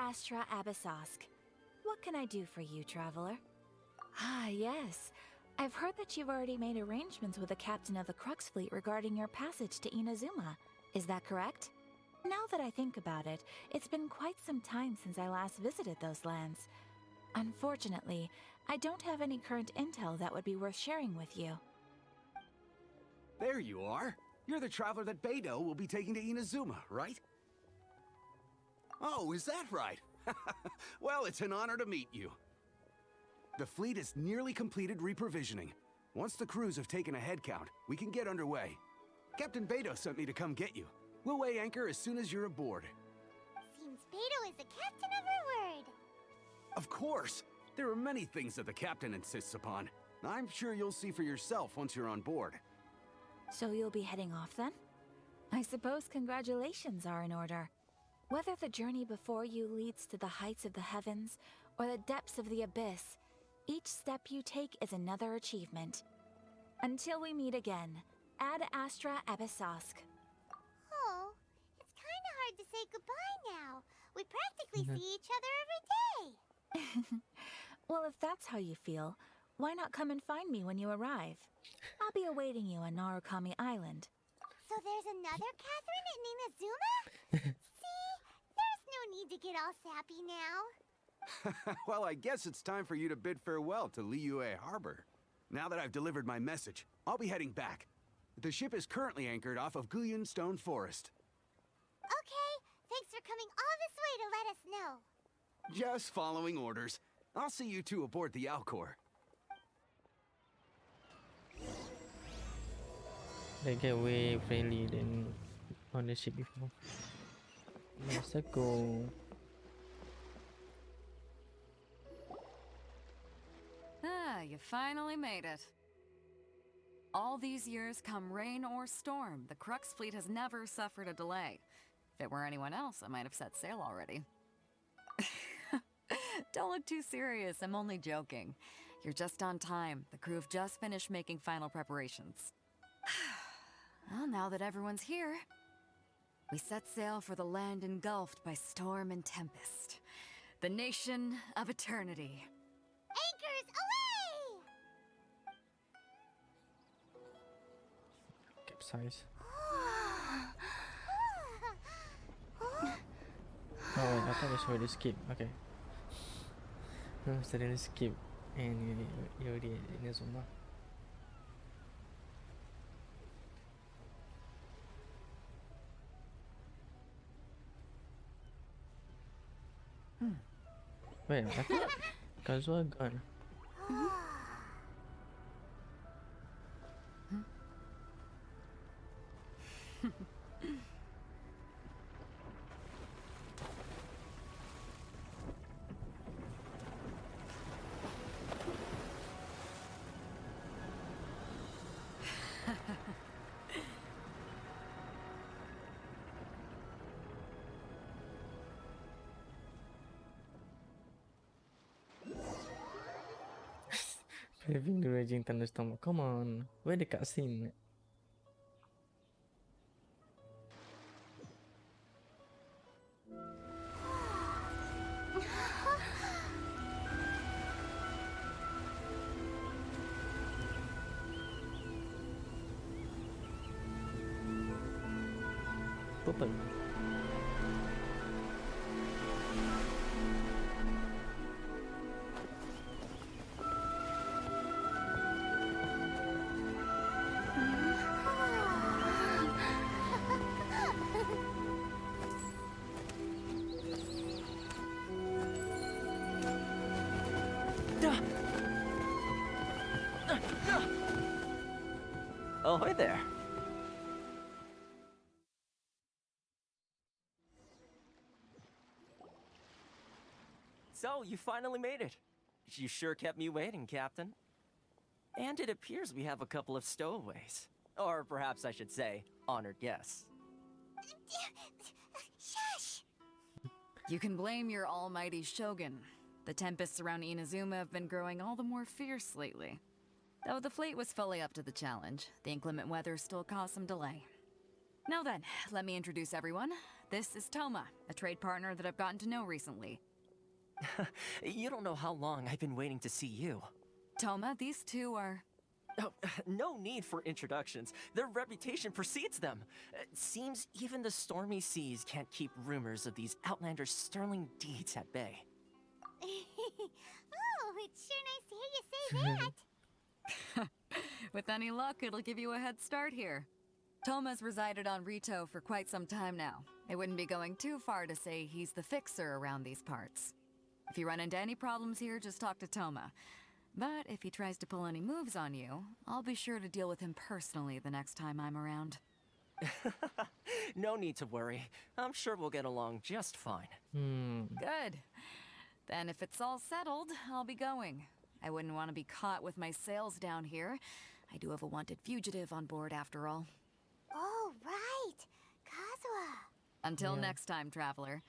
Astra Abyssosk. What can I do for you, traveler? Ah, yes. I've heard that you've already made arrangements with the captain of the Crux Fleet regarding your passage to Inazuma. Is that correct? Now that I think about it, it's been quite some time since I last visited those lands. Unfortunately, I don't have any current intel that would be worth sharing with you. There you are. You're the traveler that Beidou will be taking to Inazuma, right? Oh, is that right? Well, it's an honor to meet you. The fleet is nearly completed reprovisioning. Once the crews have taken a head count, we can get underway. Captain Beidou sent me to come get you. We'll weigh anchor as soon as you're aboard. Seems Beidou is the captain of her word. Of course! There are many things that the captain insists upon. I'm sure you'll see for yourself once you're on board. So you'll be heading off then? I suppose congratulations are in order. Whether the journey before you leads to the heights of the heavens or the depths of the abyss, each step you take is another achievement. Until we meet again, Ad Astra Abyssosk. Oh, it's kind of hard to say goodbye now. We practically see each other every day. Well, if that's how you feel, why not come and find me when you arrive? I'll be awaiting you on Narukami Island. So there's another Catherine in Inazuma? See? There's no need to get all sappy now. Well, I guess it's time for you to bid farewell to Liyue Harbor. Now that I've delivered my message, I'll be heading back. The ship is currently anchored off of Guyan Stone Forest. Okay, thanks for coming all this way to let us know. Just following orders. I'll see you two aboard the Alcor. They get way friendly than on the ship before. Let's go. Ah, you finally made it. All these years, come rain or storm, the Crux Fleet has never suffered a delay. If it were anyone else, I might have set sail already. Don't look too serious, I'm only joking. You're just on time. The crew have just finished making final preparations. Well, now that everyone's here, we set sail for the land engulfed by storm and tempest. The nation of eternity. Anchors away! Capsize. Oh, I thought it's already skip. Okay. No, suddenly skip and you already in the zone. Wait, I thought Kazuha gone. Having the raging thunderstorm. Come on, where the cutscene? Purple. Oh, hi there. So, you finally made it. You sure kept me waiting, Captain. And it appears we have a couple of stowaways. Or perhaps I should say, honored guests. Shush! You can blame your almighty Shogun. The tempests around Inazuma have been growing all the more fierce lately. Though the fleet was fully up to the challenge, the inclement weather still caused some delay. Now then, let me introduce everyone. This is Toma, a trade partner that I've gotten to know recently. You don't know how long I've been waiting to see you. Toma, these two are... Oh, no need for introductions. Their reputation precedes them. Seems even the stormy seas can't keep rumors of these Outlanders' sterling deeds at bay. Oh, it's sure nice to hear you say that. With any luck, it'll give you a head start here. Toma's resided on Ritou for quite some time now. It wouldn't be going too far to say he's the fixer around these parts. If you run into any problems here, just talk to Toma. But if he tries to pull any moves on you, I'll be sure to deal with him personally the next time I'm around. No need to worry. I'm sure we'll get along just fine. Good. Then if it's all settled, I'll be going. I wouldn't want to be caught with my sails down here. I do have a wanted fugitive on board after all. Oh, right. Kazuha. Until next time, traveler.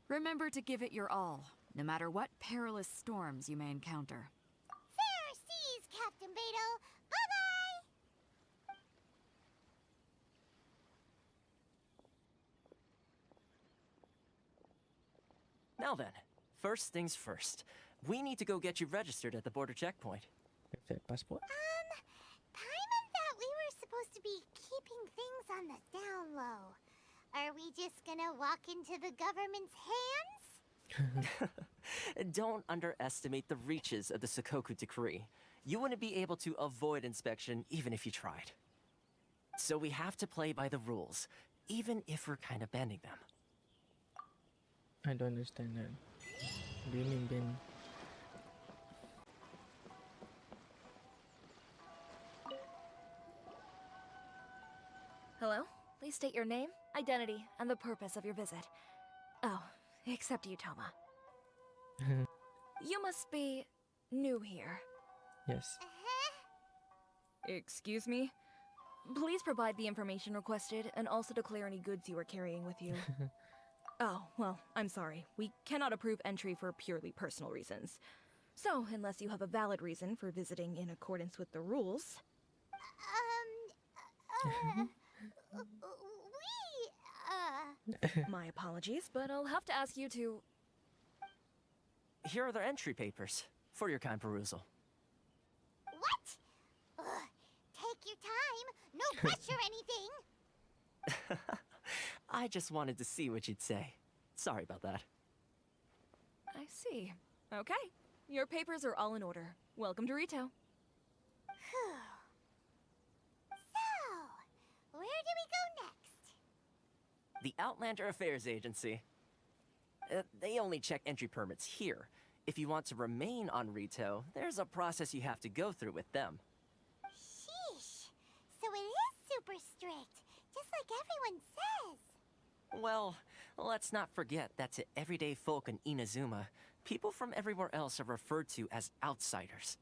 Remember to give it your all, no matter what perilous storms you may encounter. Fair seas, Captain Beto. Bye-bye. Now then, first things first. We need to go get you registered at the border checkpoint. Perfect passport. Paimon thought we were supposed to be keeping things on the down low. Are we just gonna walk into the government's hands? Don't underestimate the reaches of the Sakoku Decree. You wouldn't be able to avoid inspection even if you tried. So we have to play by the rules, even if we're kind of bending them. I don't understand that. Do you mean Ben? Hello? Please state your name, identity, and the purpose of your visit. Oh, except you, Toma. You must be new here. Yes. Excuse me? Please provide the information requested and also declare any goods you are carrying with you. Oh, well, I'm sorry. We cannot approve entry for purely personal reasons. So, unless you have a valid reason for visiting in accordance with the rules... My apologies, but I'll have to ask you to... Here are the entry papers, for your kind perusal. What? Take your time. No rush or anything. I just wanted to see what you'd say. Sorry about that. I see. Okay. Your papers are all in order. Welcome to Ritou. So, where do we go next? The Outlander Affairs Agency. They only check entry permits here. If you want to remain on Ritou, there's a process you have to go through with them. Sheesh. So it is super strict, just like everyone says. Well, let's not forget that to everyday folk in Inazuma, people from everywhere else are referred to as outsiders.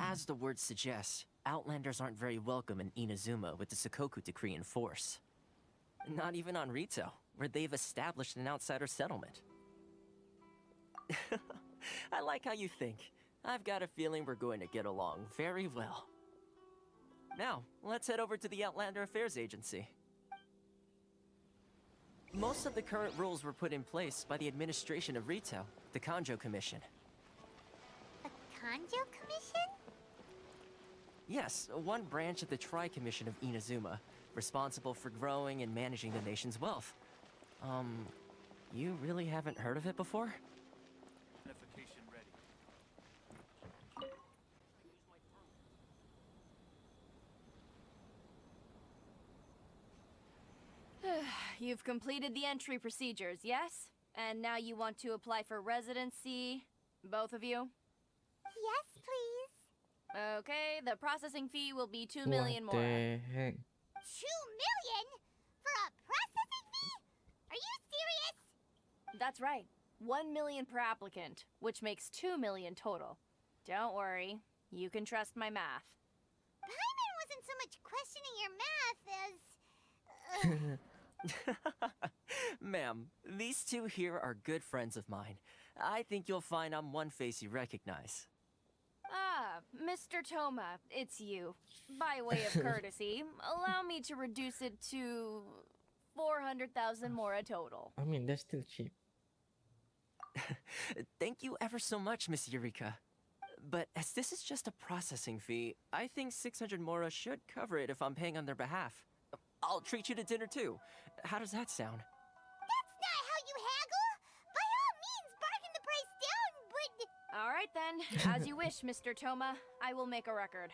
As the word suggests, Outlanders aren't very welcome in Inazuma with the Sakoku Decree in force. Not even on Ritou, where they've established an outsider settlement. I like how you think. I've got a feeling we're going to get along very well. Now, let's head over to the Outlander Affairs Agency. Most of the current rules were put in place by the administration of Ritou, the Kanjo Commission. A Kanjo Commission? Yes, one branch of the Tri-Commission of Inazuma, responsible for growing and managing the nation's wealth. You really haven't heard of it before? You've completed the entry procedures, yes? And now you want to apply for residency? Both of you? Yes, please. Okay, the processing fee will be 2 million What more. the heck? 2 million? For a processing fee? Are you serious? That's right. 1 million per applicant, which makes 2 million total. Don't worry, you can trust my math. Paimon wasn't so much questioning your math as... Ma'am, these two here are good friends of mine. I think you'll find I'm one face you recognize. Ah, Mr. Toma, it's you. By way of courtesy, allow me to reduce it to 400,000 mora total. I mean, that's still cheap. Thank you ever so much, Miss Eureka. But as this is just a processing fee, I think 600 mora should cover it if I'm paying on their behalf. I'll treat you to dinner too. How does that sound? That's not how you haggle! By all means, bargain the price down, but... All right then, as you wish, Mr. Toma. I will make a record.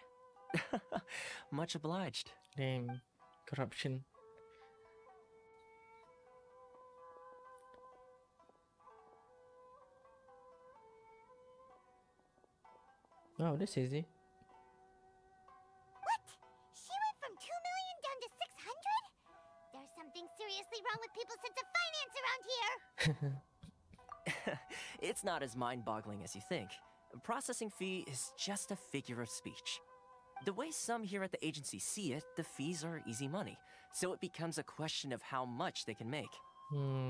Much obliged. Damn, corruption. Oh, this is easy. What? She went from 2 million down to 600? There's something seriously wrong with people's sense of finance around here! It's not as mind-boggling as you think. A processing fee is just a figure of speech. The way some here at the agency see it, the fees are easy money, so it becomes a question of how much they can make.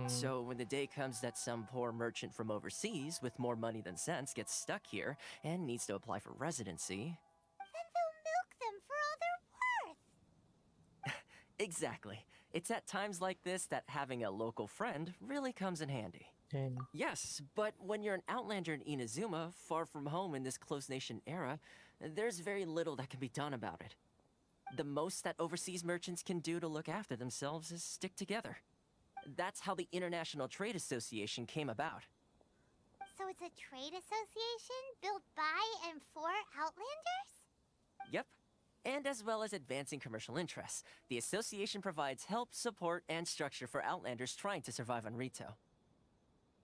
So when the day comes that some poor merchant from overseas with more money than sense gets stuck here and needs to apply for residency... Then they'll milk them for all they're worth! Exactly. It's at times like this that having a local friend really comes in handy. Damn. Yes, but when you're an Outlander in Inazuma, far from home in this closed nation era, there's very little that can be done about it. The most that overseas merchants can do to look after themselves is stick together. That's how the International Trade Association came about. So it's a trade association built by and for Outlanders? Yep. And as well as advancing commercial interests, the association provides help, support, and structure for Outlanders trying to survive on Ritou.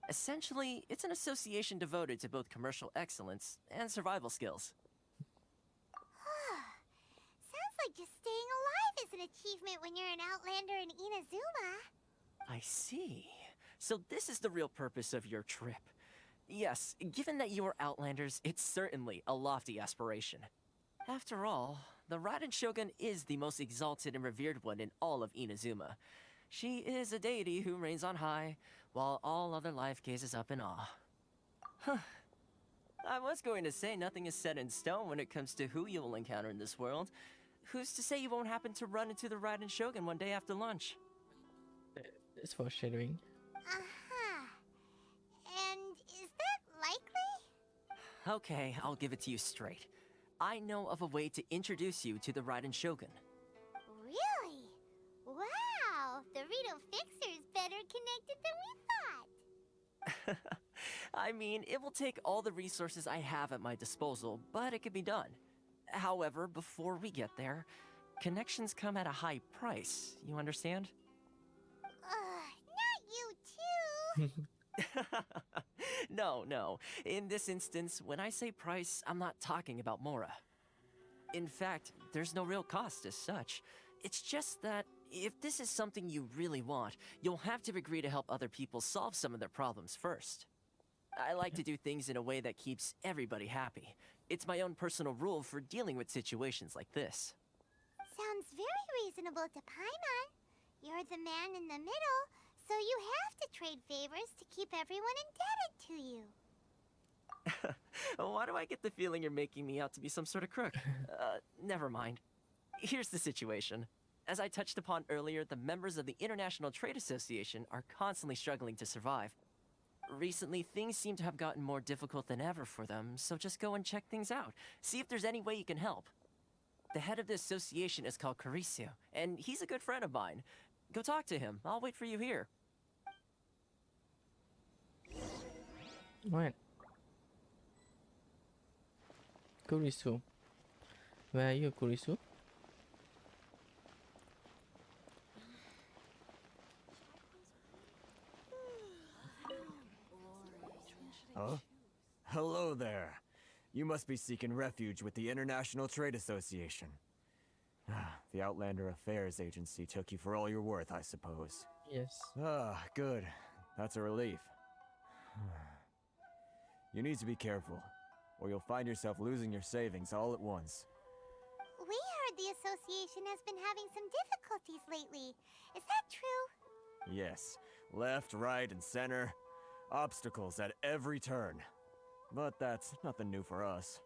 Essentially, it's an association devoted to both commercial excellence and survival skills. Sounds like just staying alive is an achievement when you're an Outlander in Inazuma. I see. So this is the real purpose of your trip. Yes, given that you are Outlanders, it's certainly a lofty aspiration. After all, the Raiden Shogun is the most exalted and revered one in all of Inazuma. She is a deity who reigns on high, while all other life gazes up in awe. Huh. I was going to say nothing is set in stone when it comes to who you will encounter in this world. Who's to say you won't happen to run into the Raiden Shogun one day after lunch? It's foreshadowing. Uh-huh. And is that likely? Okay, I'll give it to you straight. I know of a way to introduce you to the Raiden Shogun. Really? Wow! The Ritou Fixer's better connected than we thought! I mean, it will take all the resources I have at my disposal, but it can be done. However, before we get there, connections come at a high price, you understand? Not you too! No. In this instance, when I say price, I'm not talking about Mora. In fact, there's no real cost as such. It's just that if this is something you really want, you'll have to agree to help other people solve some of their problems first. I like to do things in a way that keeps everybody happy. It's my own personal rule for dealing with situations like this. Sounds very reasonable to Paimon. You're the man in the middle, so you have to trade favors to keep everyone indebted to you. Why do I get the feeling you're making me out to be some sort of crook? Never mind. Here's the situation. As I touched upon earlier, the members of the International Trade Association are constantly struggling to survive. Recently, things seem to have gotten more difficult than ever for them, so just go and check things out. See if there's any way you can help. The head of the association is called Carisio, and he's a good friend of mine. Go talk to him. I'll wait for you here. What? Kurisu. Where are you, Kurisu? Huh? Hello there. You must be seeking refuge with the International Trade Association. The Outlander Affairs Agency took you for all you're worth, I suppose. Yes. Good. That's a relief. You need to be careful, or you'll find yourself losing your savings all at once. We heard the association has been having some difficulties lately. Is that true? Yes. Left, right, and center. Obstacles at every turn. But that's nothing new for us.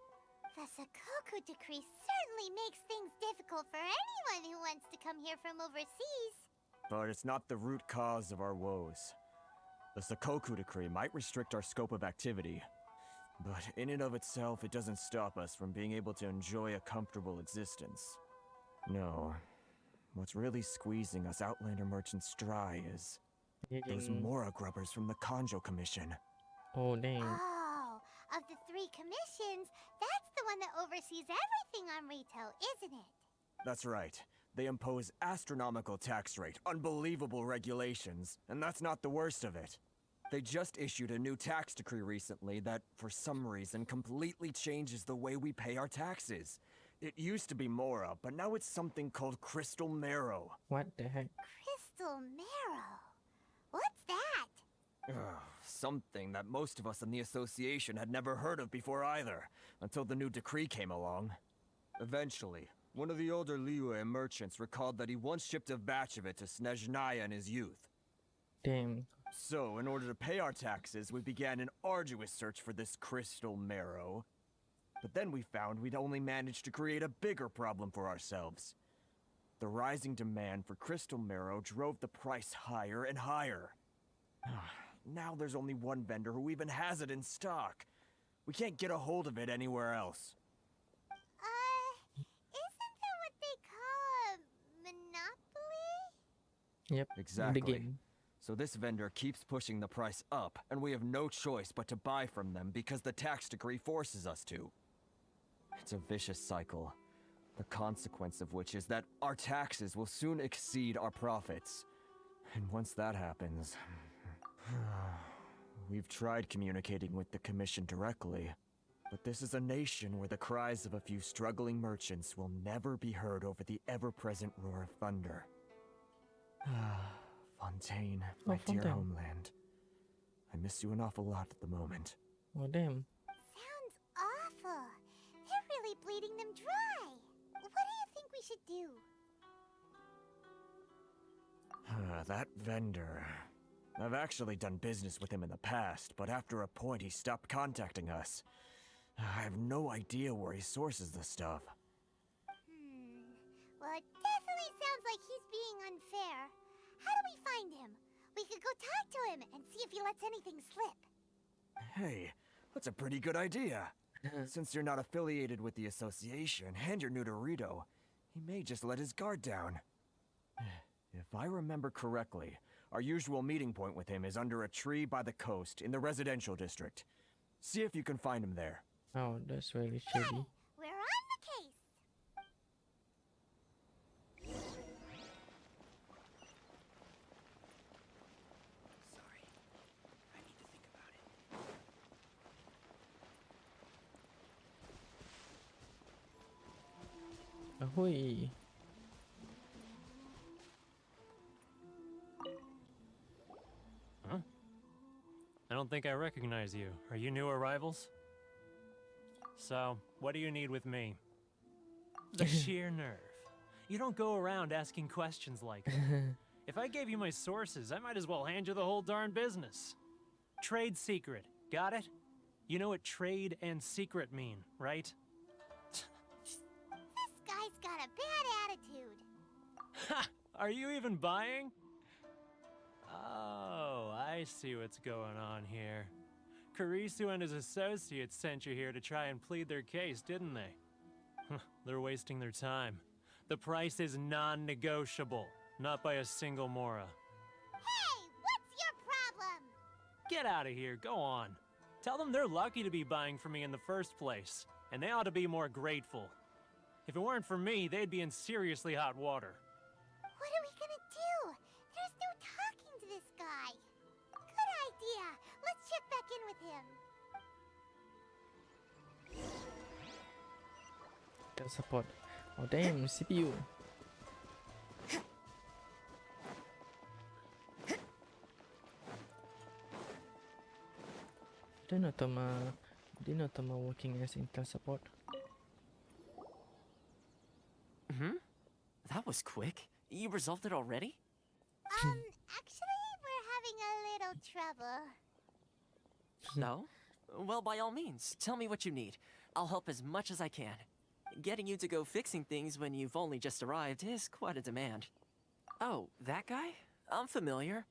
The Sakoku decree certainly makes things difficult for anyone who wants to come here from overseas. But it's not the root cause of our woes. The Sakoku decree might restrict our scope of activity, but in and of itself, it doesn't stop us from being able to enjoy a comfortable existence. No. What's really squeezing us Outlander merchants dry is those Mora grubbers from the Kanjo Commission. Oh, dang. Oh, of the 3 commissions, that's the one that oversees everything on Ritou, isn't it? That's right. They impose astronomical tax rate, unbelievable regulations, and that's not the worst of it. They just issued a new tax decree recently that, for some reason, completely changes the way we pay our taxes. It used to be Mora, but now it's something called Crystal Marrow. What the heck? Crystal Marrow? What's that? Something that most of us in the association had never heard of before either, until the new decree came along. Eventually, one of the older Liyue merchants recalled that he once shipped a batch of it to Snezhnaya in his youth. Damn. So, in order to pay our taxes, we began an arduous search for this Crystal Marrow. But then we found we'd only managed to create a bigger problem for ourselves. The rising demand for Crystal Marrow drove the price higher and higher. Now there's only one vendor who even has it in stock. We can't get a hold of it anywhere else. Isn't that what they call a monopoly? Yep. Exactly. The game. So this vendor keeps pushing the price up, and we have no choice but to buy from them because the tax decree forces us to. It's a vicious cycle, the consequence of which is that our taxes will soon exceed our profits. And once that happens... We've tried communicating with the Commission directly, but this is a nation where the cries of a few struggling merchants will never be heard over the ever-present roar of thunder. Fontaine, my dear Fontaine. homeland. I miss you an awful lot at the moment. Oh, damn. Sounds awful. They're really bleeding them dry. What do you think we should do? That vendor... I've actually done business with him in the past, but after a point he stopped contacting us. I have no idea where he sources the stuff. Well, it definitely sounds like he's being unfair. How do we find him? We could go talk to him and see if he lets anything slip. Hey, that's a pretty good idea. Since you're not affiliated with the association and you're new to Ritou, he may just let his guard down. If I remember correctly, our usual meeting point with him is under a tree by the coast in the residential district. See if you can find him there. Oh, that's really Good. shady. We're on the case. Sorry. I need to think about it. Ahoy. Huh? I don't think I recognize you. Are you new arrivals? So, what do you need with me? The sheer nerve. You don't go around asking questions like that. If I gave you my sources, I might as well hand you the whole darn business. Trade secret. Got it? You know what trade and secret mean, right? This guy's got a bad attitude. Ha! Are you even buying? Oh, I see what's going on here. Karisu and his associates sent you here to try and plead their case, didn't they? They're wasting their time. The price is non-negotiable, not by a single Mora. Hey, what's your problem? Get out of here, go on. Tell them they're lucky to be buying from me in the first place, and they ought to be more grateful. If it weren't for me, they'd be in seriously hot water. What are we gonna do? There's no talking to this guy. Good idea. Let's check back in with him. Can support. Oh damn, CPU. Didn't Toma working as Intel support. That was quick. You resolved it already? Actually, we're having a little trouble. No? Well, by all means, tell me what you need. I'll help as much as I can. Getting you to go fixing things when you've only just arrived is quite a demand. Oh, that guy? I'm familiar.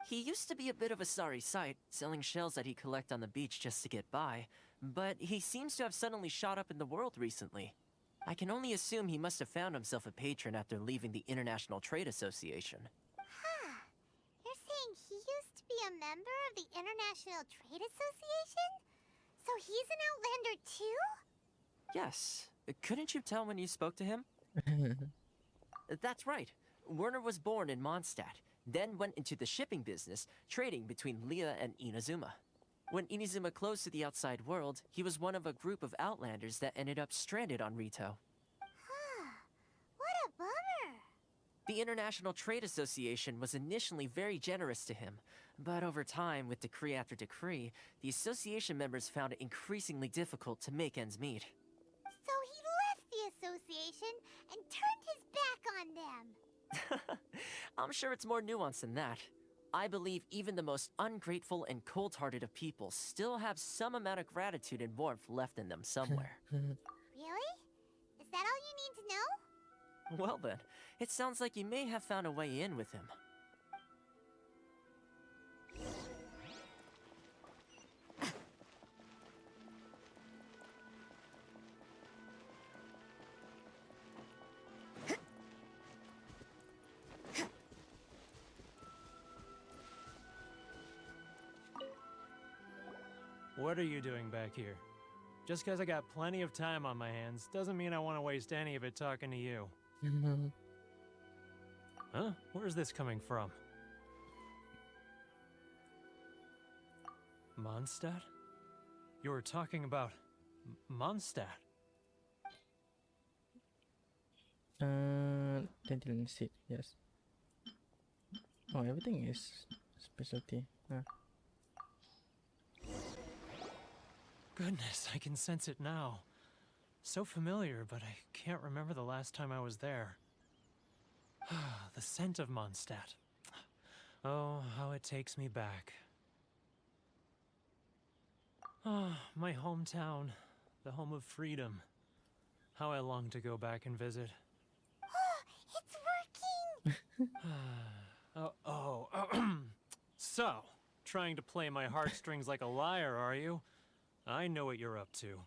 He used to be a bit of a sorry sight, selling shells that he'd collect on the beach just to get by, but he seems to have suddenly shot up in the world recently. I can only assume he must have found himself a patron after leaving the International Trade Association. Huh. You're saying he used to be a member of the International Trade Association? So he's an Outlander too? Yes. Couldn't you tell when you spoke to him? That's right. Werner was born in Mondstadt, then went into the shipping business, trading between Leah and Inazuma. When Inazuma closed to the outside world, he was one of a group of Outlanders that ended up stranded on Ritou. Huh. What a bummer. The International Trade Association was initially very generous to him, but over time, with decree after decree, the association members found it increasingly difficult to make ends meet. So he left the association and turned his back on them. I'm sure it's more nuanced than that. I believe even the most ungrateful and cold-hearted of people still have some amount of gratitude and warmth left in them somewhere. Really? Is that all you need to know? Well then, it sounds like you may have found a way in with him. What are you doing back here? Just because I got plenty of time on my hands doesn't mean I want to waste any of it talking to you. Huh? Where's this coming from? Mondstadt? You were talking about Mondstadt. Dandelion seed, yes. Oh, everything is specialty. Goodness, I can sense it now. So familiar, but I can't remember the last time I was there. The scent of Mondstadt. Oh, how it takes me back. Oh, my hometown, the home of freedom. How I long to go back and visit. It's working! So, trying to play my heartstrings like a liar, are you? I know what you're up to.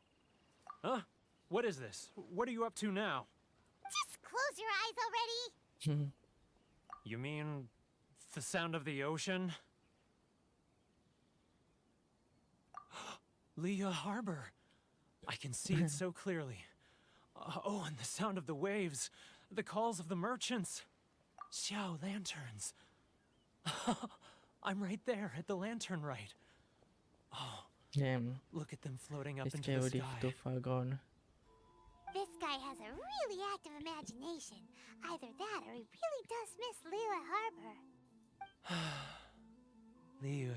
Huh? What is this? What are you up to now? Just close your eyes already! You mean the sound of the ocean? Leah Harbor. I can see it so clearly. Oh, and the sound of the waves. The calls of the merchants. Xiao lanterns. I'm right there at the lantern right. Oh, Damn, look at them floating up this into guy the already sky. too far gone. This guy has a really active imagination. Either that or he really does miss Liyue Harbor. Liyue.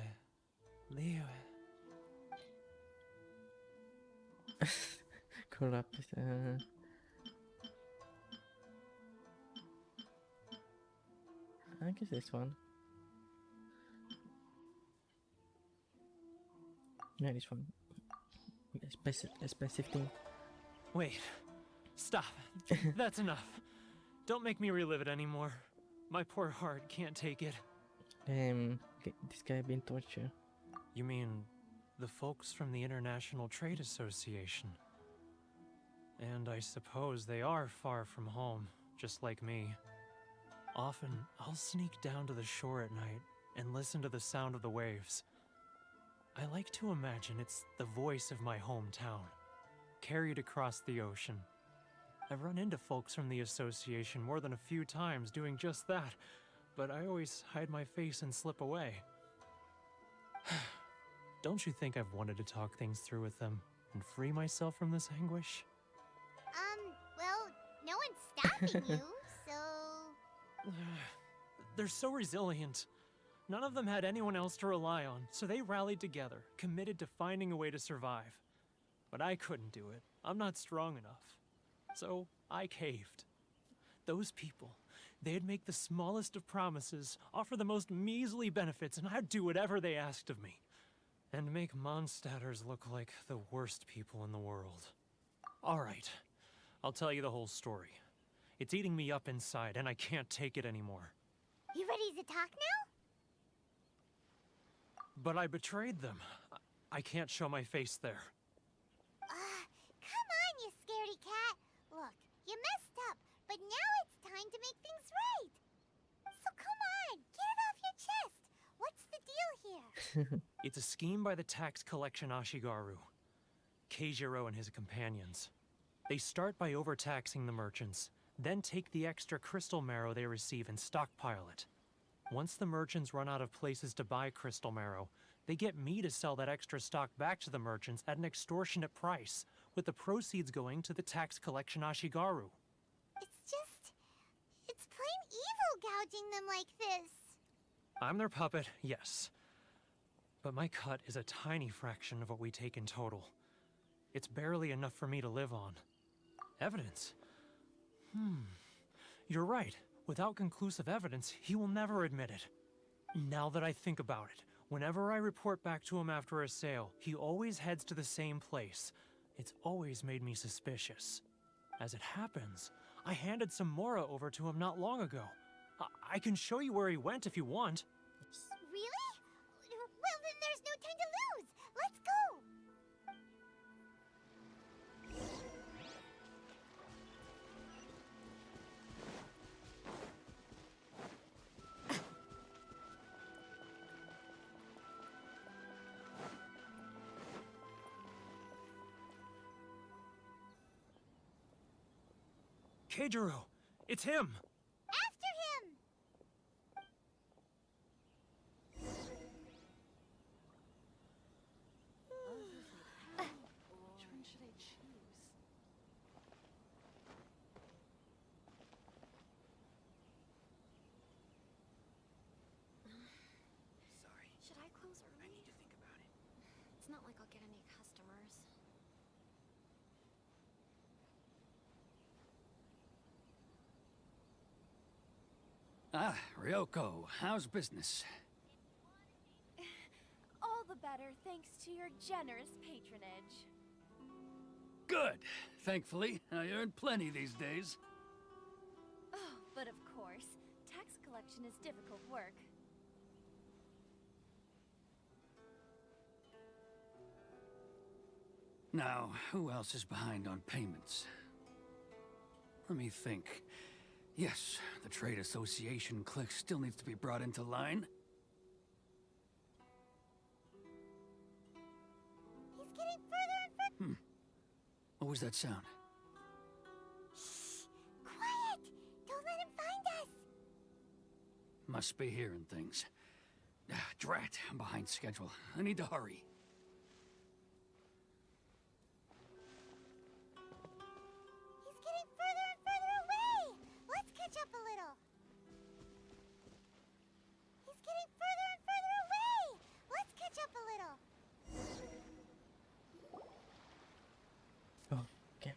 Corrupt. I guess this one. Yeah, this one. Expensive thing. Wait. Stop. That's enough. Don't make me relive it anymore. My poor heart can't take it. Damn, this guy been tortured. You mean the folks from the International Trade Association? And I suppose they are far from home, just like me. Often, I'll sneak down to the shore at night and listen to the sound of the waves. I like to imagine it's the voice of my hometown, carried across the ocean. I've run into folks from the association more than a few times doing just that, but I always hide my face and slip away. Don't you think I've wanted to talk things through with them and free myself from this anguish? Well, no one's stopping you, so... They're so resilient. None of them had anyone else to rely on, so they rallied together, committed to finding a way to survive. But I couldn't do it. I'm not strong enough. So I caved. Those people, they'd make the smallest of promises, offer the most measly benefits, and I'd do whatever they asked of me. And make Mondstadters look like the worst people in the world. All right. I'll tell you the whole story. It's eating me up inside, and I can't take it anymore. You ready to talk now? But I betrayed them. I can't show my face there. Come on, you scaredy cat. Look, you messed up, but now it's time to make things right. So come on, get it off your chest. What's the deal here? It's a scheme by the tax collection Ashigaru, Keijiro and his companions. They start by overtaxing the merchants, then take the extra crystal marrow they receive and stockpile it. Once the merchants run out of places to buy crystal marrow, they get me to sell that extra stock back to the merchants at an extortionate price, with the proceeds going to the tax collection Ashigaru. It's plain evil gouging them like this. I'm their puppet, yes. But my cut is a tiny fraction of what we take in total. It's barely enough for me to live on. Evidence? You're right. Without conclusive evidence, he will never admit it. Now that I think about it, whenever I report back to him after a sale, he always heads to the same place. It's always made me suspicious. As it happens, I handed some Mora over to him not long ago. I can show you where he went if you want. Really? Well, then there's no time to lose. Let's go. Keijiro! It's him! After him! Which one should I choose? Sorry. Should I close early? I need to think about it. It's not like I'll get any customers. Ah, Ryoko, how's business? All the better thanks to your generous patronage. Good. Thankfully, I earn plenty these days. Oh, but of course, tax collection is difficult work. Now, who else is behind on payments? Let me think. Yes, the Trade Association clique still needs to be brought into line. He's getting further and further. What was that sound? Shh! Quiet! Don't let him find us! Must be hearing things. Drat, I'm behind schedule. I need to hurry. He's getting further and further away! Let's catch up a little. He's getting further and further away! Let's catch up a little. Oh, okay.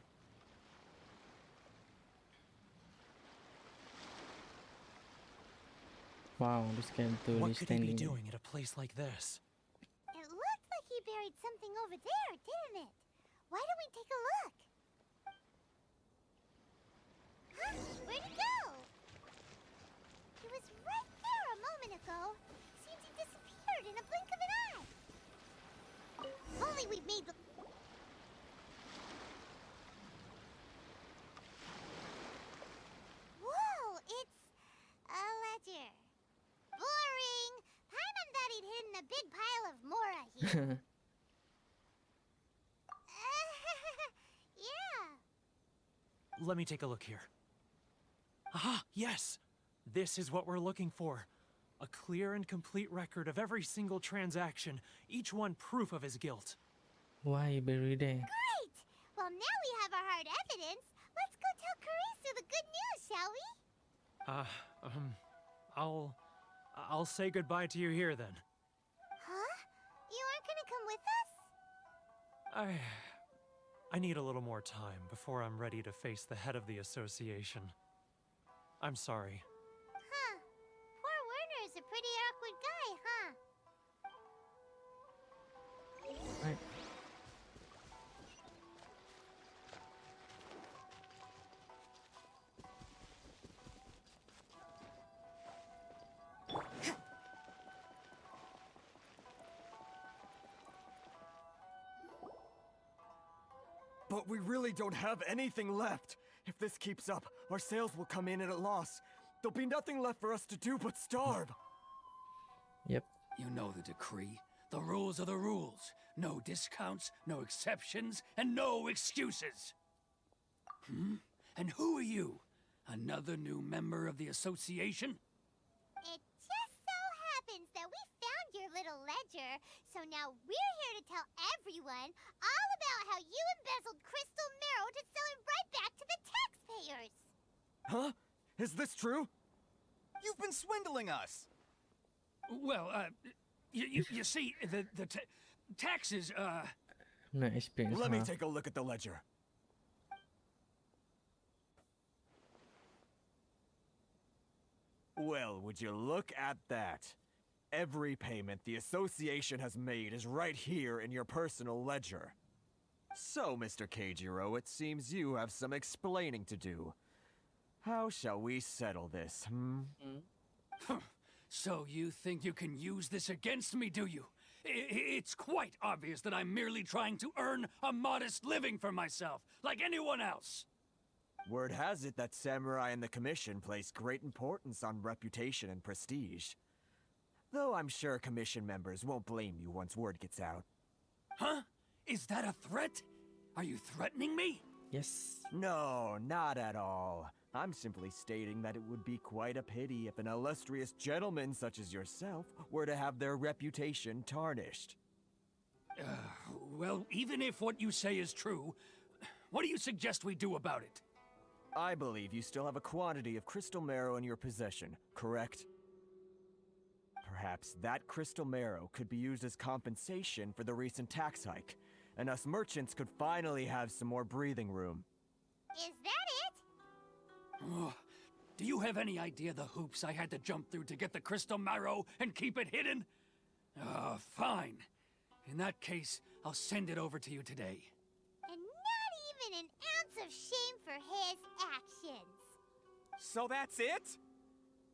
Wow, this guy What totally could he be standing. doing at a place like this? It looked like he buried something over there, didn't it? Why don't we take a look? Huh? Where'd he go? He was right there a moment ago. Seems he disappeared in a blink of an eye. If only we'd made the... Whoa, it's a ledger. Boring. Paimon thought he'd hidden a big pile of Mora here. Yeah. Let me take a look here. Aha, yes! This is what we're looking for. A clear and complete record of every single transaction, each one proof of his guilt. Why buried there? Great! Well, now we have our hard evidence. Let's go tell Karisu the good news, shall we? I'll say goodbye to you here then. Huh? You aren't gonna come with us? I need a little more time before I'm ready to face the head of the association. I'm sorry. Huh. Poor Werner's a pretty awkward guy, huh? Right. But we really don't have anything left. If this keeps up, our sales will come in at a loss. There'll be nothing left for us to do but starve. Yep. You know the decree. The rules are the rules. No discounts, no exceptions, and no excuses. And who are you? Another new member of the association? It just so happens that we found your little ledger, so now we're here to tell everyone all about how you embezzled crystal marrow to sell it right back to the taxpayers. Huh? Is this true? You've been swindling us! Well, you see, the taxes, No experience. Let me huh? take a look at the ledger. Well, would you look at that? Every payment the association has made is right here in your personal ledger. So, Mr. Keijiro, it seems you have some explaining to do. How shall we settle this, So you think you can use this against me, do you? It's quite obvious that I'm merely trying to earn a modest living for myself, like anyone else. Word has it that Samurai and the Commission place great importance on reputation and prestige. Though I'm sure Commission members won't blame you once word gets out. Huh? Is that a threat? Are you threatening me? Yes. No, not at all. I'm simply stating that it would be quite a pity if an illustrious gentleman such as yourself were to have their reputation tarnished. Well, even if what you say is true, what do you suggest we do about it? I believe you still have a quantity of crystal marrow in your possession, correct? Perhaps that crystal marrow could be used as compensation for the recent tax hike, and us merchants could finally have some more breathing room. Is that it? Oh, do you have any idea the hoops I had to jump through to get the crystal marrow and keep it hidden? Fine. In that case, I'll send it over to you today. And not even an ounce of shame for his actions. So that's it?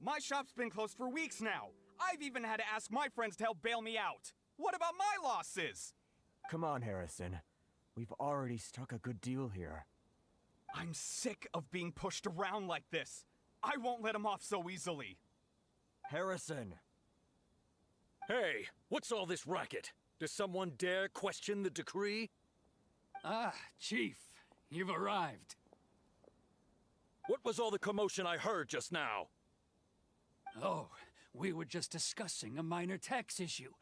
My shop's been closed for weeks now. I've even had to ask my friends to help bail me out. What about my losses? Come on, Harrison. We've already struck a good deal here. I'm sick of being pushed around like this. I won't let him off so easily. Harrison! Hey, what's all this racket? Does someone dare question the decree? Ah, Chief, you've arrived. What was all the commotion I heard just now? Oh, we were just discussing a minor tax issue.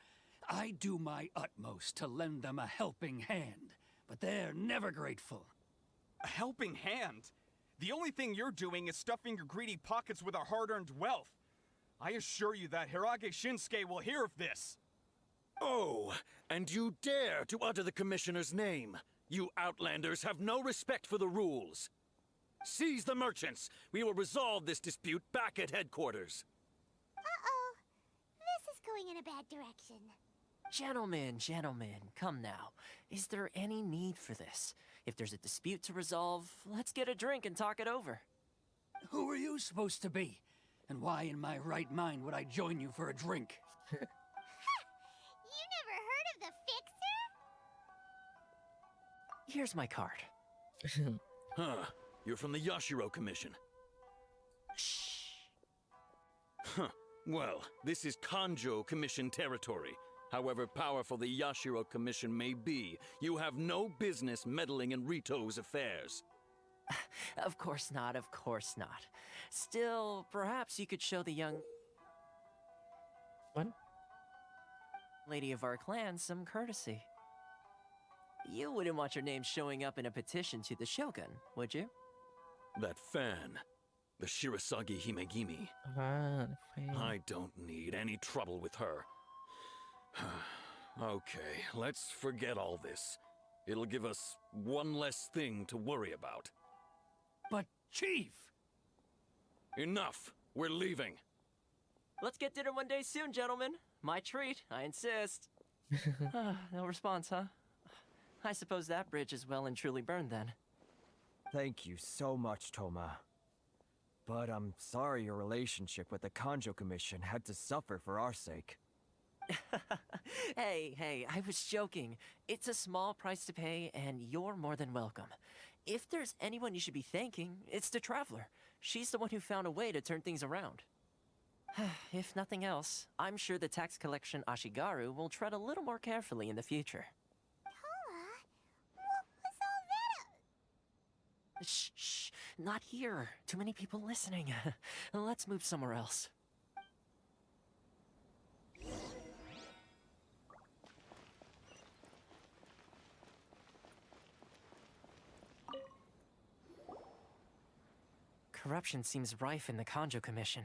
I do my utmost to lend them a helping hand, but they're never grateful. A helping hand? The only thing you're doing is stuffing your greedy pockets with our hard-earned wealth. I assure you that Hirage Shinsuke will hear of this. Oh, and you dare to utter the Commissioner's name. You Outlanders have no respect for the rules. Seize the merchants. We will resolve this dispute back at headquarters. Uh-oh. This is going in a bad direction. Gentlemen, come now. Is there any need for this? If there's a dispute to resolve, let's get a drink and talk it over. Who are you supposed to be? And why in my right mind would I join you for a drink? You never heard of the Fixer? Here's my card. Huh. You're from the Yashiro Commission. Shh. Huh. Well, this is Kanjo Commission territory. However powerful the Yashiro Commission may be, you have no business meddling in Ritou's affairs. Of course not, of course not. Still, perhaps you could show the young What? lady of our clan some courtesy. You wouldn't want your name showing up in a petition to the Shogun, would you? That fan, the Shirasagi Himegimi. Ah, the fan. I don't need any trouble with her. Okay, let's forget all this. It'll give us one less thing to worry about. But, Chief! Enough! We're leaving. Let's get dinner one day soon, gentlemen. My treat, I insist. No response, huh? I suppose that bridge is well and truly burned then. Thank you so much, Toma. But I'm sorry your relationship with the Kanjo Commission had to suffer for our sake. Hey, I was joking. It's a small price to pay, and you're more than welcome. If there's anyone you should be thanking, it's the Traveler. She's the one who found a way to turn things around. If nothing else, I'm sure the tax collection Ashigaru will tread a little more carefully in the future. Tola, what was all that? Shh, not here. Too many people listening. Let's move somewhere else. Corruption seems rife in the Kanjo Commission.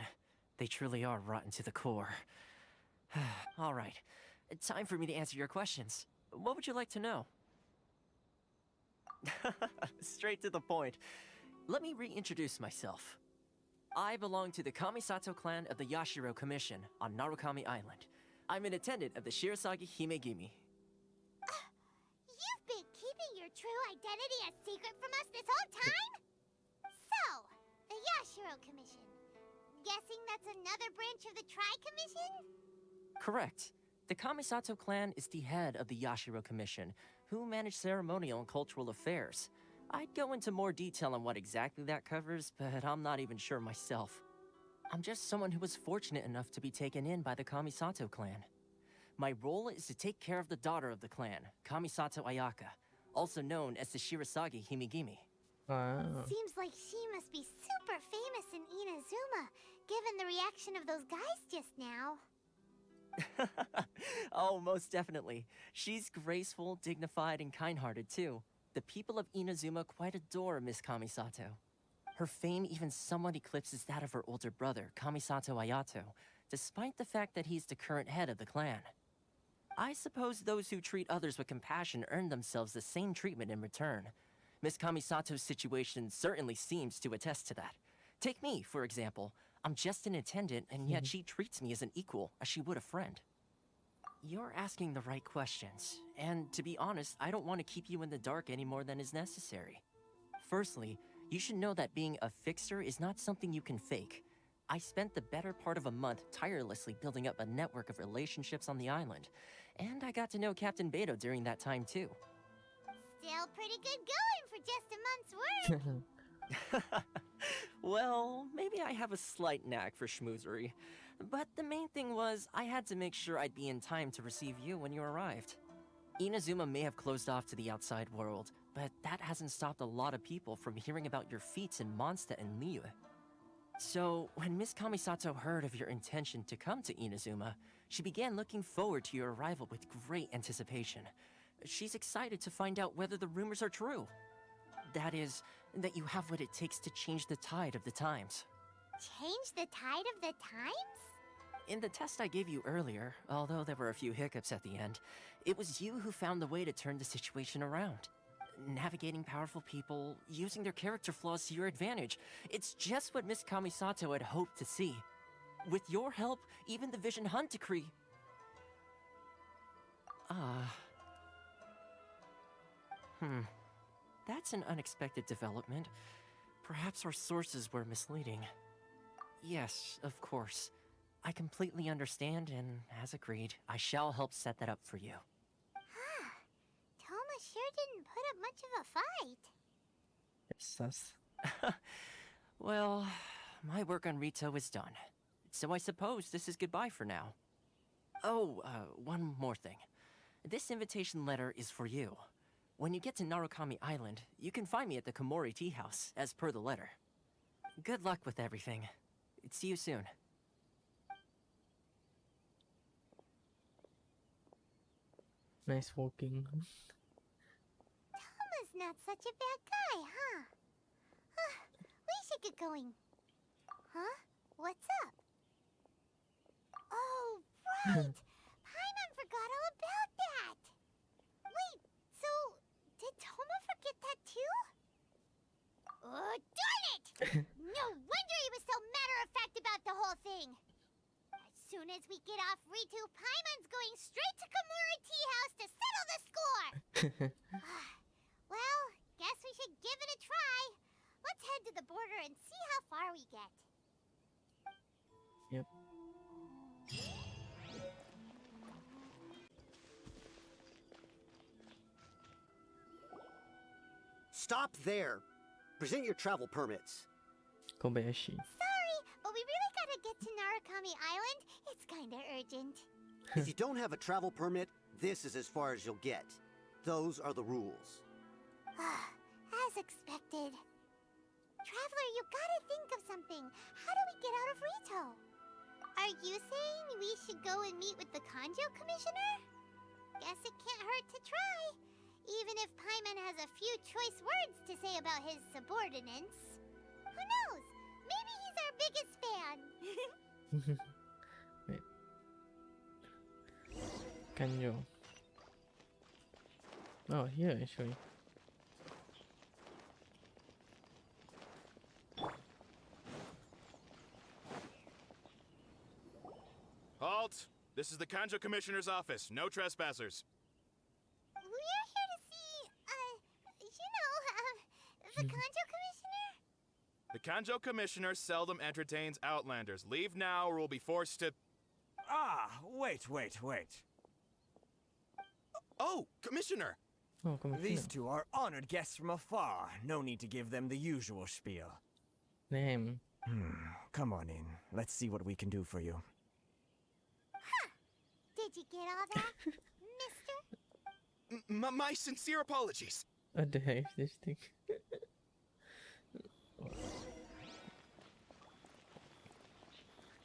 They truly are rotten to the core. All right, time for me to answer your questions. What would you like to know? Straight to the point. Let me reintroduce myself. I belong to the Kamisato clan of the Yashiro Commission on Narukami Island. I'm an attendant of the Shirasagi Himegimi. You've been keeping your true identity a secret from us this whole time? So, the Yashiro Commission. Guessing that's another branch of the Tri-Commission? Correct. The Kamisato clan is the head of the Yashiro Commission, who manage ceremonial and cultural affairs. I'd go into more detail on what exactly that covers, but I'm not even sure myself. I'm just someone who was fortunate enough to be taken in by the Kamisato clan. My role is to take care of the daughter of the clan, Kamisato Ayaka, also known as the Shirasagi Himegimi. Wow. Seems like she must be super famous in Inazuma, given the reaction of those guys just now. Oh, most definitely. She's graceful, dignified, and kind-hearted, too. The people of Inazuma quite adore Miss Kamisato. Her fame even somewhat eclipses that of her older brother, Kamisato Ayato, despite the fact that he's the current head of the clan. I suppose those who treat others with compassion earn themselves the same treatment in return. Miss Kamisato's situation certainly seems to attest to that. Take me, for example. I'm just an attendant, and yet she treats me as an equal, as she would a friend. You're asking the right questions, and to be honest, I don't want to keep you in the dark any more than is necessary. Firstly, you should know that being a fixer is not something you can fake. I spent the better part of a month tirelessly building up a network of relationships on the island, and I got to know Captain Beto during that time too. Still pretty good going for just a month's work. Well, maybe I have a slight knack for schmoozery. But the main thing was, I had to make sure I'd be in time to receive you when you arrived. Inazuma may have closed off to the outside world, but that hasn't stopped a lot of people from hearing about your feats in Mondstadt and Liyue. So, when Miss Kamisato heard of your intention to come to Inazuma, she began looking forward to your arrival with great anticipation. She's excited to find out whether the rumors are true. That is, that you have what it takes to change the tide of the times. Change the tide of the times? In the test I gave you earlier, although there were a few hiccups at the end, it was you who found the way to turn the situation around. Navigating powerful people, using their character flaws to your advantage. It's just what Miss Kamisato had hoped to see. With your help, even the Vision Hunt decree... That's an unexpected development. Perhaps our sources were misleading. Yes, of course. I completely understand, and as agreed, I shall help set that up for you. Toma sure didn't put up much of a fight. Sus. Well, my work on Ritou is done. So I suppose this is goodbye for now. Oh, one more thing. This invitation letter is for you. When you get to Narukami Island, you can find me at the Komori Tea House, as per the letter. Good luck with everything. See you soon. Nice walking. Toma's not such a bad guy, huh? We should get going. Huh? What's up? Oh, right! Paimon forgot all about that! Wait, so did Toma forget that too? Oh, darn it! No wonder he was so matter-of-fact about the whole thing! As soon as we get off Ritou, Paimon's going straight to Komori Tea House to settle the score! Well, guess we should give it a try. Let's head to the border and see how far we get. Yep. Stop there. Present your travel permits. Kobayashi. Sorry, but we really gotta get to Narukami Island. It's kinda urgent. If you don't have a travel permit, this is as far as you'll get. Those are the rules. As expected. Traveler, you gotta think of something. How do we get out of Ritou? Are you saying we should go and meet with the Kanjo Commissioner? Guess it can't hurt to try. Even if Paimon has a few choice words to say about his subordinates. Who knows? Maybe he's our biggest fan. Wait. Kanjo. Oh, here actually. Halt! This is the Kanjo Commissioner's office. No trespassers. We're here to see, the Kanjo Commissioner? The Kanjo Commissioner seldom entertains Outlanders. Leave now or we'll be forced to... Ah, wait. Oh, Commissioner! Oh, Commissioner. These two are honored guests from afar. No need to give them the usual spiel. Name. Come on in. Let's see what we can do for you. Did you get all that, mister? My sincere apologies. What the heck is this thing?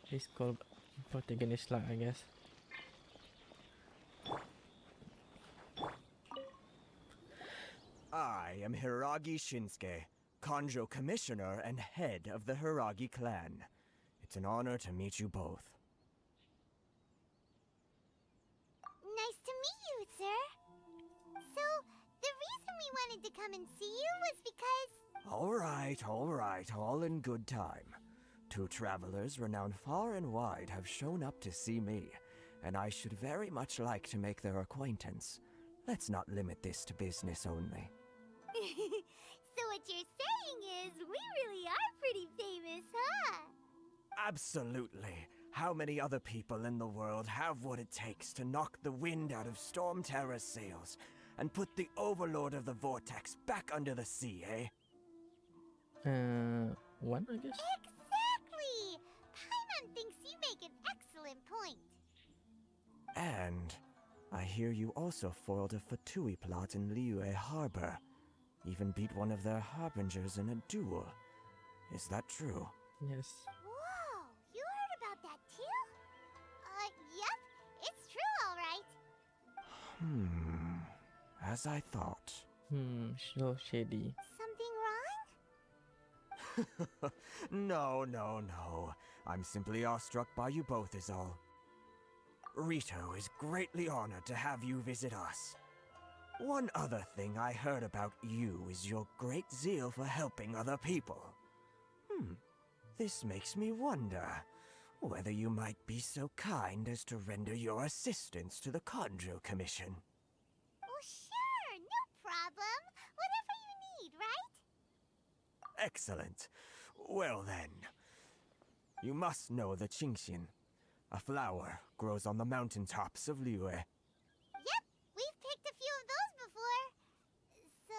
He's called protagonist lah, I guess. I am Hiragi Shinsuke, Kanjo Commissioner and head of the Hiragi clan. It's an honor to meet you both. Nice to meet you, sir. So, the reason we wanted to come and see you was because... All right, all in good time. Two travelers renowned far and wide have shown up to see me, and I should very much like to make their acquaintance. Let's not limit this to business only. So what you're saying is, we really are pretty famous, huh? Absolutely. How many other people in the world have what it takes to knock the wind out of Storm Terror's sails and put the Overlord of the Vortex back under the sea, eh? One, I guess? Exactly! Paimon thinks you make an excellent point. And I hear you also foiled a Fatui plot in Liyue Harbor. Even beat one of their harbingers in a duel. Is that true? Yes. Whoa, you heard about that too? Yep, it's true, all right. As I thought. So shady. Something wrong? No. I'm simply awestruck by you both is all. Ritou is greatly honored to have you visit us. One other thing I heard about you is your great zeal for helping other people. This makes me wonder whether you might be so kind as to render your assistance to the Kanjo Commission. Well, sure, no problem. Whatever you need, right? Excellent. Well then, you must know the Qingshin. A flower grows on the mountaintops of Liyue. Yep, we've picked a few of those before. So,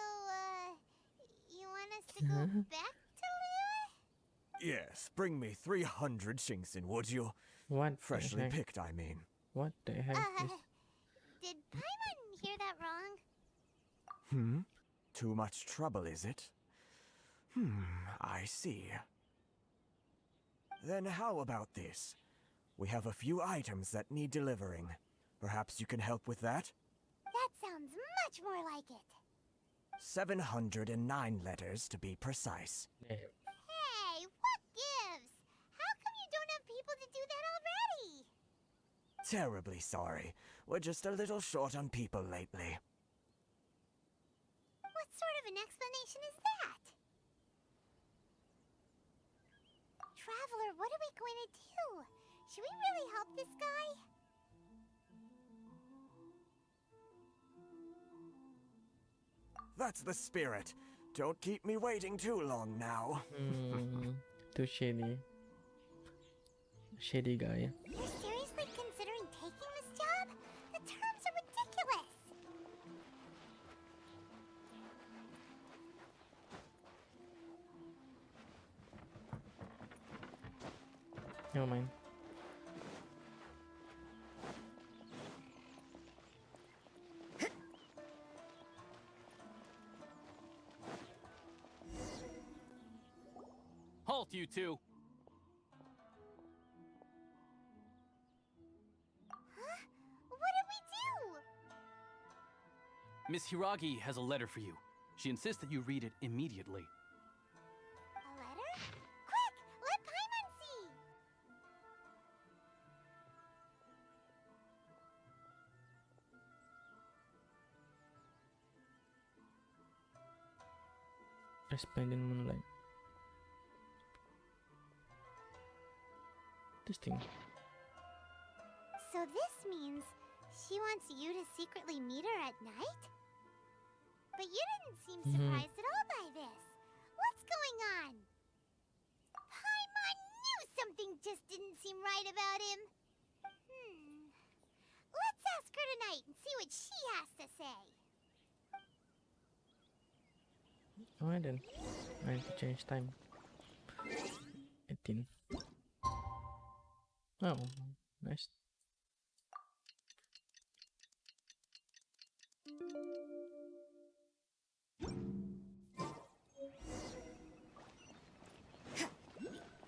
you want us to go back to Liyue? Yes, bring me 300 Qingshin, would you? What? Freshly picked, I mean. What the heck is... Did Paimon hear that wrong? Too much trouble, is it? I see. Then how about this? We have a few items that need delivering. Perhaps you can help with that? That sounds much more like it. 709 letters to be precise. Hey, what gives? How come you don't have people to do that already? Terribly sorry. We're just a little short on people lately. What sort of an explanation is that? Traveler, what are we going to do? Should we really help this guy? That's the spirit. Don't keep me waiting too long now. Too shady. Shady guy. You're seriously considering taking this job? The terms are ridiculous. Never mind. Halt, you two! Huh? What did we do? Miss Hiragi has a letter for you. She insists that you read it immediately. A letter? Quick! Let Paimon see! Resplendent moonlight. Interesting. So this means she wants you to secretly meet her at night? But you didn't seem surprised at all by this. What's going on? Paimon knew something just didn't seem right about him. Let's ask her tonight and see what she has to say. Alright then. I need to change time. 18. Oh, nice.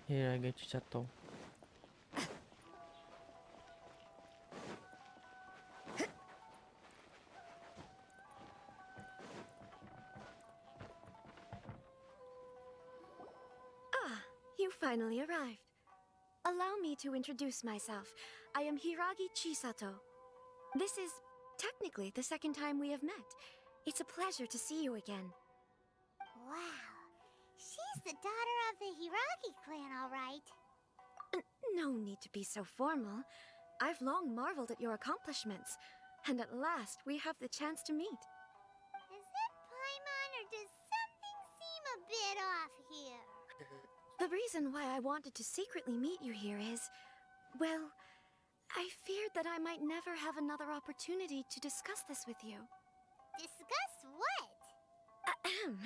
Here I get Chisato. You finally arrived. Allow me to introduce myself. I am Hiragi Chisato. This is technically the second time we have met. It's a pleasure to see you again. Wow. She's the daughter of the Hiragi clan, all right. No need to be so formal. I've long marveled at your accomplishments, and at last we have the chance to meet. Is it Paimon, or does something seem a bit off here? The reason why I wanted to secretly meet you here is, well, I feared that I might never have another opportunity to discuss this with you. Discuss what? Ahem.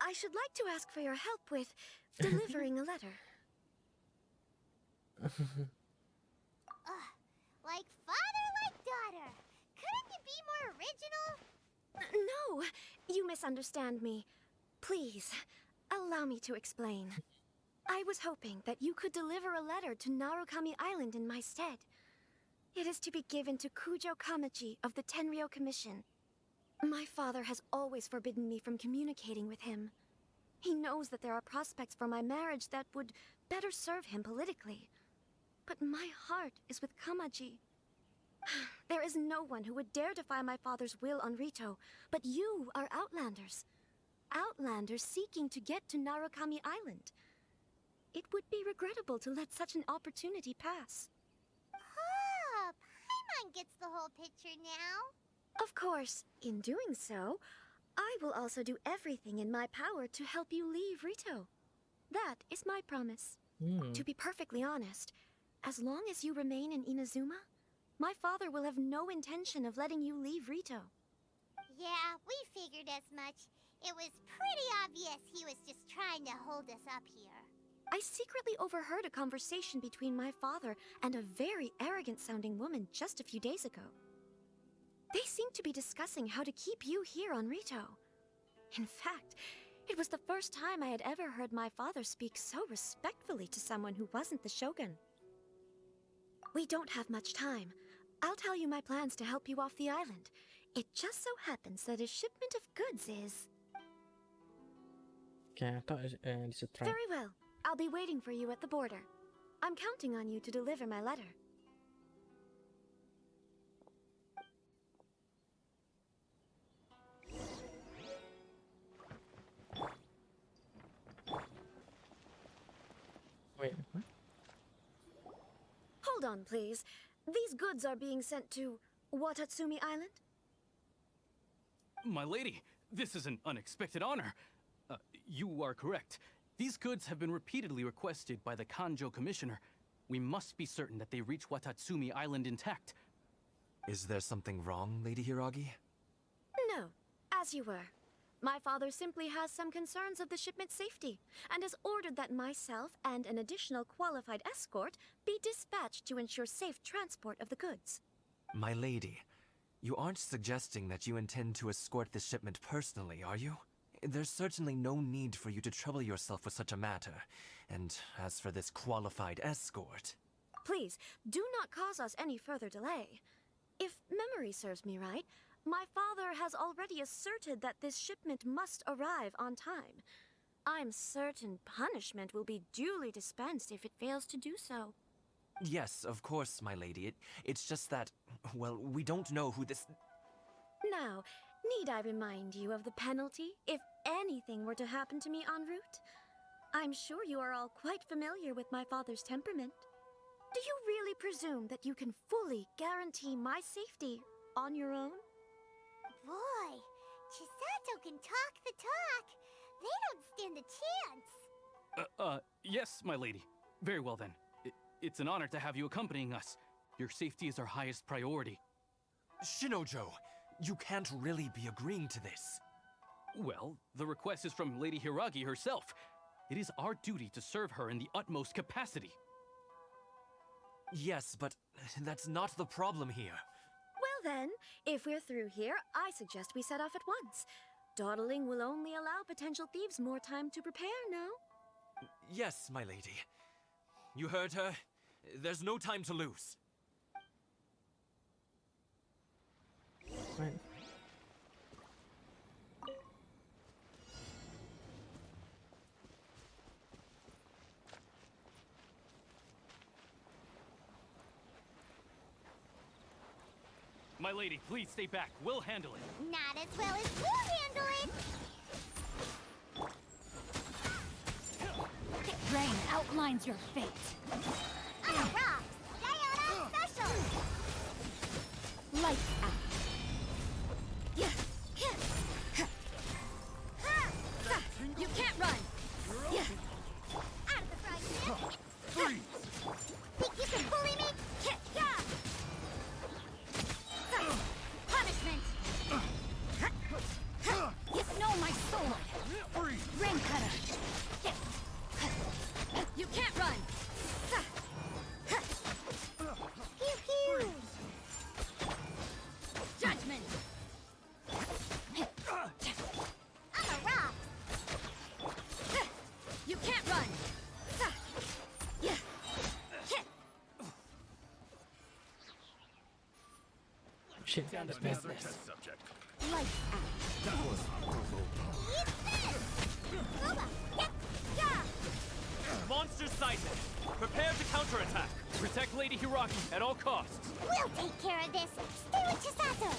I should like to ask for your help with delivering a letter. Like father, like daughter. Couldn't you be more original? No, you misunderstand me. Please, allow me to explain. I was hoping that you could deliver a letter to Narukami Island in my stead. It is to be given to Kujo Kamachi of the Tenryou Commission. My father has always forbidden me from communicating with him. He knows that there are prospects for my marriage that would better serve him politically. But my heart is with Kamaji. There is no one who would dare defy my father's will on Ritou, but you are Outlanders. Outlanders seeking to get to Narukami Island. It would be regrettable to let such an opportunity pass. Oh, Paimon gets the whole picture now. Of course, in doing so, I will also do everything in my power to help you leave Ritou. That is my promise. To be perfectly honest, as long as you remain in Inazuma, my father will have no intention of letting you leave Ritou. Yeah, we figured as much. It was pretty obvious he was just trying to hold us up here. I secretly overheard a conversation between my father and a very arrogant-sounding woman just a few days ago. They seemed to be discussing how to keep you here on Ritou. In fact, it was the first time I had ever heard my father speak so respectfully to someone who wasn't the Shogun. We don't have much time. I'll tell you my plans to help you off the island. It just so happens that a shipment of goods is... Okay, I thought it's a trap. Very well. I'll be waiting for you at the border. I'm counting on you to deliver my letter. Wait, what? Hold on, please. These goods are being sent to Watatsumi Island? My lady, this is an unexpected honor. You are correct. These goods have been repeatedly requested by the Kanjo Commissioner. We must be certain that they reach Watatsumi Island intact. Is there something wrong, Lady Hiragi? No, as you were. My father simply has some concerns of the shipment's safety, and has ordered that myself and an additional qualified escort be dispatched to ensure safe transport of the goods. My lady, you aren't suggesting that you intend to escort this shipment personally, are you? There's certainly no need for you to trouble yourself with such a matter. And as for this qualified escort... Please, do not cause us any further delay. If memory serves me right, my father has already asserted that this shipment must arrive on time. I'm certain punishment will be duly dispensed if it fails to do so. Yes, of course, my lady. It's just that, well, we don't know who this... Now, need I remind you of the penalty if anything were to happen to me en route? I'm sure you are all quite familiar with my father's temperament. Do you really presume that you can fully guarantee my safety on your own? Boy, Chisato can talk the talk. They don't stand a chance. Yes, my lady. Very well then. It's an honor to have you accompanying us. Your safety is our highest priority. Shinojo, you can't really be agreeing to this. Well, the request is from Lady Hiragi herself. It is our duty to serve her in the utmost capacity. Yes, but that's not the problem here. Well then, if we're through here, I suggest we set off at once. Dawdling will only allow potential thieves more time to prepare, no? Yes, my lady. You heard her. There's no time to lose. Right. My lady, please stay back. We'll handle it. Not as well as we'll handle it. Rain outlines your fate. On a rock! Diana special! Lights out. You can't run! Out of the frying pan! Freeze! Think you can bully me? Punishment! You know my sword! Freeze! Rain cutter! You can't run! Pew pew! Judgment! On a rock! You can't run! Shit. Down to business. Test subject. Lights out. That was honorable. Monster sighted! Prepare to counterattack! Protect Lady Hiragi at all costs. We'll take care of this. Stay with Chisato.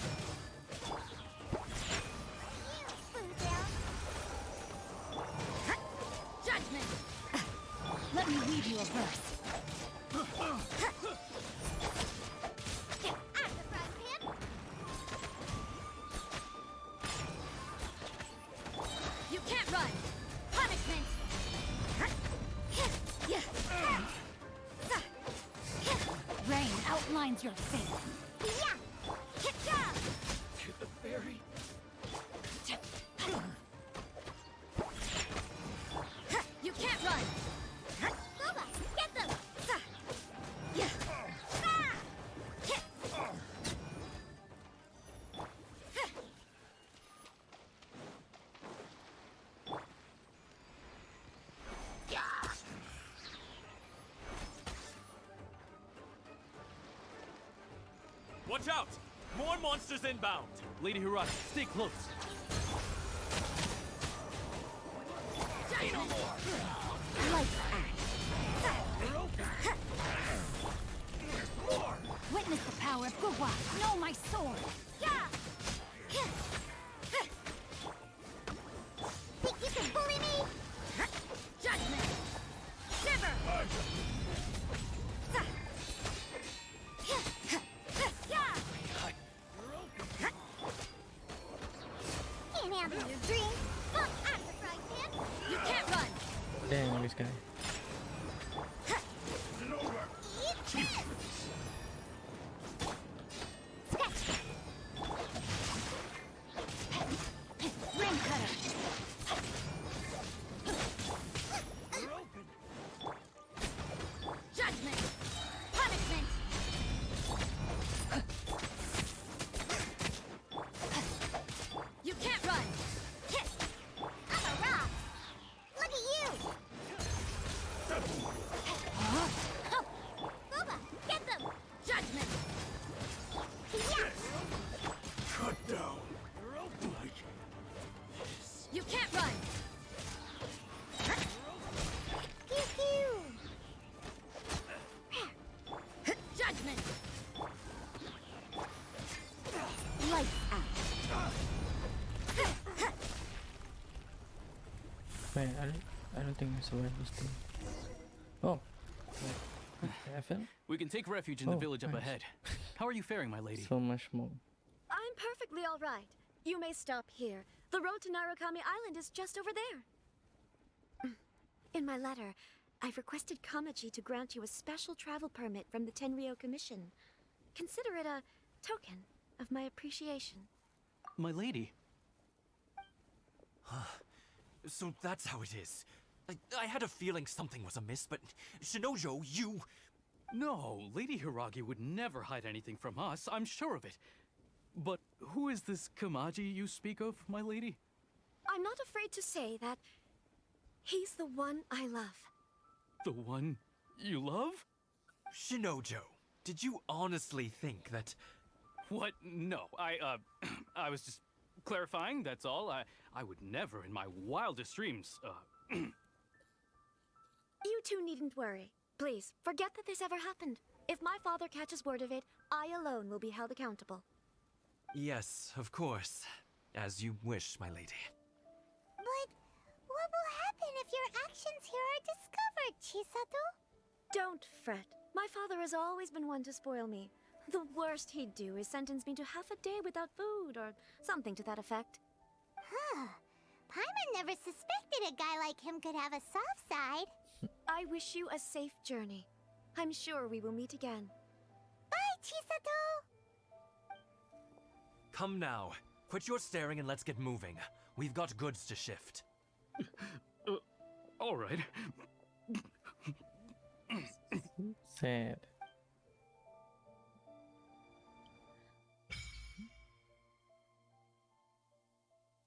Judgment! Let me weave you a verse. You can't run! Punishment! Rain outlines your fate. Hit the fairy. You can't run! Boba, get them! Watch out! More monsters inbound! Lady Hiragi, stay close. Lights out. Witness the power of Gugwa. Know my sword. Think you can bully me? Judgment! Shiver! Can't handle your dreams. Out of the frying pan. You can't run! Damn, this guy. Eat this! Scratch. I don't think I survived this thing. Oh. I fell? We can take refuge in the village up nice. ahead. How are you faring, my lady? So much more. I'm perfectly all right. You may stop here. The road to Narukami Island is just over there. In my letter, I've requested Kamaji to grant you a special travel permit from the Tenryou Commission. Consider it a token of my appreciation. My lady. So that's how it is. I had a feeling something was amiss, but Shinojo, you... No, Lady Hiragi would never hide anything from us, I'm sure of it. But who is this Kamaji you speak of, my lady? I'm not afraid to say that he's the one I love. The one you love? Shinojo, did you honestly think that... What? No, I was just clarifying, that's all. I would never in my wildest dreams, You two needn't worry. Please, forget that this ever happened. If my father catches word of it, I alone will be held accountable. Yes, of course. As you wish, my lady. But what will happen if your actions here are discovered, Chisato? Don't fret. My father has always been one to spoil me. The worst he'd do is sentence me to half a day without food, or something to that effect. Huh. Paimon never suspected a guy like him could have a soft side. I wish you a safe journey. I'm sure we will meet again. Bye, Chisato! Come now. Quit your staring and let's get moving. We've got goods to shift. All right. Sad.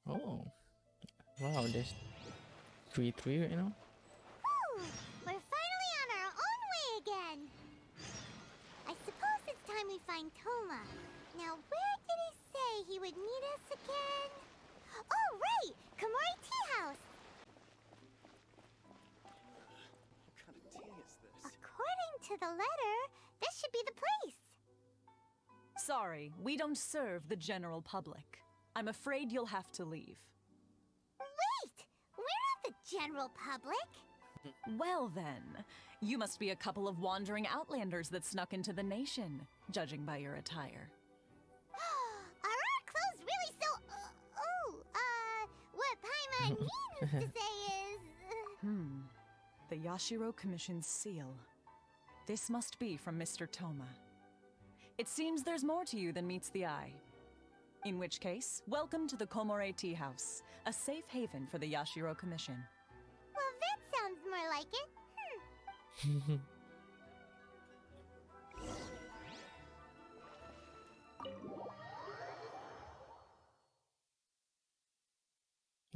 Oh. Wow, there's 3-3 right now? Whew! We're finally on our own way again! I suppose it's time we find Toma. Now, where did he say he would meet us again? Oh, right! Komori Tea House! What kind of tea is this? According to the letter, this should be the place. Sorry, we don't serve the general public. I'm afraid you'll have to leave. Wait! We're not the general public! Well then, you must be a couple of wandering Outlanders that snuck into the nation, judging by your attire. Are our clothes really so... what Paimon means to say is... The Yashiro Commission's seal. This must be from Mr. Toma. It seems there's more to you than meets the eye. In which case, welcome to the Komore Tea House, a safe haven for the Yashiro Commission. Well, that sounds more like it.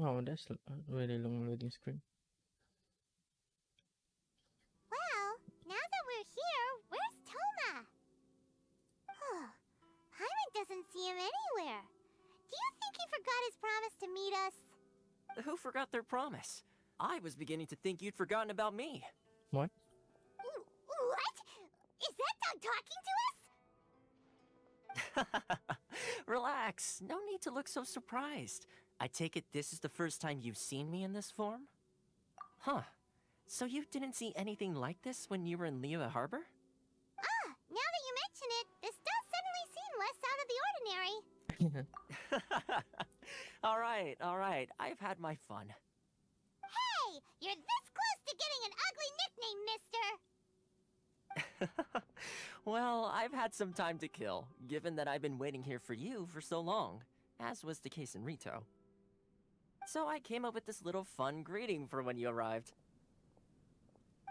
Oh, that's a really long loading screen. Well, now that we're here, where's Toma? Paimon doesn't see him anywhere. Do you think he forgot his promise to meet us? Who forgot their promise? I was beginning to think you'd forgotten about me. What? What? Is that dog talking to us? Relax. No need to look so surprised. I take it this is the first time you've seen me in this form? Huh. So you didn't see anything like this when you were in Liyue Harbor? Now that you mention it, this does suddenly seem less out of the ordinary. All right. I've had my fun. Hey! You're this close to getting an ugly nickname, mister! Well, I've had some time to kill, given that I've been waiting here for you for so long, as was the case in Ritou. So I came up with this little fun greeting for when you arrived.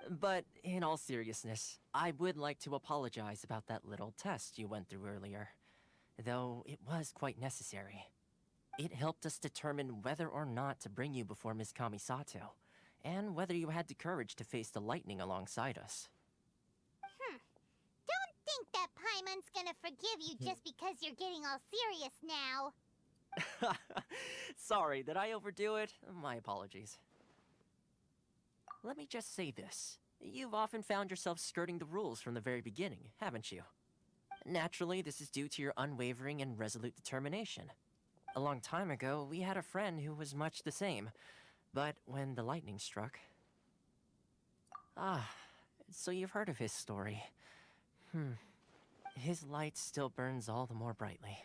But in all seriousness, I would like to apologize about that little test you went through earlier, though it was quite necessary. It helped us determine whether or not to bring you before Miss Kamisato, and whether you had the courage to face the lightning alongside us. Don't think that Paimon's gonna forgive you just because you're getting all serious now. Sorry, did I overdo it? My apologies. Let me just say this. You've often found yourself skirting the rules from the very beginning, haven't you? Naturally, this is due to your unwavering and resolute determination. A long time ago, we had a friend who was much the same, But when the lightning struck... Ah, so you've heard of his story. His light still burns all the more brightly.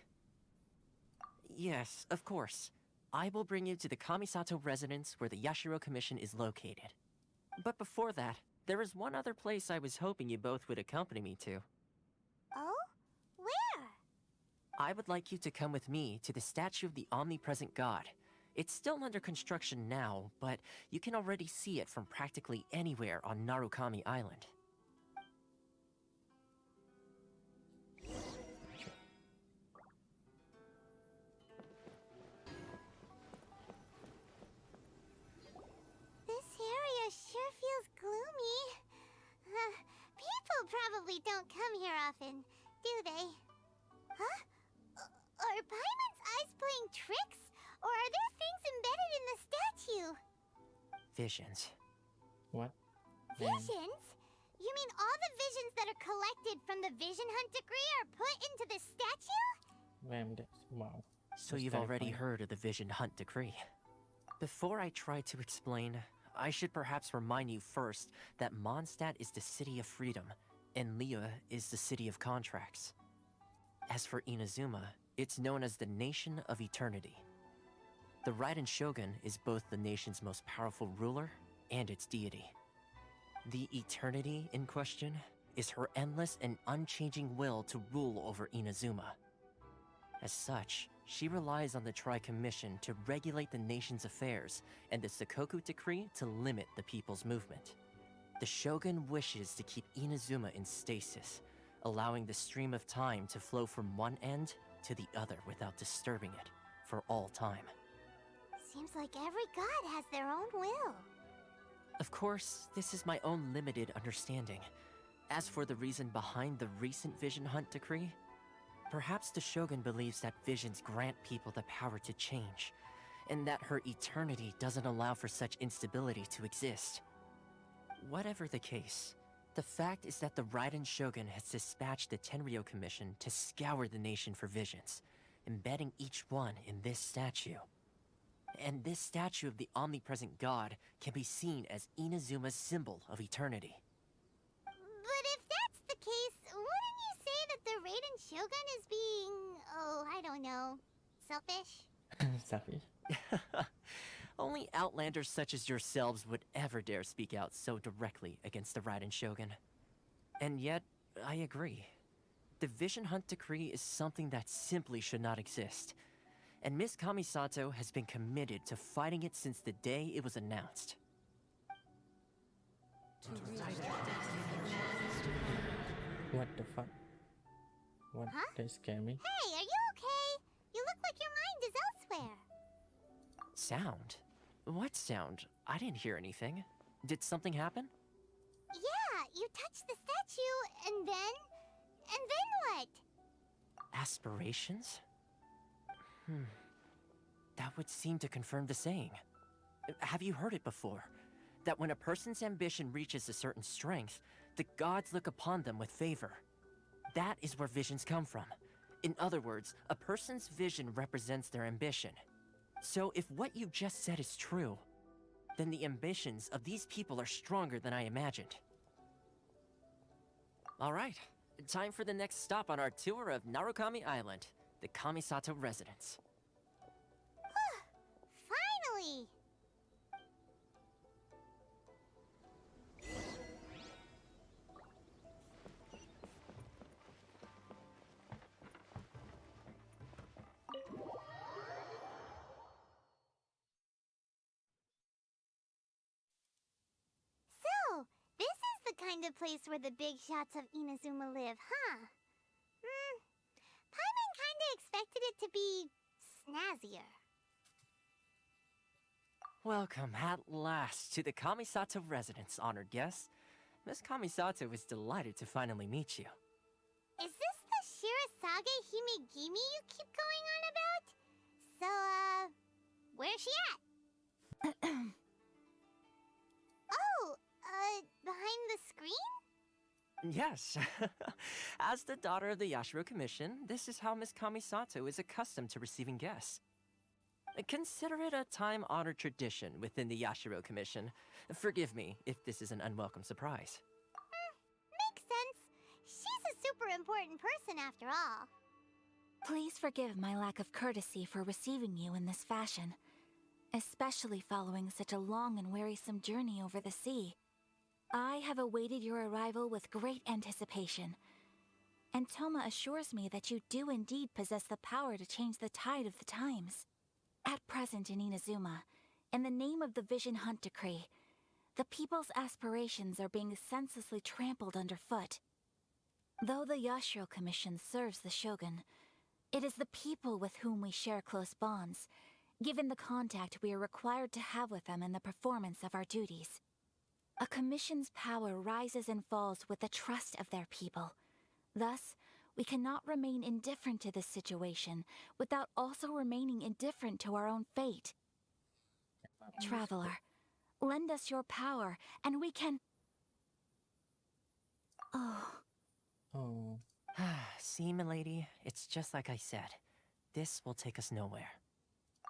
Yes, of course. I will bring you to the Kamisato residence where the Yashiro Commission is located. But before that, there is one other place I was hoping you both would accompany me to. Oh? Where? I would like you to come with me to the statue of the omnipresent god. It's still under construction now, but you can already see it from practically anywhere on Narukami Island. This area sure feels gloomy. People probably don't come here often, do they? Huh? Are Paimon's eyes playing tricks? Or are there things embedded in the statue? Visions. What? Visions? You mean all the visions that are collected from the Vision Hunt decree are put into the statue? Wow. So That's you've already terrifying. heard of the Vision Hunt decree. Before I try to explain, I should perhaps remind you first that Mondstadt is the city of freedom, and Liyue is the city of contracts. As for Inazuma, it's known as the Nation of Eternity. The Raiden Shogun is both the nation's most powerful ruler and its deity. The Eternity in question is her endless and unchanging will to rule over Inazuma. As such, she relies on the Tri-Commission to regulate the nation's affairs and the Sakoku Decree to limit the people's movement. The Shogun wishes to keep Inazuma in stasis, allowing the stream of time to flow from one end to the other without disturbing it for all time. Seems like every god has their own will. Of course, this is my own limited understanding. As for the reason behind the recent Vision Hunt decree, perhaps the Shogun believes that visions grant people the power to change, and that her eternity doesn't allow for such instability to exist. Whatever the case, the fact is that the Raiden Shogun has dispatched the Tenryou Commission to scour the nation for visions, embedding each one in this statue. And this statue of the omnipresent god can be seen as Inazuma's symbol of eternity. But if that's the case, wouldn't you say that the Raiden Shogun is being, I don't know, selfish? Selfish? Only Outlanders such as yourselves would ever dare speak out so directly against the Raiden Shogun. And yet, I agree. The Vision Hunt decree is something that simply should not exist. And Miss Kamisato has been committed to fighting it since the day it was announced. What the fuck? What? Huh? That scared me. Hey, are you okay? You look like your mind is elsewhere. Sound? What sound? I didn't hear anything. Did something happen? Yeah, you touched the statue, and then what? Aspirations? That would seem to confirm the saying. Have you heard it before? That when a person's ambition reaches a certain strength, the gods look upon them with favor. That is where visions come from. In other words, a person's vision represents their ambition. So if what you just said is true, then the ambitions of these people are stronger than I imagined. Alright, time for the next stop on our tour of Narukami Island, the Kamisato residence. Finally! So, this is the kind of place where the big shots of Inazuma live, huh? Paimon kinda expected it to be snazzier. Welcome at last to the Kamisato residence, honored guests. Miss Kamisato is delighted to finally meet you. Is this the Shirasage Himegimi you keep going on about? So, where's she at? Behind the screen? Yes. As the daughter of the Yashiro Commission, this is how Miss Kamisato is accustomed to receiving guests. Consider it a time-honored tradition within the Yashiro Commission. Forgive me if this is an unwelcome surprise. Makes sense. She's a super important person after all. Please forgive my lack of courtesy for receiving you in this fashion, especially following such a long and wearisome journey over the sea. I have awaited your arrival with great anticipation, and Toma assures me that you do indeed possess the power to change the tide of the times. At present in Inazuma, in the name of the Vision Hunt Decree, the people's aspirations are being senselessly trampled underfoot. Though the Yashiro Commission serves the Shogun, it is the people with whom we share close bonds, given the contact we are required to have with them in the performance of our duties. A commission's power rises and falls with the trust of their people. Thus, we cannot remain indifferent to this situation without also remaining indifferent to our own fate. Traveler, lend us your power, and we can... Oh. See, milady, it's just like I said. This will take us nowhere.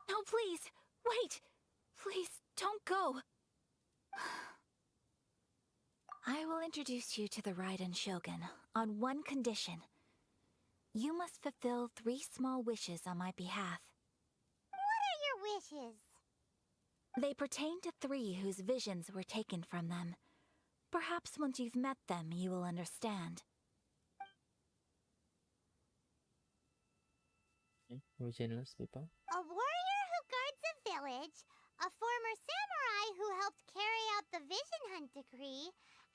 No, please! Wait! Please, don't go! I will introduce you to the Raiden Shogun on one condition. You must fulfill 3 small wishes on my behalf. What are your wishes? They pertain to 3 whose visions were taken from them. Perhaps once you've met them, you will understand. Visionless people. A warrior who guards a village, a former samurai who helped carry out the Vision Hunt Decree,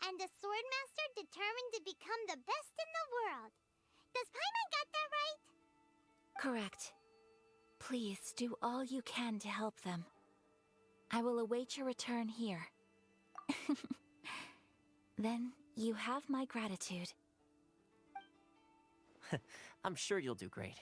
and a Swordmaster determined to become the best in the world. Does Paimon got that right? Correct. Please do all you can to help them. I will await your return here. Then you have my gratitude. I'm sure you'll do great.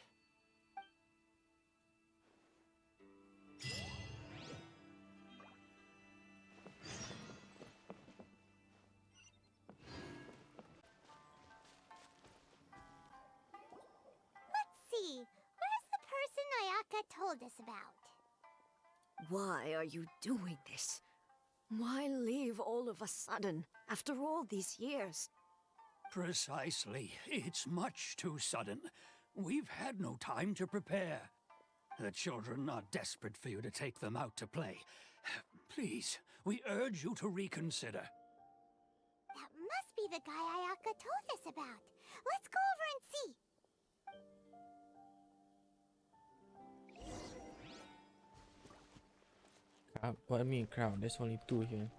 Where's the person Ayaka told us about? Why are you doing this? Why leave all of a sudden, after all these years? Precisely. It's much too sudden. We've had no time to prepare. The children are desperate for you to take them out to play. Please, we urge you to reconsider. That must be the guy Ayaka told us about. Let's go over and see. What I mean crowd, there's only 2 here.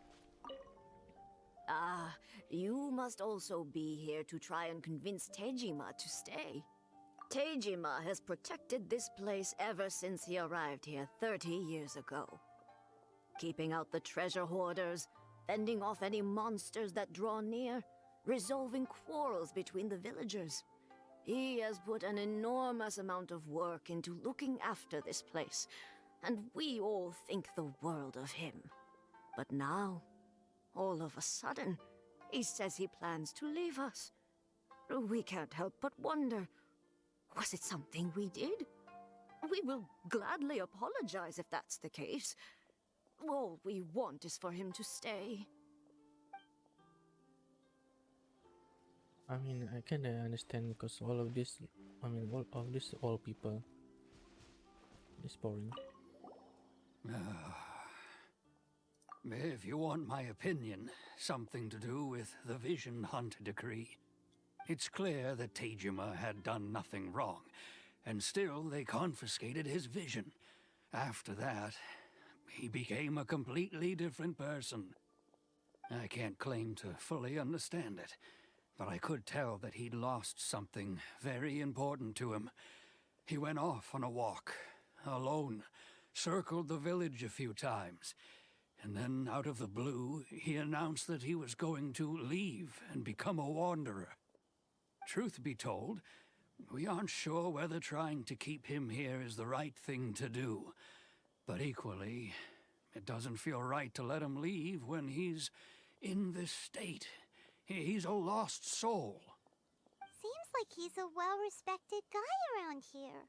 Ah, you must also be here to try and convince Tejima to stay. Tejima has protected this place ever since he arrived here 30 years ago. Keeping out the treasure hoarders, fending off any monsters that draw near, resolving quarrels between the villagers. He has put an enormous amount of work into looking after this place, and we all think the world of him. But now, all of a sudden, he says he plans to leave us. We can't help but wonder, was it something we did? We will gladly apologize if that's the case. All we want is for him to stay. I mean, I kinda understand because all of this, all of this, all people. It's boring. If you want my opinion, something to do with the Vision Hunt Decree. It's clear that Tejima had done nothing wrong, and still they confiscated his vision. After that, he became a completely different person. I can't claim to fully understand it, but I could tell that he'd lost something very important to him. He went off on a walk, alone, circled the village a few times, and then out of the blue, he announced that he was going to leave and become a wanderer. Truth be told, we aren't sure whether trying to keep him here is the right thing to do. But equally, it doesn't feel right to let him leave when he's in this state. He's a lost soul. Seems like he's a well-respected guy around here.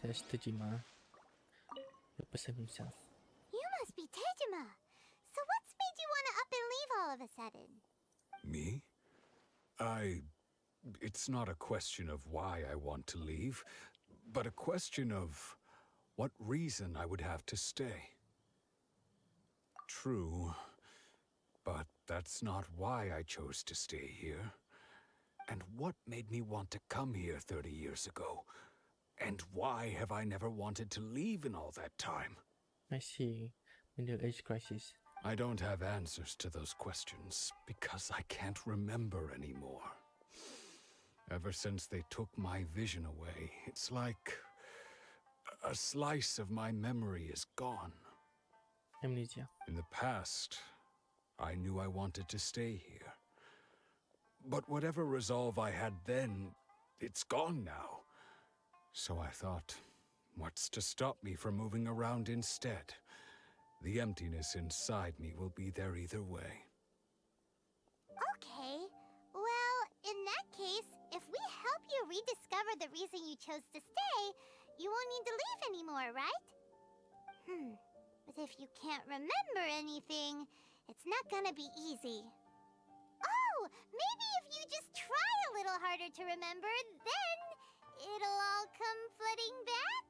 That's Tejima, the person himself. You must be Tejima. So what's made you want to up and leave all of a sudden? Me? It's not a question of why I want to leave, but a question of what reason I would have to stay. True, but that's not why I chose to stay here. And what made me want to come here 30 years ago? And why have I never wanted to leave in all that time? I see. Middle-age crisis. I don't have answers to those questions because I can't remember anymore. Ever since they took my vision away, it's like a slice of my memory is gone. Amnesia. In the past, I knew I wanted to stay here. But whatever resolve I had then, it's gone now. So I thought, what's to stop me from moving around instead? The emptiness inside me will be there either way. Okay. Well, in that case, if we help you rediscover the reason you chose to stay, you won't need to leave anymore, right? But if you can't remember anything, it's not gonna be easy. Oh, maybe if you just try a little harder to remember, then it'll all come flooding back?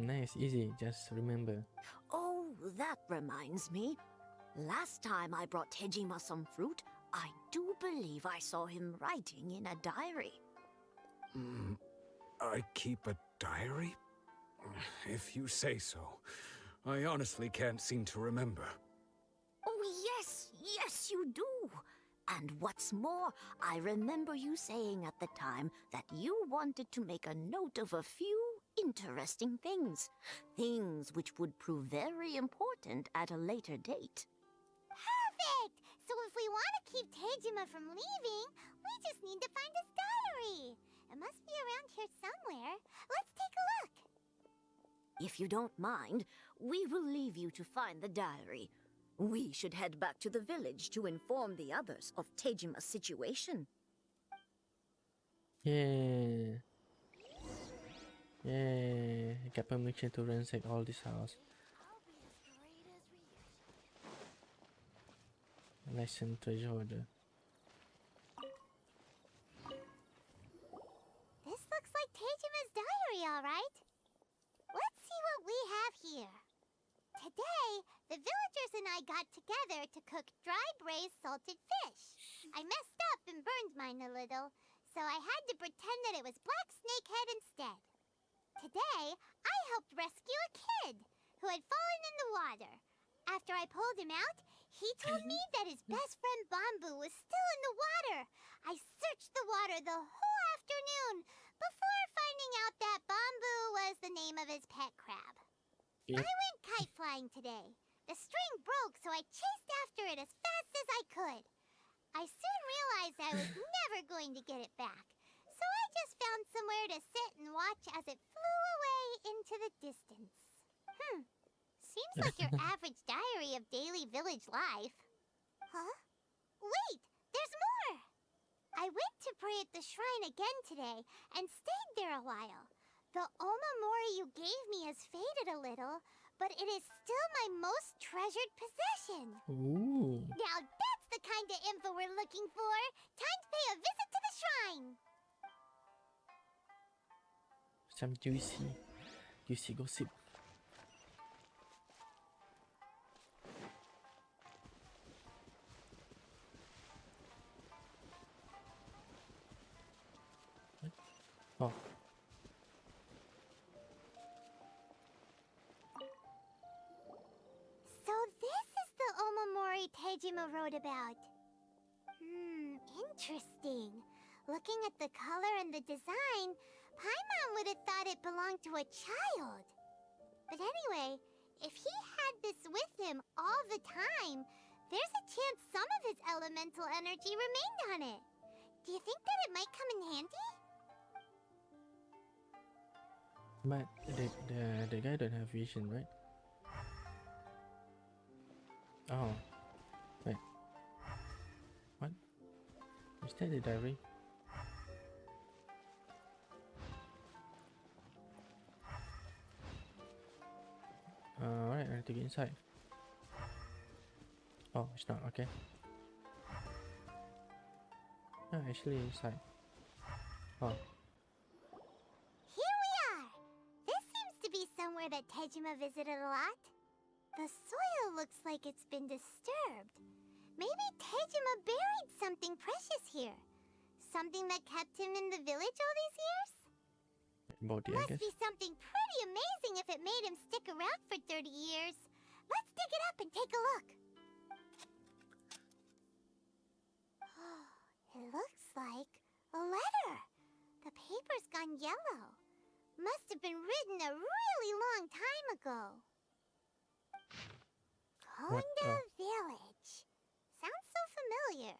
Nice, easy, just remember. Oh, that reminds me. Last time I brought Tejima some fruit, I do believe I saw him writing in a diary. I keep a diary? If you say so. I honestly can't seem to remember. Oh, yes, you do. And what's more, I remember you saying at the time that you wanted to make a note of a few interesting things. Things which would prove very important at a later date. Perfect! So if we want to keep Tejima from leaving, we just need to find his diary. It must be around here somewhere. Let's take a look. If you don't mind, we will leave you to find the diary. We should head back to the village to inform the others of Tejima's situation. Yeah. I got permission to ransack all this house. Lesson treasure order. This looks like Tejima's diary, all right. Let's see what we have here. Today, the villagers and I got together to cook dry braised salted fish. I messed up and burned mine a little, so I had to pretend that it was black snakehead instead. Today, I helped rescue a kid who had fallen in the water. After I pulled him out, he told me that his best friend Bamboo was still in the water. I searched the water the whole afternoon before finding out that Bamboo was the name of his pet crab. I went kite flying today. The string broke, so I chased after it as fast as I could. I soon realized I was never going to get it back, so I just found somewhere to sit and watch as it flew away into the distance. Seems like your average diary of daily village life. Huh? Wait, there's more! I went to pray at the shrine again today and stayed there a while. The omamori you gave me has faded a little, but it is still my most treasured possession. Ooh. Now that's the kind of info we're looking for. Time to pay a visit to the shrine. Some juicy gossip. Oh. So this is the omamori Tejima wrote about. Interesting. Looking at the color and the design, Paimon would have thought it belonged to a child. But anyway, if he had this with him all the time, there's a chance some of his elemental energy remained on it. Do you think that it might come in handy? But the guy don't have vision, right? Oh, wait. What? Is that the diary? Alright, I need to get inside. Oh, it's not, okay. Oh, actually inside. Oh. Here we are! This seems to be somewhere that Tejima visited a lot. The soil looks like it's been disturbed. Maybe Tejima buried something precious here. Something that kept him in the village all these years? Body, I Must guess. be something pretty amazing if it made him stick around for 30 years. Let's dig it up and take a look. It looks like a letter. The paper's gone yellow. Must have been written a really long time ago. Konda Village. Sounds so familiar.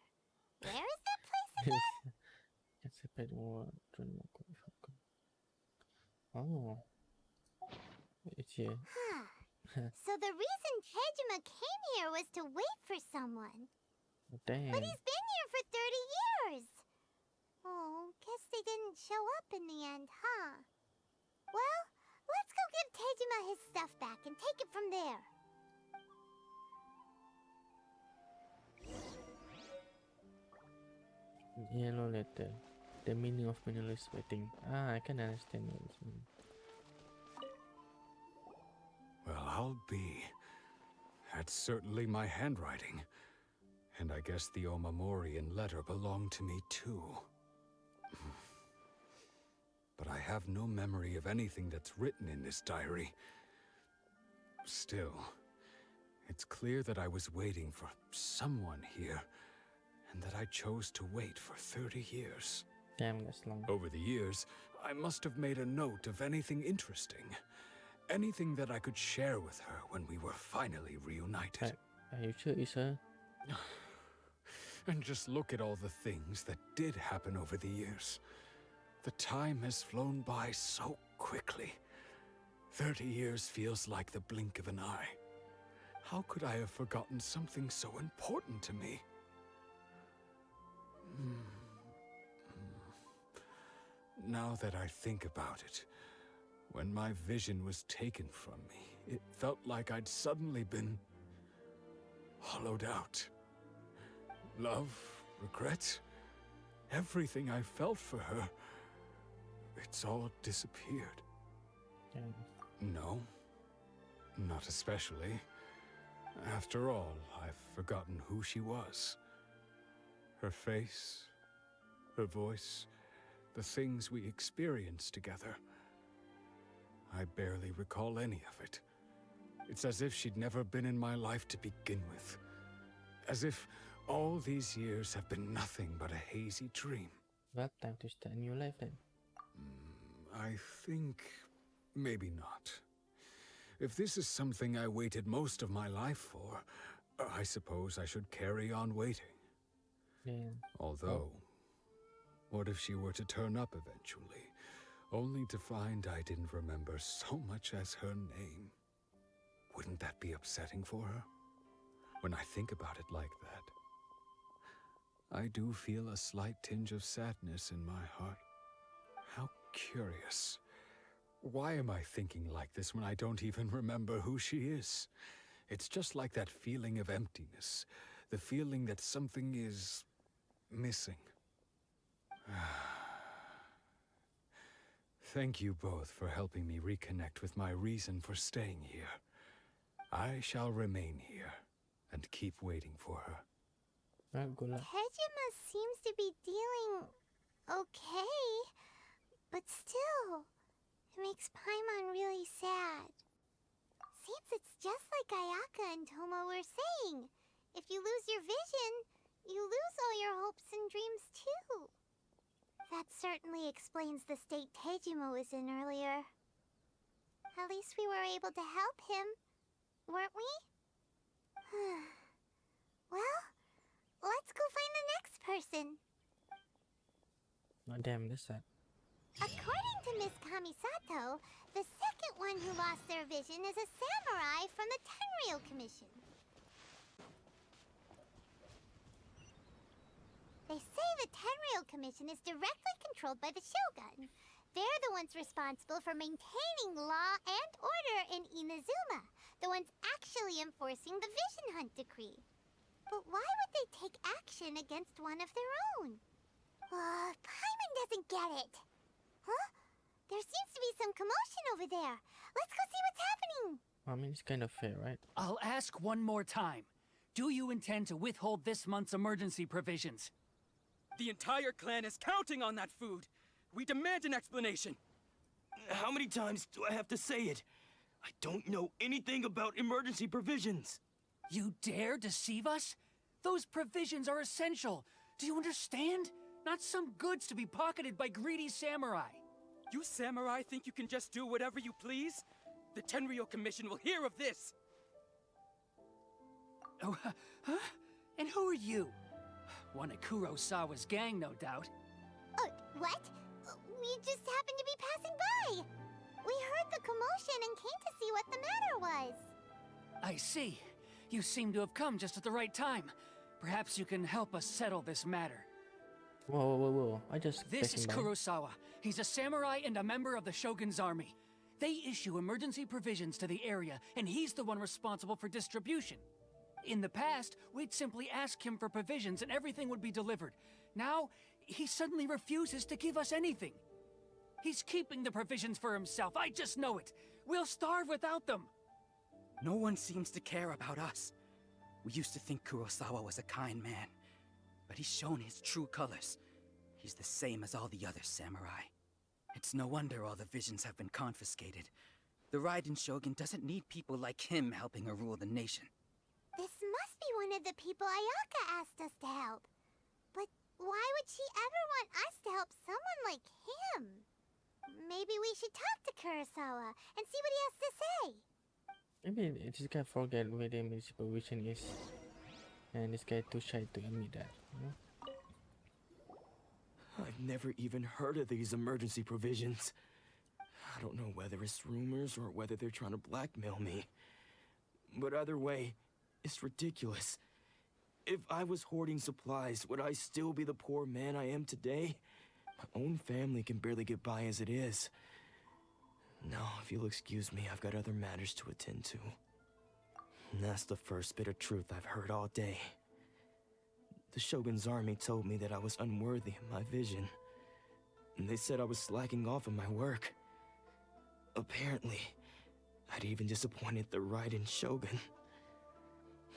Where is that place again? It's a bit more. Oh. It's here. So the reason Tejima came here was to wait for someone. Damn. But he's been here for 30 years. Oh, guess they didn't show up in the end, huh? Well, let's go give Tejima his stuff back and take it from there. Yellow letter. The meaning of meaningless waiting. Ah, I can understand what it means. Well, I'll be. That's certainly my handwriting. And I guess the Omamorian letter belonged to me too. But I have no memory of anything that's written in this diary. Still, it's clear that I was waiting for someone here, and that I chose to wait for 30 years. Damn, that's long. Over the years, I must have made a note of anything interesting. Anything that I could share with her when we were finally reunited. Are you sure it's her? And just look at all the things that did happen over the years. The time has flown by so quickly. 30 years feels like the blink of an eye. How could I have forgotten something so important to me? Now that I think about it, when my vision was taken from me, it felt like I'd suddenly been hollowed out. Love, regret, everything I felt for her, it's all disappeared. No, not especially. After all, I've forgotten who she was. Her face, her voice, the things we experienced together. I barely recall any of it. It's as if she'd never been in my life to begin with. As if all these years have been nothing but a hazy dream. Well, time to start a new life then. I think maybe not. If this is something I waited most of my life for, I suppose I should carry on waiting. Yeah. Although, what if she were to turn up eventually, only to find I didn't remember so much as her name? Wouldn't that be upsetting for her? When I think about it like that, I do feel a slight tinge of sadness in my heart. How curious. Why am I thinking like this when I don't even remember who she is? It's just like that feeling of emptiness, the feeling that something is missing. Thank you both for helping me reconnect with my reason for staying here. I shall remain here and keep waiting for her. Tejima seems to be dealing okay, but still, it makes Paimon really sad. Seems it's just like Ayaka and Toma were saying. If you lose your vision, you lose all your hopes and dreams too. That certainly explains the state Tejima was in earlier. At least we were able to help him, weren't we? Well, let's go find the next person. Oh, damn, this sad. According to Miss Kamisato, the second one who lost their vision is a samurai from the Tenryou Commission. They say the Tenryou Commission is directly controlled by the Shogun. They're the ones responsible for maintaining law and order in Inazuma. the ones actually enforcing the Vision Hunt decree. But why would they take action against one of their own? Paimon doesn't get it. Huh? There seems to be some commotion over there. Let's go see what's happening. I mean, it's kind of fair, right? I'll ask one more time. Do you intend to withhold this month's emergency provisions? The entire clan is counting on that food. We demand an explanation. How many times do I have to say it? I don't know anything about emergency provisions. You dare deceive us? Those provisions are essential. Do you understand? Not some goods to be pocketed by greedy samurai. You samurai think you can just do whatever you please? The Tenryou Commission will hear of this! Oh, huh? And who are you? One of Kurosawa's gang, no doubt. What? We just happened to be passing by. We heard the commotion and came to see what the matter was. I see. You seem to have come just at the right time. Perhaps you can help us settle this matter. Whoa. I just... This is Kurosawa. He's a samurai and a member of the Shogun's army. They issue emergency provisions to the area, and he's the one responsible for distribution. In the past, we'd simply ask him for provisions and everything would be delivered. Now, he suddenly refuses to give us anything. He's keeping the provisions for himself, I just know it. We'll starve without them. No one seems to care about us. We used to think Kurosawa was a kind man, but he's shown his true colors. He's the same as all the other samurai. It's no wonder all the visions have been confiscated. The Raiden Shogun doesn't need people like him helping her rule the nation. This must be one of the people Ayaka asked us to help. But why would she ever want us to help someone like him? Maybe we should talk to Kurosawa and see what he has to say. Maybe this guy forget where the municipal vision is. And this guy too shy to admit that, you know? I've never even heard of these emergency provisions. I don't know whether it's rumors or whether they're trying to blackmail me. But either way, it's ridiculous. If I was hoarding supplies, would I still be the poor man I am today? My own family can barely get by as it is. Now, if you'll excuse me, I've got other matters to attend to. And that's the first bit of truth I've heard all day. The Shogun's army told me that I was unworthy of my vision. And they said I was slacking off in my work. Apparently, I'd even disappointed the Raiden Shogun.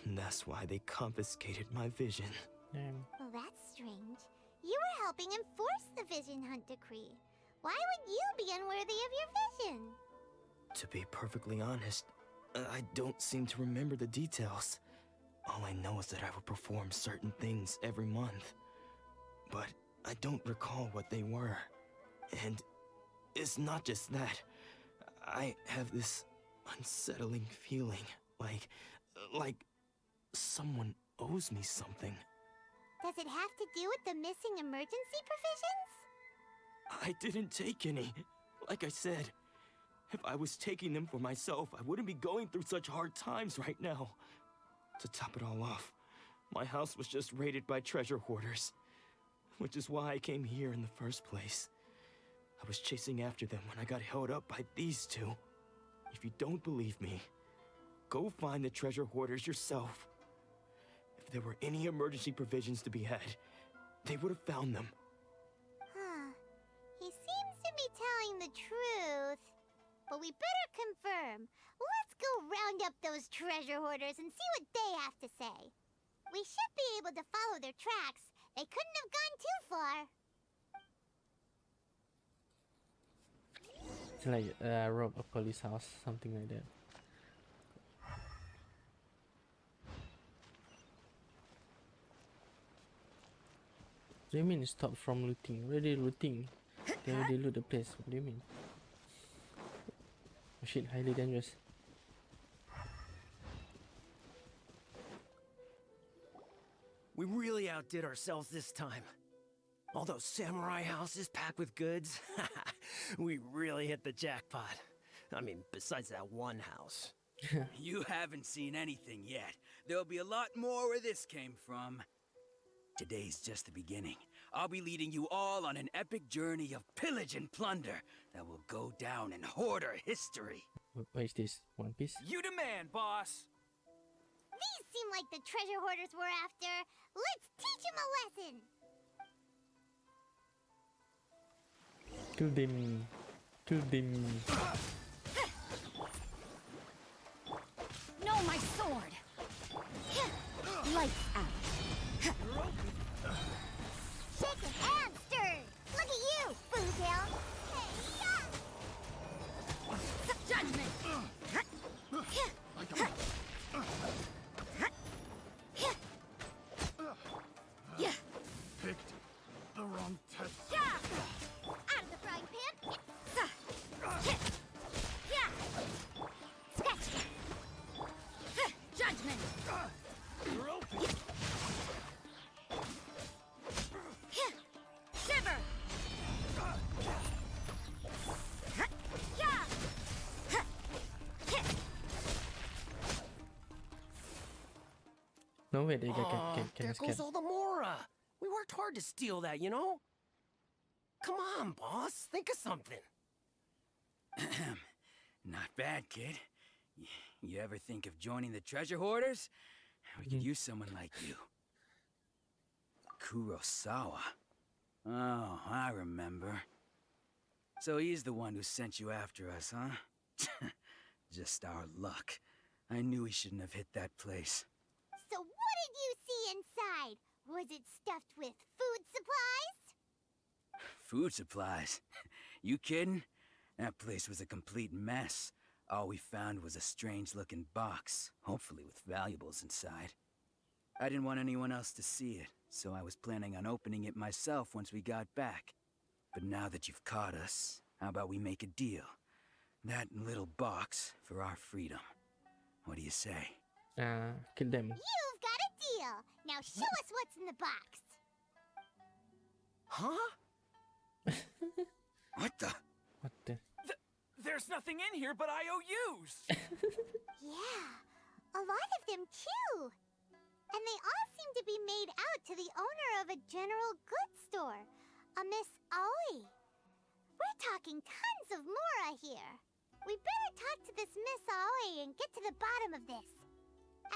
And that's why they confiscated my vision. Well, that's strange. You were helping enforce the Vision Hunt decree. Why would you be unworthy of your vision? To be perfectly honest, I don't seem to remember the details. All I know is that I would perform certain things every month. But I don't recall what they were. And it's not just that. I have this unsettling feeling, like someone owes me something. Does it have to do with the missing emergency provisions? I didn't take any. Like I said, if I was taking them for myself, I wouldn't be going through such hard times right now. To top it all off, my house was just raided by treasure hoarders, which is why I came here in the first place. I was chasing after them when I got held up by these two. If you don't believe me, go find the treasure hoarders yourself. If there were any emergency provisions to be had, they would have found them. He seems to be telling the truth. But we better confirm. Let's go round up those treasure hoarders and see what they have to say. We should be able to follow their tracks. They couldn't have gone too far. It's like rob a police house, something like that. What do you mean stop from looting? Already looting. They already loot the place. What do you mean? Oh shit, highly dangerous. We really outdid ourselves this time. All those samurai houses packed with goods. We really hit the jackpot. I mean, besides that one house. You haven't seen anything yet. There'll be a lot more where this came from. Today's just the beginning. I'll be leading you all on an epic journey of pillage and plunder that will go down in hoarder history. What is this? One Piece? You demand, boss. These seem like the treasure hoarders we're after. Let's teach them a lesson. Kill them. Kill them. No, my sword. Lights out. Shaken and stirred. Look at you, Boomtail. Judgment. Picked the wrong test. Out of the frying pan. Scratch. Judgment. Shiver. No way they can There escape. goes all the Mora. We worked hard to steal that, you know? Come on, boss. Think of something. Not bad, kid. You ever think of joining the treasure hoarders? We could use someone like you. Kurosawa. Oh, I remember. So he's the one who sent you after us, huh? Just our luck. I knew he shouldn't have hit that place. So what did you see inside? Was it stuffed with food supplies? Food supplies? You kidding? That place was a complete mess. All we found was a strange-looking box, hopefully with valuables inside. I didn't want anyone else to see it, so I was planning on opening it myself once we got back. But now that you've caught us, how about we make a deal? That little box for our freedom. What do you say? Kill them. You've got a deal. Now show us what's in the box. Huh? What the? What the? There's nothing in here but IOUs. Yeah, a lot of them too. And they all seem to be made out to the owner of a general goods store, a Miss Aoi. We're talking tons of Mora here. We better talk to this Miss Aoi and get to the bottom of this.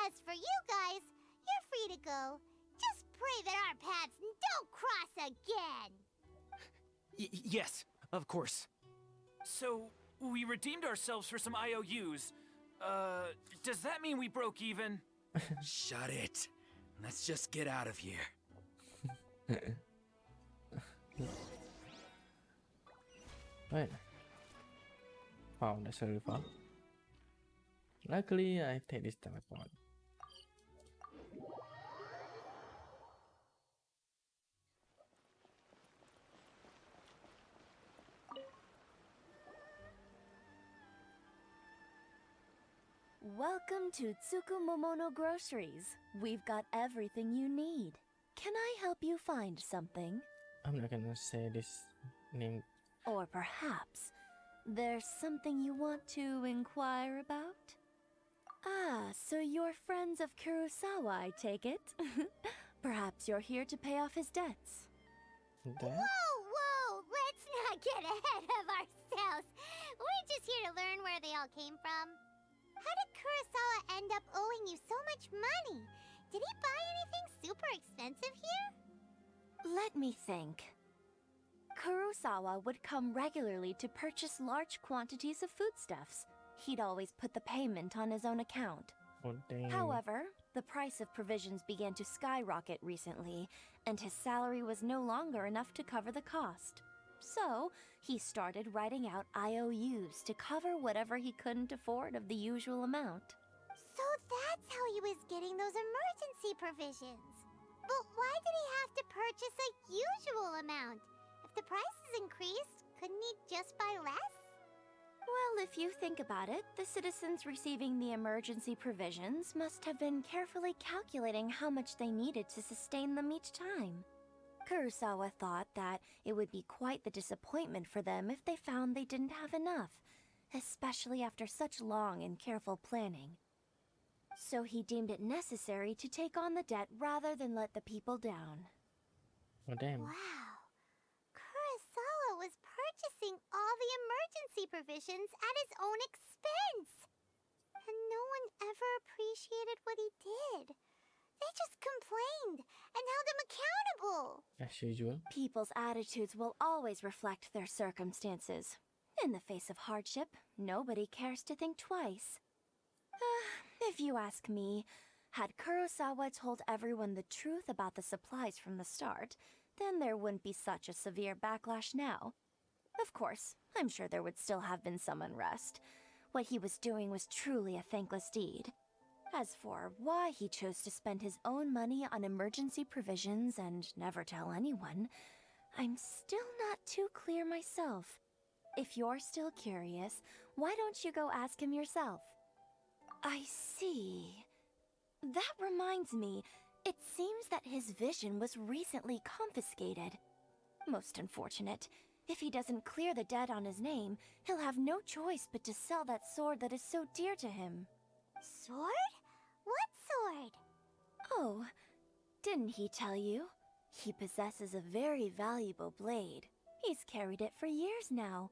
As for you guys, you're free to go. Just pray that our paths don't cross again. Yes, of course. So, we redeemed ourselves for some IOUs. Does that mean we broke even? Shut it. Let's just get out of here. Right. Wow, that's really fun. Luckily, I take this teleport. Welcome to Tsukumomono Groceries. We've got everything you need. Can I help you find something? I'm not gonna say this name. Or perhaps there's something you want to inquire about? Ah, so you're friends of Kurosawa, I take it. Perhaps you're here to pay off his debts. Whoa! Let's not get ahead of ourselves. We're just here to learn where they all came from. How did Kurosawa end up owing you so much money? Did he buy anything super expensive here? Let me think. Kurosawa would come regularly to purchase large quantities of foodstuffs. He'd always put the payment on his own account. Oh, dang. However, the price of provisions began to skyrocket recently, and his salary was no longer enough to cover the cost. So, he started writing out IOUs to cover whatever he couldn't afford of the usual amount. So that's how he was getting those emergency provisions. But why did he have to purchase a usual amount? If the prices increased, couldn't he just buy less? Well, if you think about it, the citizens receiving the emergency provisions must have been carefully calculating how much they needed to sustain them each time. Kurosawa thought that it would be quite the disappointment for them if they found they didn't have enough, especially after such long and careful planning. So he deemed it necessary to take on the debt rather than let the people down. Oh, damn. Wow. Kurosawa was purchasing all the emergency provisions at his own expense. And no one ever appreciated what he did. They just complained and held him accountable. As usual. People's attitudes will always reflect their circumstances. In the face of hardship, nobody cares to think twice. If you ask me, had Kurosawa told everyone the truth about the supplies from the start, then there wouldn't be such a severe backlash now. Of course, I'm sure there would still have been some unrest. What he was doing was truly a thankless deed. As for why he chose to spend his own money on emergency provisions and never tell anyone, I'm still not too clear myself. If you're still curious, why don't you go ask him yourself? I see. That reminds me, it seems that his vision was recently confiscated. Most unfortunate. If he doesn't clear the debt on his name, he'll have no choice but to sell that sword that is so dear to him. Sword? What sword? Oh, didn't he tell you? He possesses a very valuable blade. He's carried it for years now.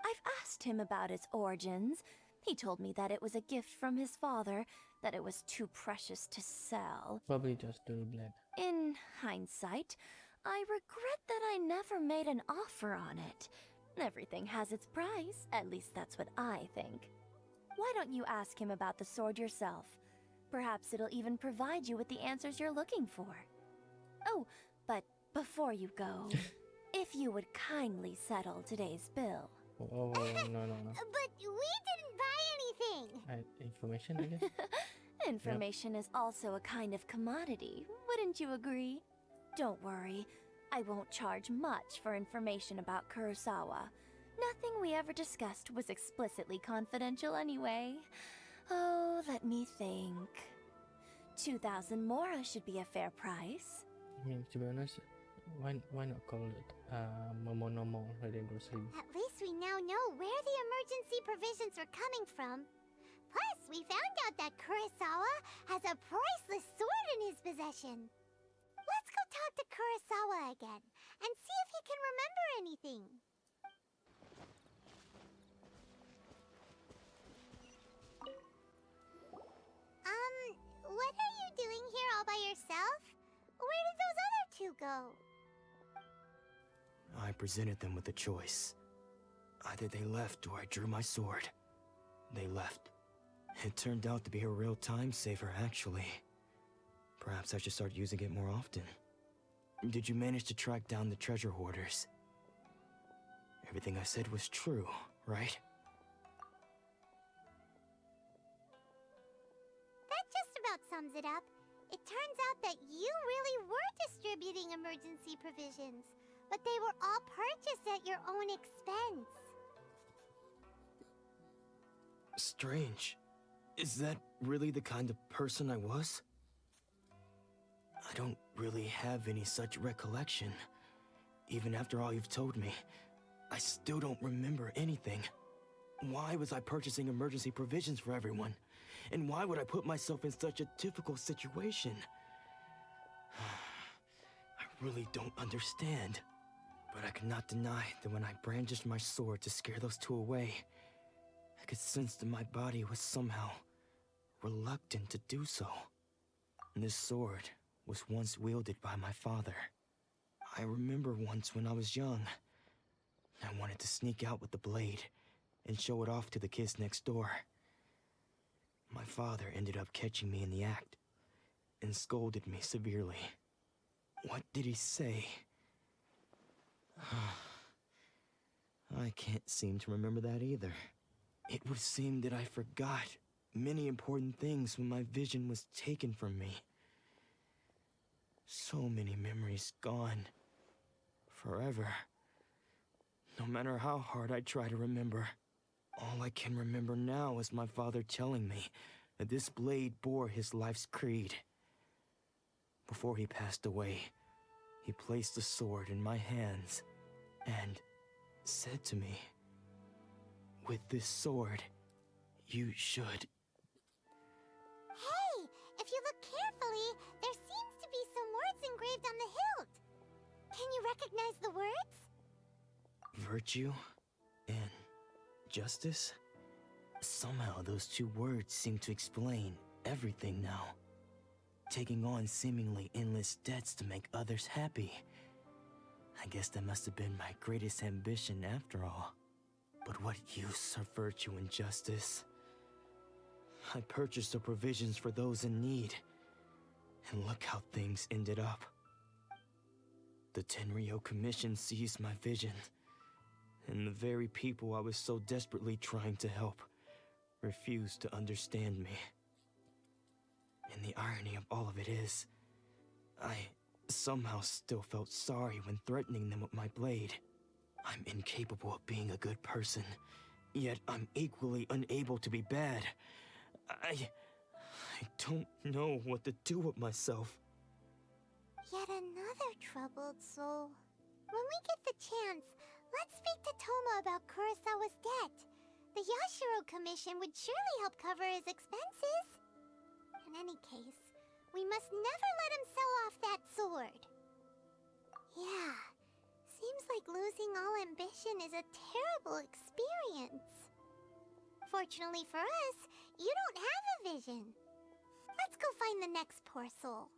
I've asked him about its origins. He told me that it was a gift from his father, that it was too precious to sell. Probably just the blade. In hindsight, I regret that I never made an offer on it. Everything has its price, at least that's what I think. Why don't you ask him about the sword yourself? Perhaps it'll even provide you with the answers you're looking for. Oh, but before you go, if you would kindly settle today's bill. Oh, no. But we didn't buy anything. Information, I guess? Information is also a kind of commodity, wouldn't you agree? Don't worry, I won't charge much for information about Kurosawa. Nothing we ever discussed was explicitly confidential anyway. Oh, let me think. 2,000 mora should be a fair price. I mean, to be honest, why not call it Momonomo rather than grocery? At least we now know where the emergency provisions are coming from. Plus, we found out that Kurosawa has a priceless sword in his possession. Let's go talk to Kurosawa again and see if he can remember anything. What are you doing here all by yourself? Where did those other two go? I presented them with a choice. Either they left or I drew my sword. They left. It turned out to be a real time saver, actually. Perhaps I should start using it more often. Did you manage to track down the treasure hoarders? Everything I said was true, right? That just about sums it up. It turns out that you really were distributing emergency provisions, but they were all purchased at your own expense. Strange. Is that really the kind of person I was? I don't really have any such recollection. Even after all you've told me, I still don't remember anything. Why was I purchasing emergency provisions for everyone? And why would I put myself in such a difficult situation? I really don't understand. But I cannot deny that when I brandished my sword to scare those two away, I could sense that my body was somehow reluctant to do so. This sword was once wielded by my father. I remember once when I was young, I wanted to sneak out with the blade and show it off to the kids next door. My father ended up catching me in the act and scolded me severely. What did he say? I can't seem to remember that either. It would seem that I forgot many important things when my vision was taken from me. So many memories gone. Forever. No matter how hard I try to remember, all I can remember now is my father telling me that this blade bore his life's creed. Before he passed away, he placed the sword in my hands and said to me, "With this sword, you should..." Hey, if you look carefully, there seems to be some words engraved on the hilt. Can you recognize the words? Virtue Justice? Somehow those two words seem to explain everything now. Taking on seemingly endless debts to make others happy. I guess that must have been my greatest ambition after all. But what use are virtue and justice? I purchased the provisions for those in need. And look how things ended up. The Tenryo Commission seized my vision. And the very people I was so desperately trying to help refused to understand me. And the irony of all of it is, I somehow still felt sorry when threatening them with my blade. I'm incapable of being a good person, yet I'm equally unable to be bad. I don't know what to do with myself. Yet another troubled soul. When we get the chance, let's speak to Toma about Kurosawa's debt. The Yashiro Commission would surely help cover his expenses. In any case, we must never let him sell off that sword. Yeah, seems like losing all ambition is a terrible experience. Fortunately for us, you don't have a vision. Let's go find the next poor soul.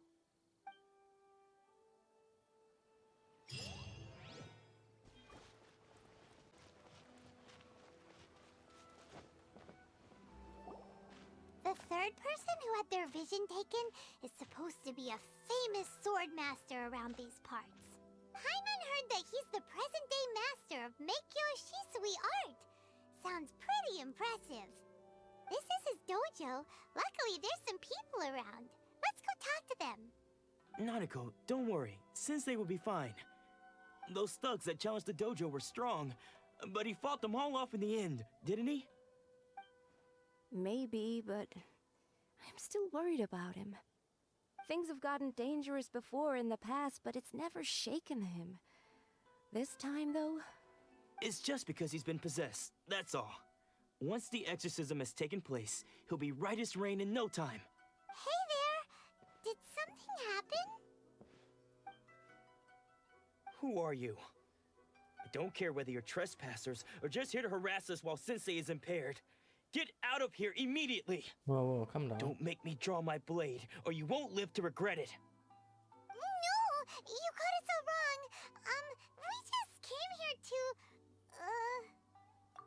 The third person who had their vision taken is supposed to be a famous swordmaster around these parts. Paimon heard that he's the present-day master of Meikyo Shisui art. Sounds pretty impressive. This is his dojo. Luckily, there's some people around. Let's go talk to them. Nanako, don't worry. Sensei will be fine. Those thugs that challenged the dojo were strong, but he fought them all off in the end, didn't he? Maybe, but I'm still worried about him. Things have gotten dangerous before in the past, but it's never shaken him. This time, though... It's just because he's been possessed, that's all. Once the exorcism has taken place, he'll be right as rain in no time. Hey there! Did something happen? Who are you? I don't care whether you're trespassers or just here to harass us while Sensei is impaired. Get out of here immediately! Whoa, calm down. Don't make me draw my blade, or you won't live to regret it. No! You got it so wrong! We just came here to...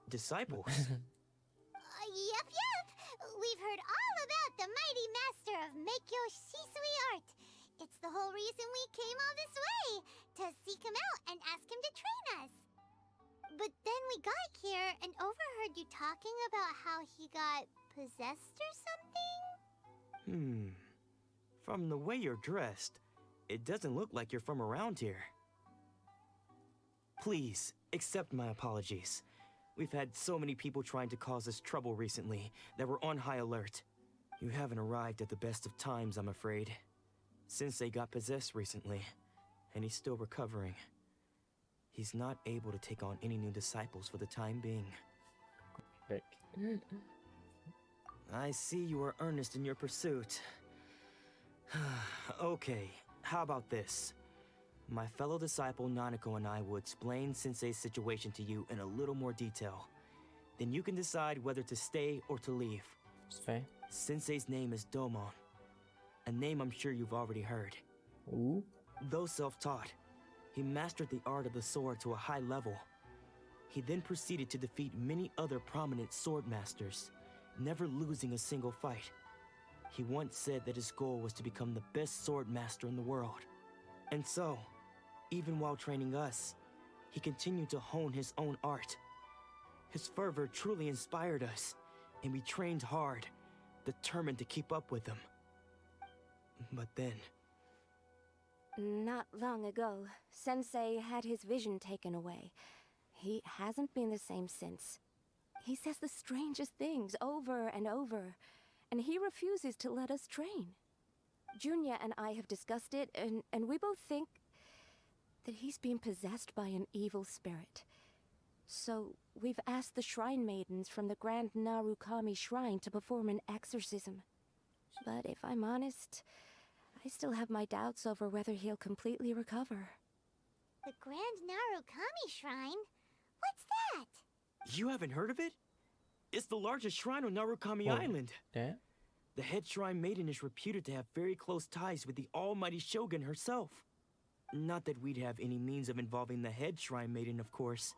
Disciples? Yep. We've heard all about the mighty master of Meikyo Shisui art. It's the whole reason we came all this way, to seek him out and ask him to train us. But then we got here and overheard you talking about how he got possessed or something? From the way you're dressed, it doesn't look like you're from around here. Please, accept my apologies. We've had so many people trying to cause us trouble recently that we're on high alert. You haven't arrived at the best of times, I'm afraid. Sensei got possessed recently, and he's still recovering. He's not able to take on any new disciples for the time being. I see you are earnest in your pursuit. Okay, how about this? My fellow disciple Nanako and I will explain Sensei's situation to you in a little more detail. Then you can decide whether to stay or to leave. Stay. Sensei's name is Domon, a name I'm sure you've already heard. Ooh. Though self-taught, he mastered the art of the sword to a high level. He then proceeded to defeat many other prominent swordmasters, never losing a single fight. He once said that his goal was to become the best swordmaster in the world. And so, even while training us, he continued to hone his own art. His fervor truly inspired us, and we trained hard, determined to keep up with him. But then... Not long ago, Sensei had his vision taken away. He hasn't been the same since. He says the strangest things over and over, and he refuses to let us train. Junya and I have discussed it, and we both think that he's been possessed by an evil spirit. So, we've asked the shrine maidens from the Grand Narukami Shrine to perform an exorcism. But if I'm honest, I still have my doubts over whether he'll completely recover. The Grand Narukami Shrine? What's that? You haven't heard of it? It's the largest shrine on Narukami Island. That? The head shrine maiden is reputed to have very close ties with the almighty Shogun herself. Not that we'd have any means of involving the head shrine maiden, of course.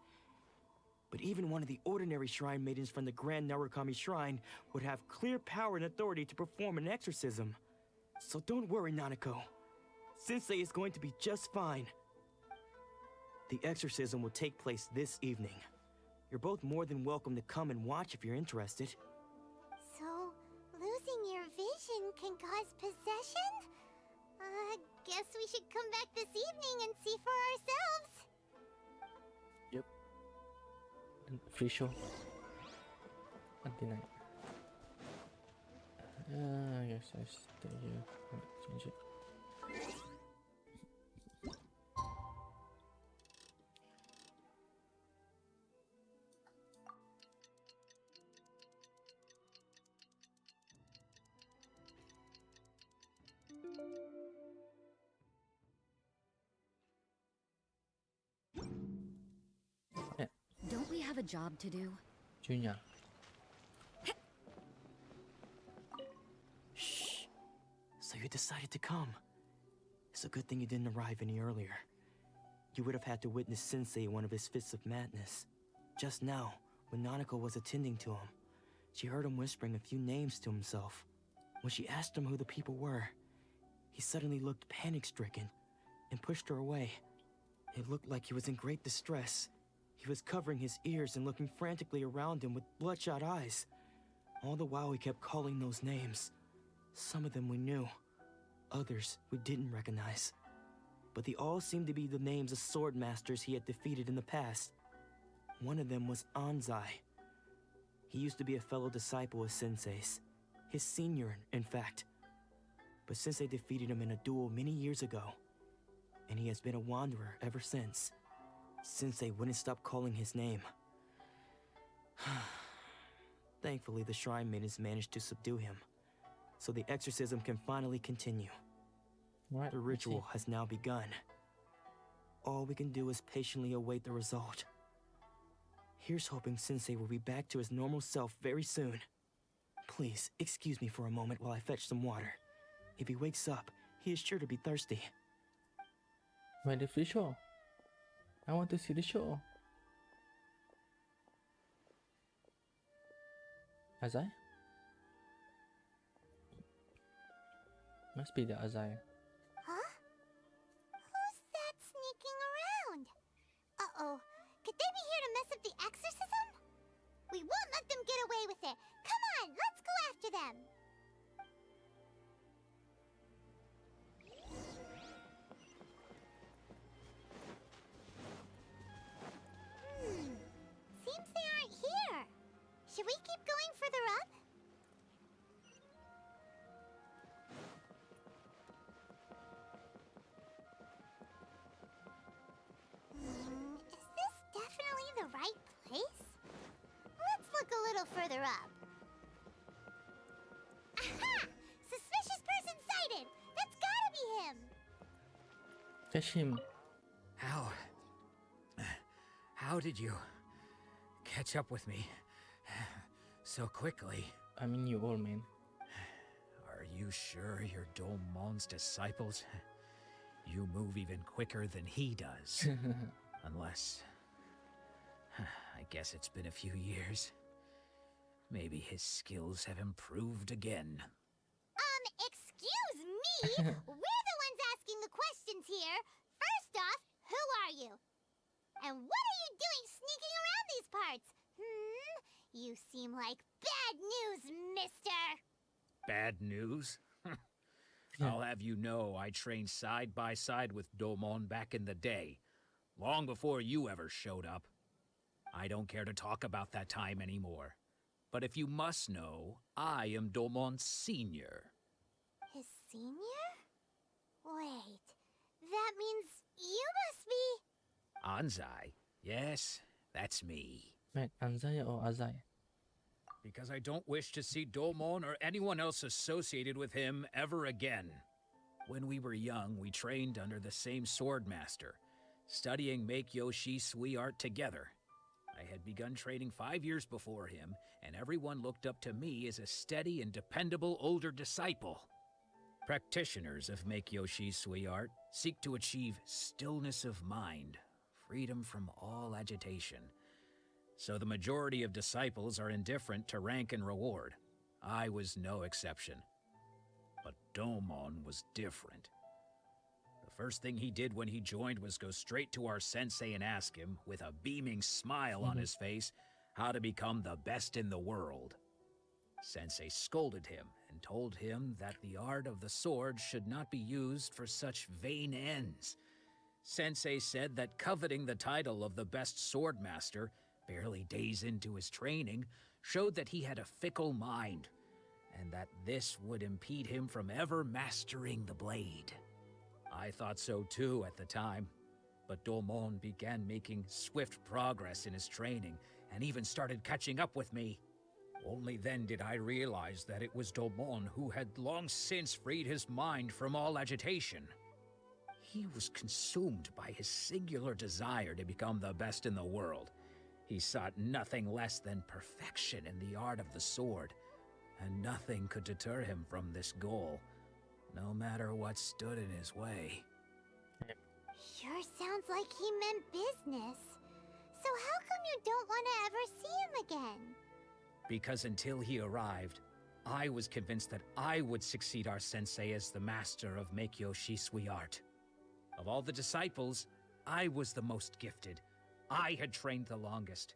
But even one of the ordinary shrine maidens from the Grand Narukami Shrine would have clear power and authority to perform an exorcism. So don't worry, Nanako. Sensei is going to be just fine. The exorcism will take place this evening. You're both more than welcome to come and watch if you're interested. So, losing your vision can cause possession? Guess we should come back this evening and see for ourselves. Yep. And free show at the night. I guess I stay here. Change it. Don't we have a job to do? Junior. Shh. So you decided to come. It's a good thing you didn't arrive any earlier. You would have had to witness Sensei in one of his fits of madness. Just now, when Nanako was attending to him, she heard him whispering a few names to himself. When she asked him who the people were, he suddenly looked panic-stricken and pushed her away. It looked like he was in great distress. He was covering his ears and looking frantically around him with bloodshot eyes. All the while he kept calling those names. Some of them we knew, others we didn't recognize. But they all seemed to be the names of Swordmasters he had defeated in the past. One of them was Anzai. He used to be a fellow disciple of Sensei's. His senior, in fact. But Sensei defeated him in a duel many years ago, and he has been a wanderer ever since. Sensei wouldn't stop calling his name. Thankfully, the shrine maidens managed to subdue him, so the exorcism can finally continue. Right, the ritual has now begun. All we can do is patiently await the result. Here's hoping Sensei will be back to his normal self very soon. Please, excuse me for a moment while I fetch some water. If he wakes up, he is sure to be thirsty. Where the free show? I want to see the show. Azai? Must be the Azai. Huh? Who's that sneaking around? Uh-oh. Could they be here to mess up the exorcism? We won't let them get away with it. Come on, let's go after them. Seems they aren't here. Should we keep going further up? Is this definitely the right place? Let's look a little further up. Aha! Suspicious person sighted! That's gotta be him! Catch him. How did you catch up with me so quickly? I mean, you old man. Are you sure you're Domon's disciples? You move even quicker than he does. Unless... I guess it's been a few years. Maybe his skills have improved again. Excuse me? We're the ones asking the questions here. First off, who are you? And what are you doing sneaking around these parts? You seem like bad news, mister! Bad news? I'll have you know I trained side by side with Domon back in the day, long before you ever showed up. I don't care to talk about that time anymore. But if you must know, I am Domon's senior. His senior? Wait, that means you must be... Anzai? Yes, that's me. Wait, Anzai or Azai? Because I don't wish to see Domon or anyone else associated with him ever again. When we were young, we trained under the same Swordmaster, studying Make-Yoshi Sui art together. I had begun training 5 years before him, and everyone looked up to me as a steady and dependable older disciple. Practitioners of Make-Yoshi Sui art seek to achieve stillness of mind, freedom from all agitation. So the majority of disciples are indifferent to rank and reward. I was no exception. But Domon was different. The first thing he did when he joined was go straight to our sensei and ask him, with a beaming smile on his face, how to become the best in the world. Sensei scolded him and told him that the art of the sword should not be used for such vain ends. Sensei said that coveting the title of the best swordmaster, barely days into his training, showed that he had a fickle mind, and that this would impede him from ever mastering the blade. I thought so too at the time, but Domon began making swift progress in his training, and even started catching up with me. Only then did I realize that it was Domon who had long since freed his mind from all agitation. He was consumed by his singular desire to become the best in the world. He sought nothing less than perfection in the art of the sword, and nothing could deter him from this goal, no matter what stood in his way. Sure sounds like he meant business. So how come you don't want to ever see him again? Because until he arrived, I was convinced that I would succeed our sensei as the master of Make-Yoshi Sui art. Of all the disciples, I was the most gifted. I had trained the longest.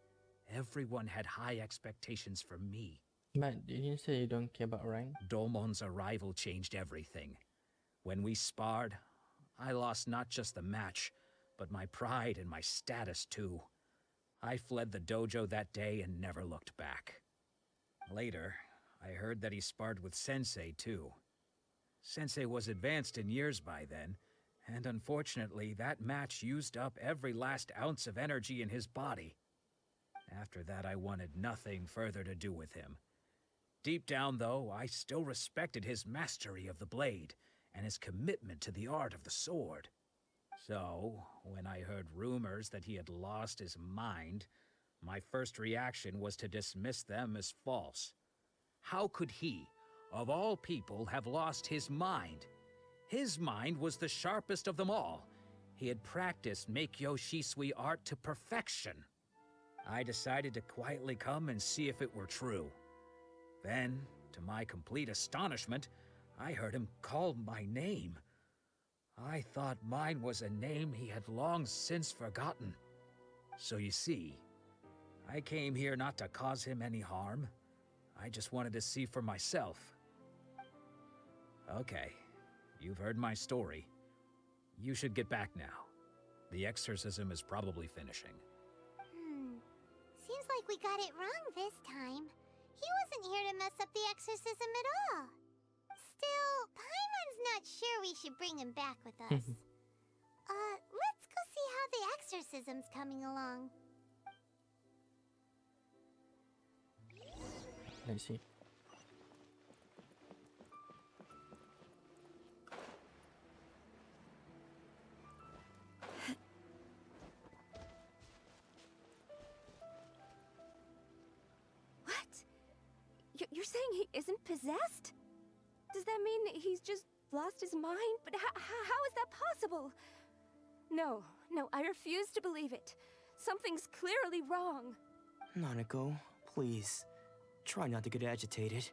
Everyone had high expectations for me. But didn't you say you don't care about rank? Domon's arrival changed everything. When we sparred, I lost not just the match, but my pride and my status too. I fled the dojo that day and never looked back. Later, I heard that he sparred with Sensei too. Sensei was advanced in years by then, and unfortunately that match used up every last ounce of energy in his body. After that, I wanted nothing further to do with him. Deep down, though, I still respected his mastery of the blade and his commitment to the art of the sword. So, when I heard rumors that he had lost his mind, my first reaction was to dismiss them as false. How could he, of all people, have lost his mind? His mind was the sharpest of them all. He had practiced Make-Yoshi Sui art to perfection. I decided to quietly come and see if it were true. Then, to my complete astonishment, I heard him call my name. I thought mine was a name he had long since forgotten. So you see, I came here not to cause him any harm. I just wanted to see for myself. Okay, you've heard my story. You should get back now. The exorcism is probably finishing. Seems like we got it wrong this time. He wasn't here to mess up the exorcism at all. Still, Paimon's not sure we should bring him back with us. Let's go see how the exorcism's coming along. Let's see. You're saying he isn't possessed? Does that mean he's just lost his mind? But how is that possible? No, I refuse to believe it. Something's clearly wrong. Nanako, please, try not to get agitated.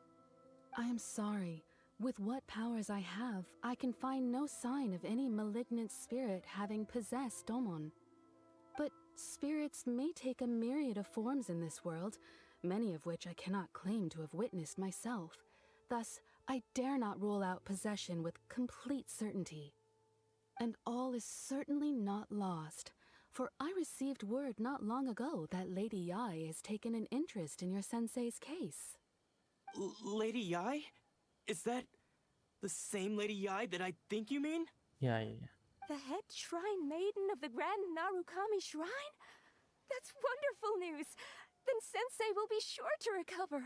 I am sorry. With what powers I have, I can find no sign of any malignant spirit having possessed Domon. But spirits may take a myriad of forms in this world, many of which I cannot claim to have witnessed myself. Thus, I dare not rule out possession with complete certainty. And all is certainly not lost, for I received word not long ago that Lady Yai has taken an interest in your sensei's case. Lady Yai? Is that the same Lady Yai that I think you mean? Yeah. The head shrine maiden of the Grand Narukami Shrine? That's wonderful news! Then Sensei will be sure to recover.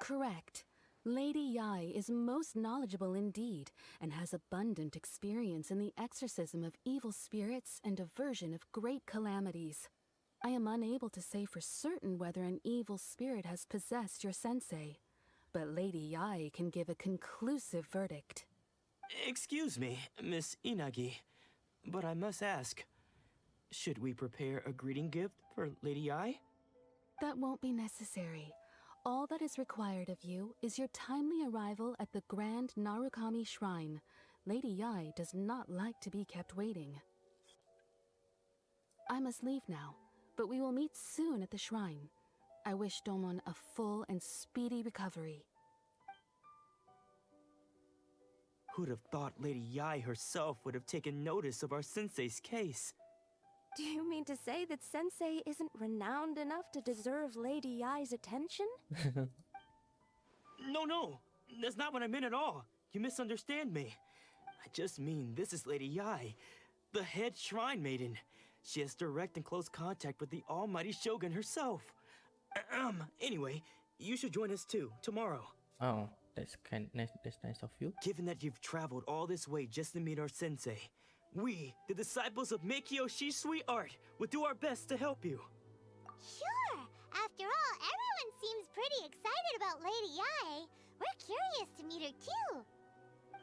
Correct. Lady Yai is most knowledgeable indeed, and has abundant experience in the exorcism of evil spirits and aversion of great calamities. I am unable to say for certain whether an evil spirit has possessed your sensei, but Lady Yae can give a conclusive verdict. Excuse me, Miss Inagi, but I must ask, should we prepare a greeting gift for Lady Yae? That won't be necessary. All that is required of you is your timely arrival at the Grand Narukami Shrine. Lady Yae does not like to be kept waiting. I must leave now, but we will meet soon at the shrine. I wish Domon a full and speedy recovery. Who'd have thought Lady Yae herself would have taken notice of our sensei's case? Do you mean to say that Sensei isn't renowned enough to deserve Lady Yae's attention? No, that's not what I meant at all. You misunderstand me. I just mean this is Lady Yae, the head shrine maiden. She has direct and close contact with the almighty Shogun herself. Anyway, you should join us too, tomorrow. Oh, that's nice. That's nice of you. Given that you've traveled all this way just to meet our sensei, we, the disciples of Meikyo Shisui Art, will do our best to help you. Sure! After all, everyone seems pretty excited about Lady Yae. We're curious to meet her too.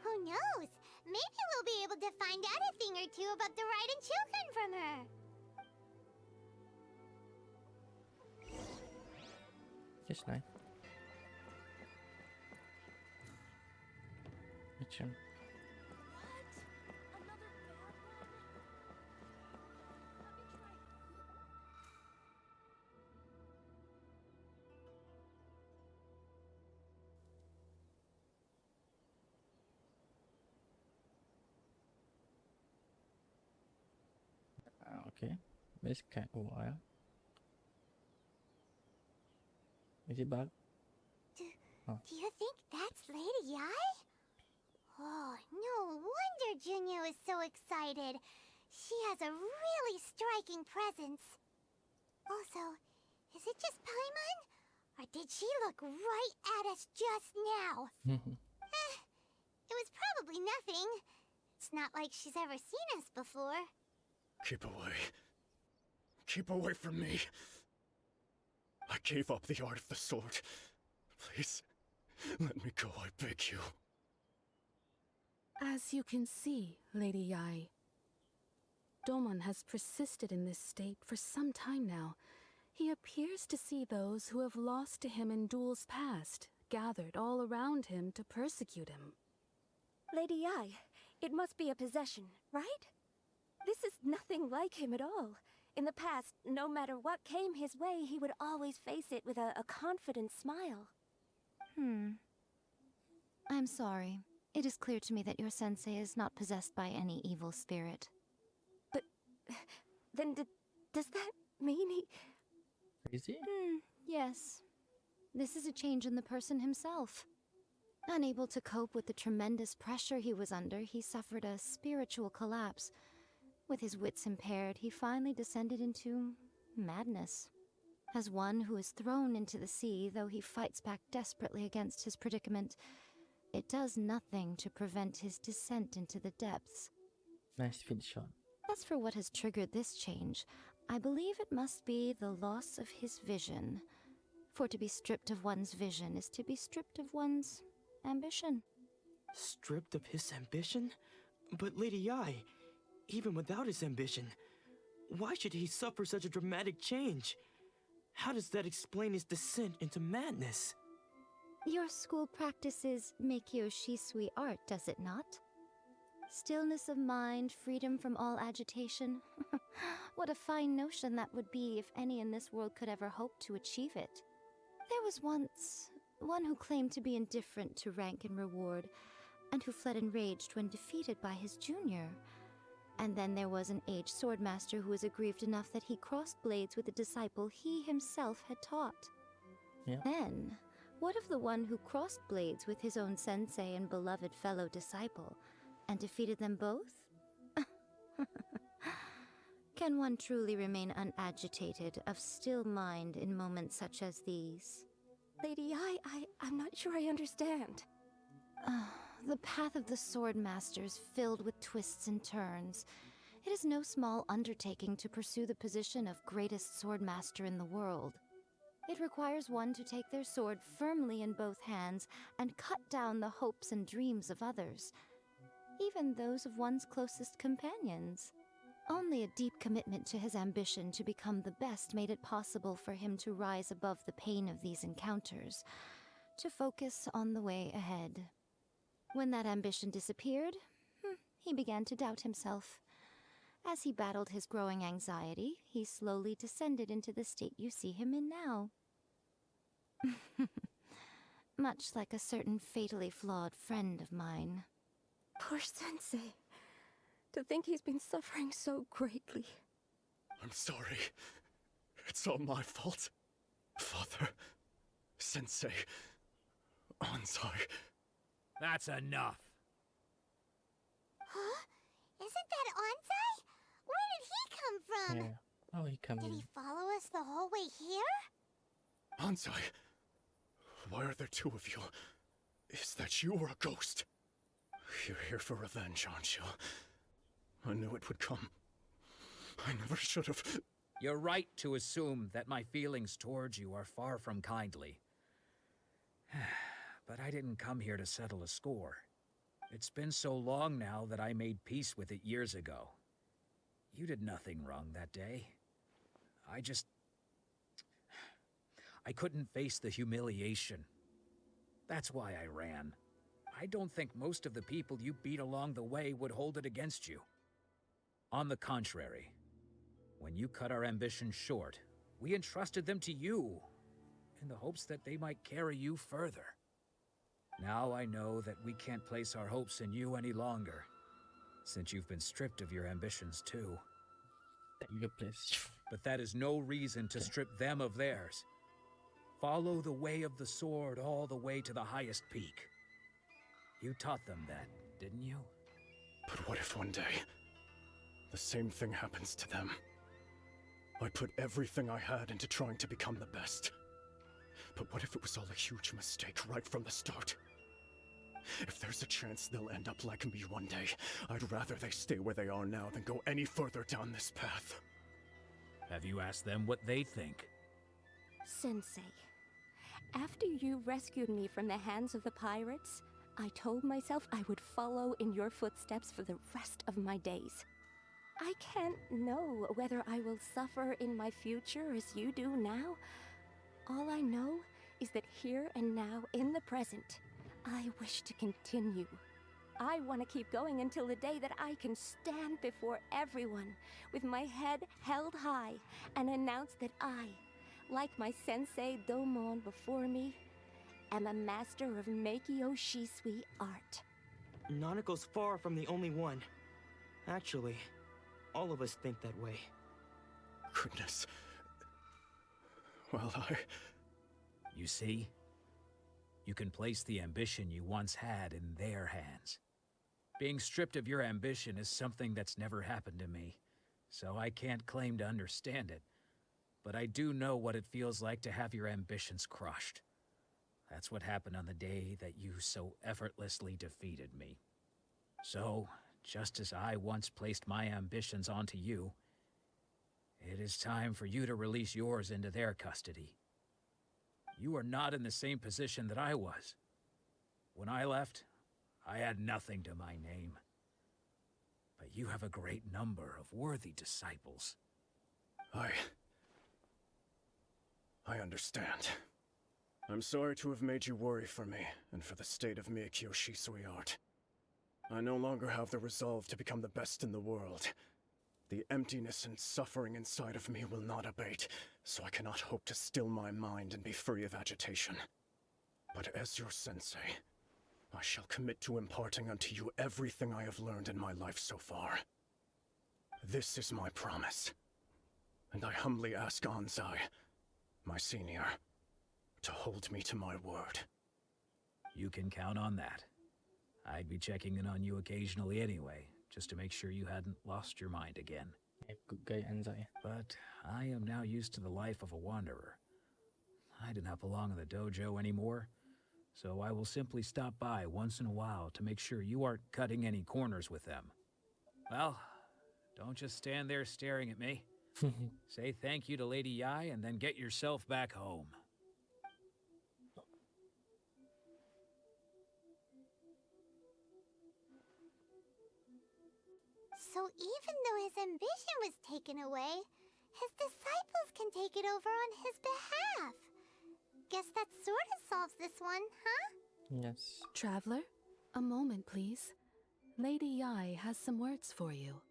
Who knows? Maybe we'll be able to find out a thing or two about the Raiden Shogun from her. Just nice. Which one? Okay, it's kind of wild. Is it bug? Do you think that's Lady Yae? Oh, no wonder Junyo is so excited. She has a really striking presence. Also, is it just Paimon? Or did she look right at us just now? It was probably nothing. It's not like she's ever seen us before. Keep away. Keep away from me. I gave up the art of the sword. Please, let me go, I beg you. As you can see, Lady Yae, Domon has persisted in this state for some time now. He appears to see those who have lost to him in duels past, gathered all around him to persecute him. Lady Yae, it must be a possession, right? This is nothing like him at all. In the past, no matter what came his way, he would always face it with a confident smile. I'm sorry. It is clear to me that your sensei is not possessed by any evil spirit. But then does that mean he... Is he? Yes. This is a change in the person himself. Unable to cope with the tremendous pressure he was under, he suffered a spiritual collapse. With his wits impaired, he finally descended into madness. As one who is thrown into the sea, though he fights back desperately against his predicament, it does nothing to prevent his descent into the depths. Nice feed shot. As for what has triggered this change, I believe it must be the loss of his vision. For to be stripped of one's vision is to be stripped of one's ambition. Stripped of his ambition? But Lady Yae, even without his ambition, why should he suffer such a dramatic change? How does that explain his descent into madness? Your school practices Meikyo Shisui art, does it not? Stillness of mind, freedom from all agitation. What a fine notion that would be if any in this world could ever hope to achieve it. There was once one who claimed to be indifferent to rank and reward, and who fled enraged when defeated by his junior. And then there was an aged swordmaster who was aggrieved enough that he crossed blades with a disciple he himself had taught. Yeah. Then, what of the one who crossed blades with his own sensei and beloved fellow disciple, and defeated them both? Can one truly remain unagitated, of still mind in moments such as these? Lady Yae, I'm not sure I understand. The path of the Swordmaster is filled with twists and turns. It is no small undertaking to pursue the position of greatest swordmaster in the world. It requires one to take their sword firmly in both hands and cut down the hopes and dreams of others, even those of one's closest companions. Only a deep commitment to his ambition to become the best made it possible for him to rise above the pain of these encounters, to focus on the way ahead. When that ambition disappeared, he began to doubt himself. As he battled his growing anxiety, he slowly descended into the state you see him in now. Much like a certain fatally flawed friend of mine. Poor Sensei. To think he's been suffering so greatly. I'm sorry. It's all my fault. Father, Sensei, Ansai. That's enough. Huh? Isn't that Ansai? Where did he come from? Yeah. Oh, he come Did in. he follow us the whole way here? Ansai, why are there two of you? Is that you or a ghost? You're here for revenge, aren't you? I knew it would come. I never should have. You're right to assume that my feelings towards you are far from kindly. But I didn't come here to settle a score. It's been so long now that I made peace with it years ago. You did nothing wrong that day. I couldn't face the humiliation. That's why I ran. I don't think most of the people you beat along the way would hold it against you. On the contrary, when you cut our ambitions short, we entrusted them to you, in the hopes that they might carry you further. Now I know that we can't place our hopes in you any longer, since you've been stripped of your ambitions too. But that is no reason to strip them of theirs. Follow the way of the sword all the way to the highest peak. You taught them that, didn't you? But what if one day, the same thing happens to them? I put everything I had into trying to become the best. But what if it was all a huge mistake right from the start? If there's a chance they'll end up like me one day, I'd rather they stay where they are now than go any further down this path. Have you asked them what they think? Sensei, after you rescued me from the hands of the pirates, I told myself I would follow in your footsteps for the rest of my days. I can't know whether I will suffer in my future as you do now. All I know is that here and now, in the present, I wish to continue. I want to keep going until the day that I can stand before everyone with my head held high and announce that I, like my sensei Domon before me, am a master of Meikyo Shisui art. Nanako's far from the only one. Actually, all of us think that way. Goodness. Well, You see? You can place the ambition you once had in their hands. Being stripped of your ambition is something that's never happened to me, so I can't claim to understand it. But I do know what it feels like to have your ambitions crushed. That's what happened on the day that you so effortlessly defeated me. So, just as I once placed my ambitions onto you, it is time for you to release yours into their custody. You are not in the same position that I was. When I left, I had nothing to my name. But you have a great number of worthy disciples. I understand. I'm sorry to have made you worry for me, and for the state of Meikyo Shisui art. I no longer have the resolve to become the best in the world. The emptiness and suffering inside of me will not abate, so I cannot hope to still my mind and be free of agitation. But as your sensei, I shall commit to imparting unto you everything I have learned in my life so far. This is my promise, and I humbly ask Ansai, my senior, to hold me to my word. You can count on that. I'd be checking in on you occasionally anyway, just to make sure you hadn't lost your mind again. Good guy, Ansai. But I am now used to the life of a wanderer. I do not belong in the dojo anymore, so I will simply stop by once in a while to make sure you aren't cutting any corners with them. Well, Don't just stand there staring at me. Say thank you to Lady Yai and then get yourself back home. So even though his ambition was taken away, his disciples can take it over on his behalf. Guess that sort of solves this one, huh? Yes. Traveler, a moment, please. Lady Yai has some words for you.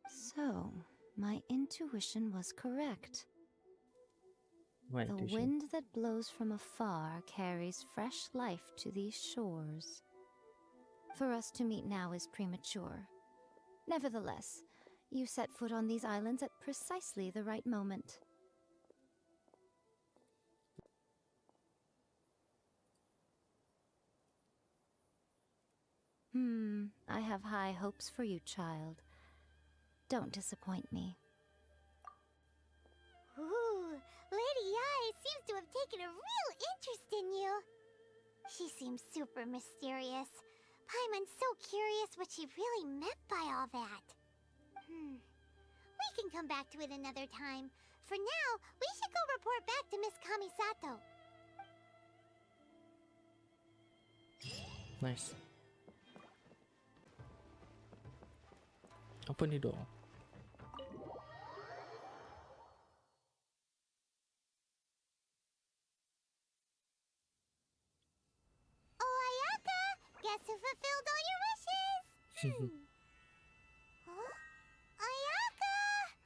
So, my intuition was correct. What The intuition? wind that blows from afar carries fresh life to these shores. For us to meet now is premature. Nevertheless, you set foot on these islands at precisely the right moment. I have high hopes for you, child. Don't disappoint me. Ooh, Lady Yai seems to have taken a real interest in you. She seems super mysterious. Paimon's so curious what she really meant by all that. We can come back to it another time. For now, we should go report back to Miss Kamisato. Nice. Open the door. Oh, Ayaka! Guess who fulfilled all your wishes? Huh? Ayaka!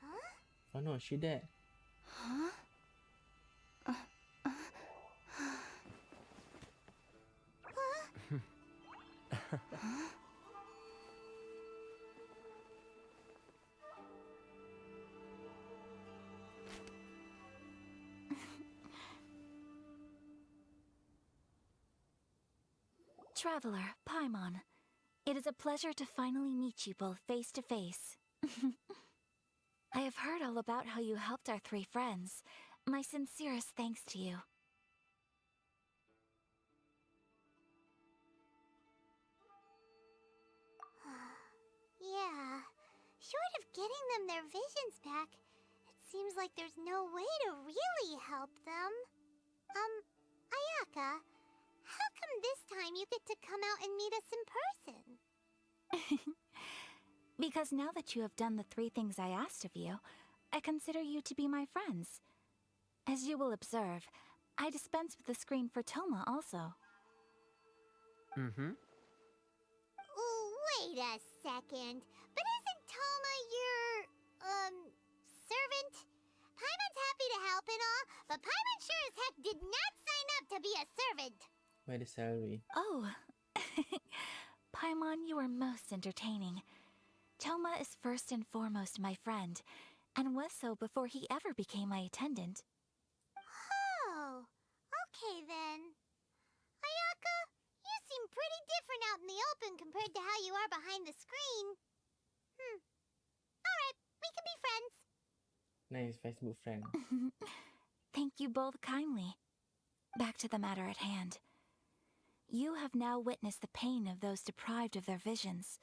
Huh? Oh no, she dead. Huh? Traveler, Paimon, it is a pleasure to finally meet you both face to face. I have heard all about how you helped our three friends. My sincerest thanks to you. Yeah, short of getting them their visions back, it seems like there's no way to really help them. Ayaka, how come this time you get to come out and meet us in person? Because now that you have done the three things I asked of you, I consider you to be my friends. As you will observe, I dispense with the screen for Toma also. Ooh, wait a second. But isn't Toma your, servant? Paimon's happy to help and all, but Paimon sure as heck did not sign up to be a servant. Where the salary? Oh, Paimon, you are most entertaining. Toma is first and foremost my friend, and was so before he ever became my attendant. Oh, okay then. Ayaka, you seem pretty different out in the open compared to how you are behind the screen. Alright, we can be friends. Nice Facebook friend. Thank you both kindly. Back to the matter at hand. You have now witnessed the pain of those deprived of their visions.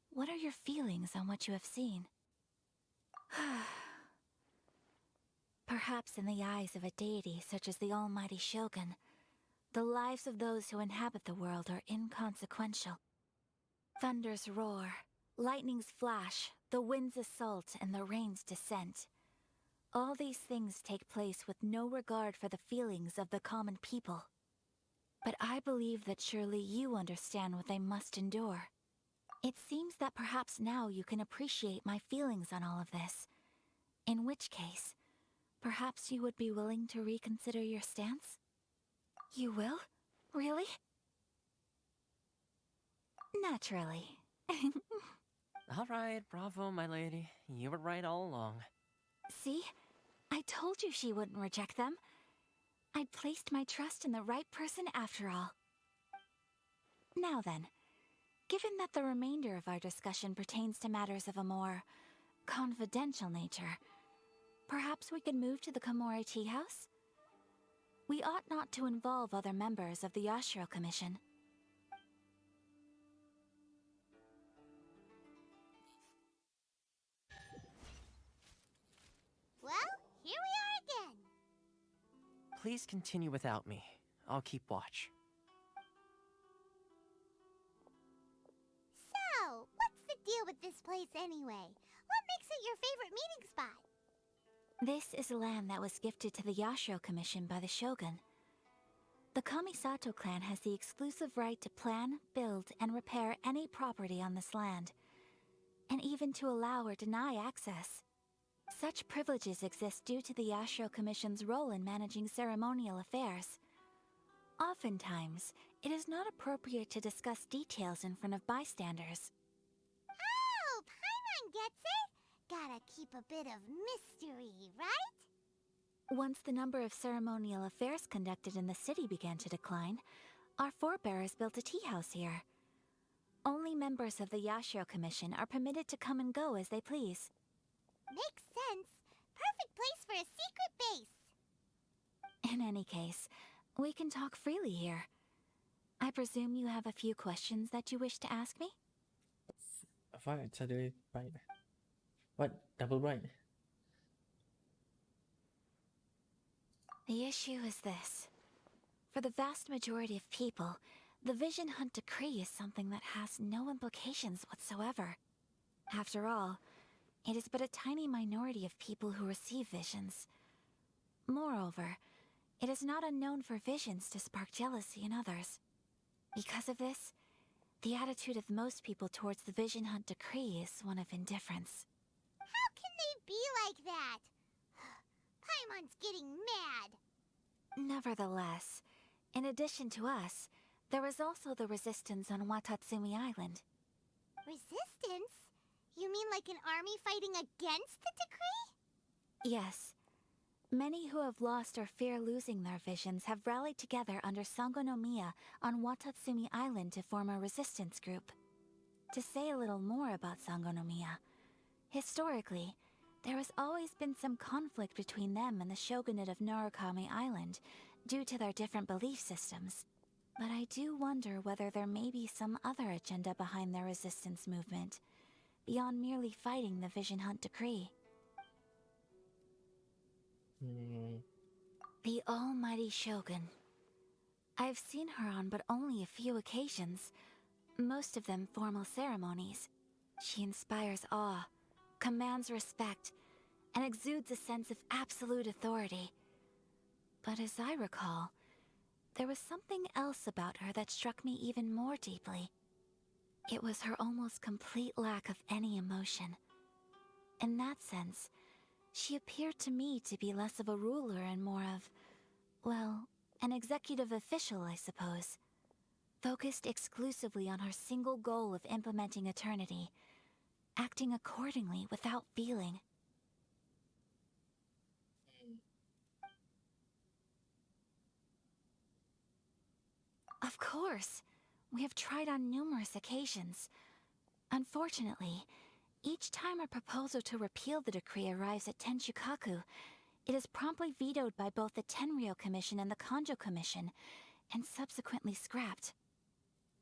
What are your feelings on what you have seen? Perhaps in the eyes of a deity such as the almighty Shogun, the lives of those who inhabit the world are inconsequential. Thunders roar, lightnings flash, the winds assault, and the rains descent. All these things take place with no regard for the feelings of the common people. But I believe that surely you understand what they must endure. It seems that perhaps now you can appreciate my feelings on all of this. In which case, perhaps you would be willing to reconsider your stance? You will? Really? Naturally. All right, bravo, my lady. You were right all along. See? I told you she wouldn't reject them. I'd placed my trust in the right person after all. Now then, given that the remainder of our discussion pertains to matters of a more confidential nature, perhaps we could move to the Komori Tea House? We ought not to involve other members of the Yashiro Commission. please continue without me. I'll keep watch. So, what's the deal with this place anyway? What makes it your favorite meeting spot? This is land that was gifted to the Yashiro Commission by the Shogun. The Kamisato clan has the exclusive right to plan, build, and repair any property on this land, and even to allow or deny access. Such privileges exist due to the Yashiro Commission's role in managing ceremonial affairs. Oftentimes, it is not appropriate to discuss details in front of bystanders. Oh, Paimon gets it! Gotta keep a bit of mystery, right? Once the number of ceremonial affairs conducted in the city began to decline, our forebears built a tea house here. Only members of the Yashiro Commission are permitted to come and go as they please. Makes sense. Perfect place for a secret base. In any case, we can talk freely here. I presume you have a few questions that you wish to ask me? What? Suddenly bright. What? Double bright? The issue is this. For the vast majority of people, the Vision Hunt Decree is something that has no implications whatsoever. After all, it is but a tiny minority of people who receive visions. Moreover, it is not unknown for visions to spark jealousy in others. Because of this, the attitude of most people towards the Vision Hunt Decree is one of indifference. How can they be like that? Paimon's getting mad. Nevertheless, in addition to us, there is also the resistance on Watatsumi Island. Resistance? You mean like an army fighting against the decree? Yes. Many who have lost or fear losing their visions have rallied together under Sangonomiya on Watatsumi Island to form a resistance group. To say a little more about Sangonomiya, historically, there has always been some conflict between them and the shogunate of Narukami Island due to their different belief systems. But I do wonder whether there may be some other agenda behind their resistance movement, beyond merely fighting the Vision Hunt Decree. The almighty Shogun. I've seen her on but only a few occasions, most of them formal ceremonies. She inspires awe, commands respect, and exudes a sense of absolute authority. But as I recall, there was something else about her that struck me even more deeply. It was her almost complete lack of any emotion. In that sense, she appeared to me to be less of a ruler and more of, well, an executive official, I suppose. Focused exclusively on her single goal of implementing eternity, acting accordingly without feeling. Of course, we have tried on numerous occasions. Unfortunately, each time a proposal to repeal the decree arrives at Tenshukaku, it is promptly vetoed by both the Tenryou Commission and the Kanjo Commission, and subsequently scrapped.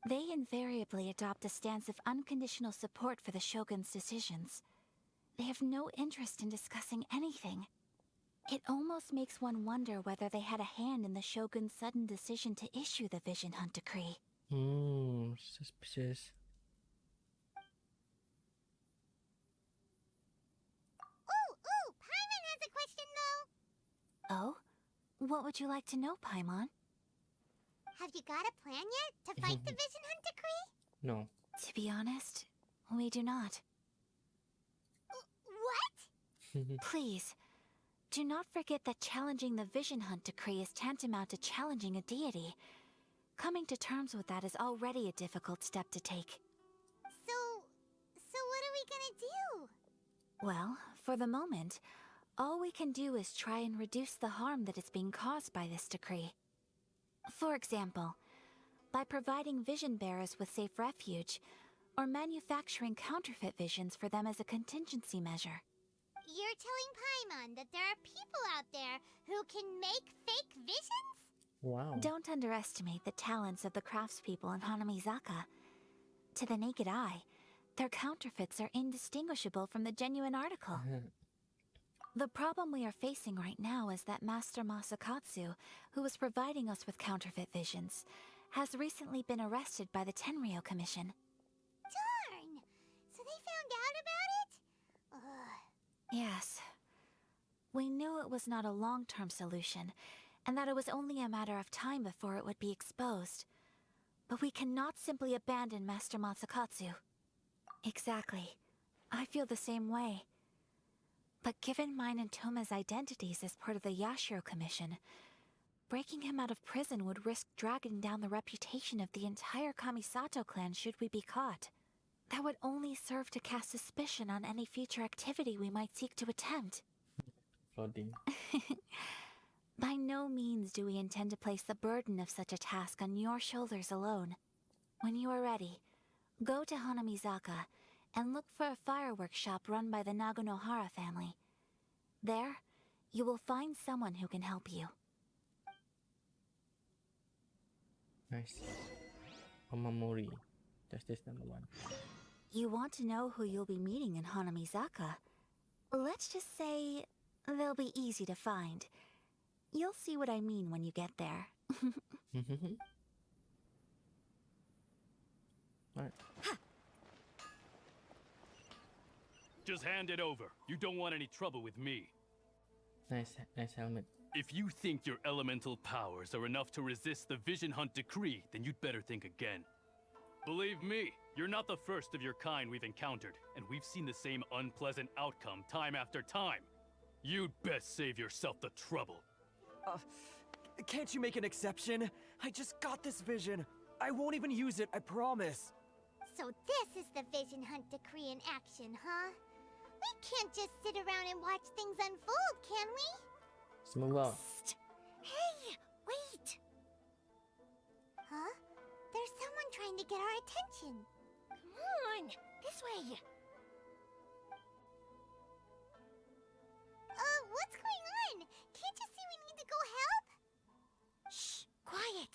They invariably adopt a stance of unconditional support for the Shogun's decisions. They have no interest in discussing anything. It almost makes one wonder whether they had a hand in the Shogun's sudden decision to issue the Vision Hunt Decree. Suspicious. Ooh, Paimon has a question though. Oh? What would you like to know, Paimon? Have you got a plan yet to fight the Vision Hunt Decree? No. To be honest, we do not. What? Please, do not forget that challenging the Vision Hunt Decree is tantamount to challenging a deity. Coming to terms with that is already a difficult step to take. So what are we gonna do? Well, for the moment, all we can do is try and reduce the harm that is being caused by this decree. For example, by providing vision bearers with safe refuge, or manufacturing counterfeit visions for them as a contingency measure. You're telling Paimon that there are people out there who can make fake visions? Wow. Don't underestimate the talents of the craftspeople in Hanamizaka. To the naked eye, their counterfeits are indistinguishable from the genuine article. The problem we are facing right now is that Master Masakatsu, who was providing us with counterfeit visions, has recently been arrested by the Tenryou Commission. Darn! So they found out about it? Ugh. Yes. We knew it was not a long-term solution, and that it was only a matter of time before it would be exposed. But we cannot simply abandon Master Masakatsu. Exactly. I feel the same way. But given mine and Toma's identities as part of the Yashiro Commission, breaking him out of prison would risk dragging down the reputation of the entire Kamisato clan should we be caught. That would only serve to cast suspicion on any future activity we might seek to attempt. Floating. By no means do we intend to place the burden of such a task on your shoulders alone. When you are ready, go to Hanamizaka and look for a fireworks shop run by the Naganohara family. There, you will find someone who can help you. Nice. Omamori. That's this number 1. You want to know who you'll be meeting in Hanamizaka? Let's just say they'll be easy to find. You'll see what I mean when you get there. Alright. Just hand it over. You don't want any trouble with me. Nice helmet. If you think your elemental powers are enough to resist the Vision Hunt decree, then you'd better think again. Believe me, you're not the first of your kind we've encountered, and we've seen the same unpleasant outcome time after time. You'd best save yourself the trouble. Can't you make an exception? I just got this vision. I won't even use it, I promise. So this is the Vision Hunt decree in action, huh? We can't just sit around and watch things unfold, can we? Let's move on. Hey, wait! Huh? There's someone trying to get our attention. Come on, this way. What's going on? Can't you see we need to go help? Shh, quiet.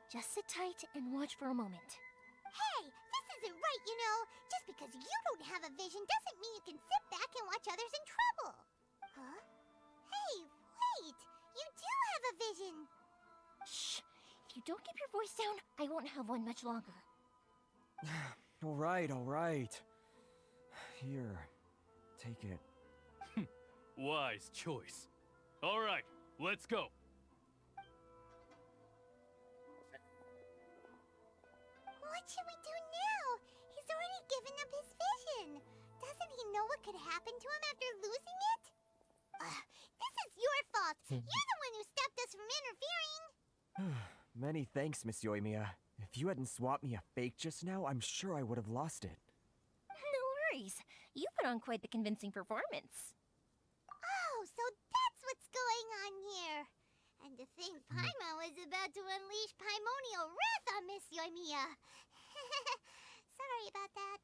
Just sit tight and watch for a moment. Hey, this isn't right, you know. Just because you don't have a vision doesn't mean you can sit back and watch others in trouble. Huh? Hey, wait! You do have a vision! Shh! If you don't keep your voice down, I won't have one much longer. Alright, alright. Here, take it. Wise choice. All right, let's go. What should we do now? He's already given up his vision. Doesn't he know what could happen to him after losing it? This is your fault. You're the one who stopped us from interfering. Many thanks, Miss Euthymia. If you hadn't swapped me a fake just now, I'm sure I would have lost it. No worries. You put on quite the convincing performance. Oh, so that's what's going on here. And to think Paimon was about to unleash Paimonial wrath on Miss Euthymia. Sorry about that.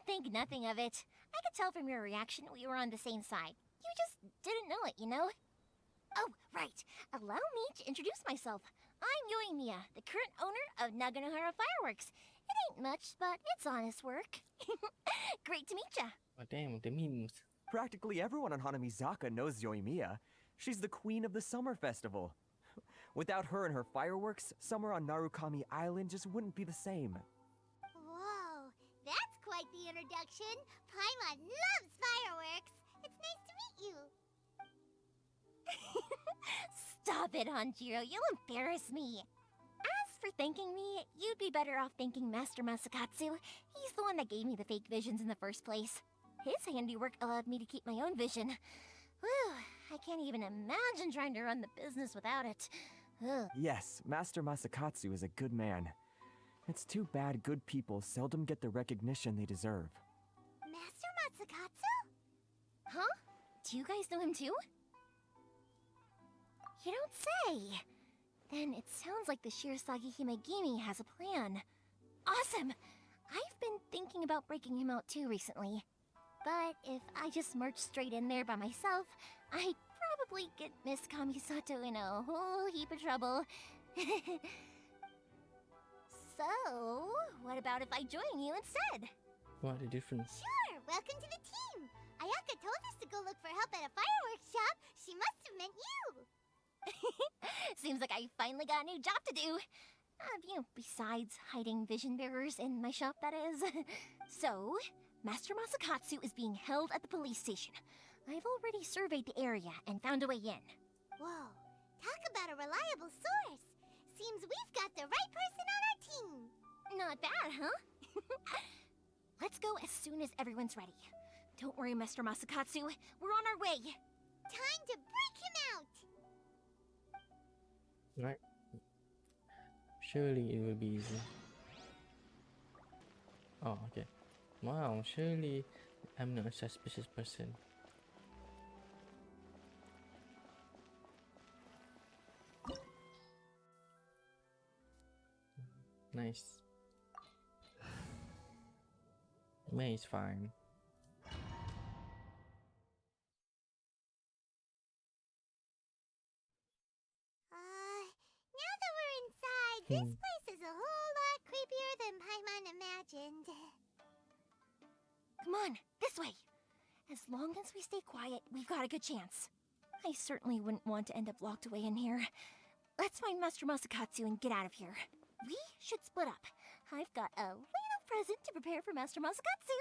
Think nothing of it. I could tell from your reaction we were on the same side. You just didn't know it, you know? Oh, right. Allow me to introduce myself. I'm Euthymia, the current owner of Naganohara Fireworks. It ain't much, but it's honest work. Great to meet ya. Oh, damn, the memes. Practically everyone on Hanamizaka knows Euthymia. She's the queen of the summer festival. Without her and her fireworks, summer on Narukami Island just wouldn't be the same. Whoa, that's quite the introduction. Paimon loves fireworks. It's nice to meet you. Stop it, Hanjiro. You'll embarrass me. As for thanking me, you'd be better off thanking Master Masakatsu. He's the one that gave me the fake visions in the first place. His handiwork allowed me to keep my own vision. Whew, I can't even imagine trying to run the business without it. Ugh. Yes, Master Masakatsu is a good man. It's too bad good people seldom get the recognition they deserve. Master Masakatsu? Huh? Do you guys know him too? You don't say. Then it sounds like the Shiratsugi Himegimi has a plan. Awesome! I've been thinking about breaking him out too recently. But if I just marched straight in there by myself, I'd probably get Miss Kamisato in a whole heap of trouble. So, what about if I join you instead? What a difference. Sure, welcome to the team. Ayaka told us to go look for help at a fireworks shop. She must have meant you. Seems like I finally got a new job to do. Besides hiding vision bearers in my shop, that is. So, Master Masakatsu is being held at the police station. I've already surveyed the area and found a way in. Whoa, talk about a reliable source. Seems we've got the right person on our team. Not bad, huh? Let's go as soon as everyone's ready. Don't worry, Master Masakatsu. We're on our way. Time to break him out. Right. Surely it will be easy. Oh, okay. Wow, surely I'm not a suspicious person. Nice. May is fine. Now that we're inside, this place is a whole lot creepier than Paimon imagined. Come on, this way. As long as we stay quiet, we've got a good chance. I certainly wouldn't want to end up locked away in here. Let's find Master Masakatsu and get out of here. We should split up. I've got a little present to prepare for Master Masakatsu.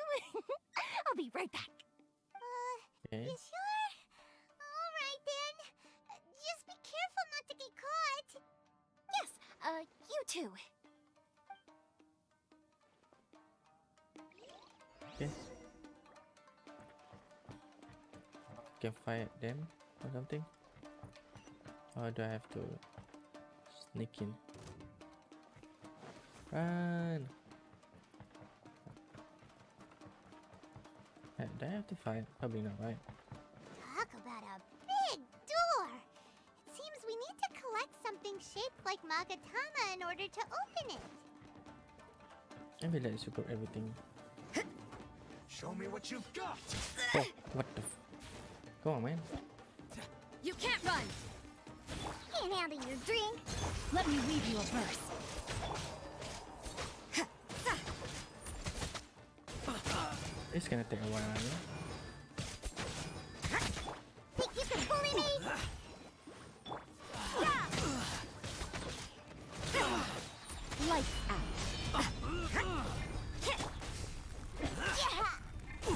I'll be right back. You sure? Alright then. Just be careful not to get caught. Yes, you too. Okay. Can fight them or something? Or do I have to sneak in? Run! Do I have to fight? Probably not, right? Talk about a big door. It seems we need to collect something shaped like Magatama in order to open it. I feel like I should got everything. Show me what you've got! Oh, what the f... Go on, man. You can't run! Can't handle your drink. Let me weave you a verse. It's gonna take a while, yeah? Think you can bully me? Lights out.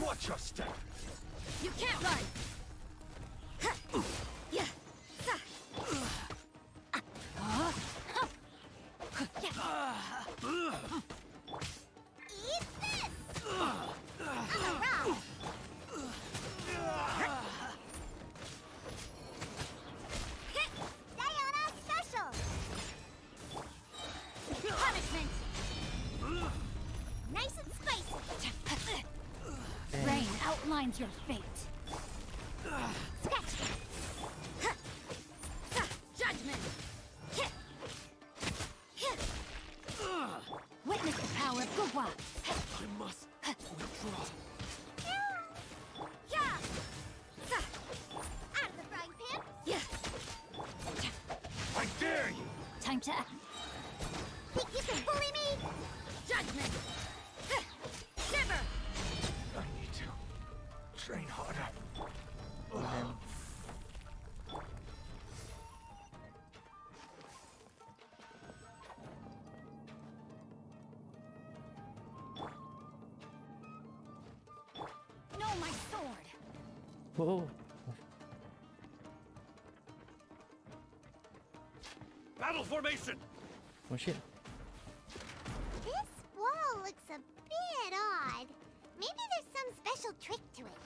Watch your step! You can't run! Eat this! I'm around. Sayonara special! Punishment! Nice and spicy! Rain outlines your fate. Sketch! Judgment! Witness the power of Gugwa. I must withdraw. Out of the frying pan! I dare you! Time to act. Think you can bully me? Judgment! Shiver! I need to train harder. No, my sword. Whoa! Battle formation! Oh shit. This wall looks a bit odd. Maybe there's some special trick to it.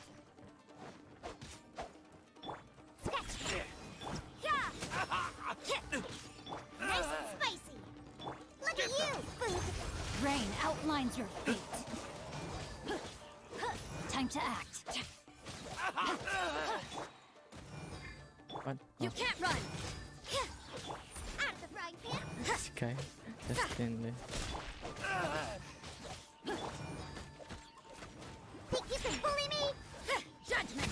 Sketch! Nice and spicy! Look at you, food! Rain outlines your fate. Time to act. What? You can't run! Out of the frying pan! This guy just stand there. Think you can bully me? Judgment!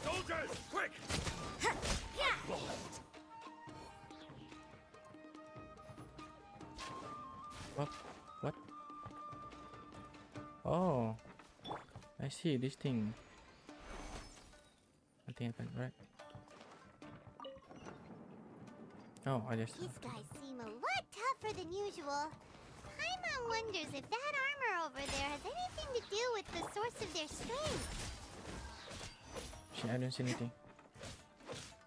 Soldiers, quick! What? What? Oh, I see this thing. Nothing happened, right? Oh, I just. These guys seem a lot tougher than usual. Paimon wonders if that armor over there has anything to do with the source of their strength. I don't see anything.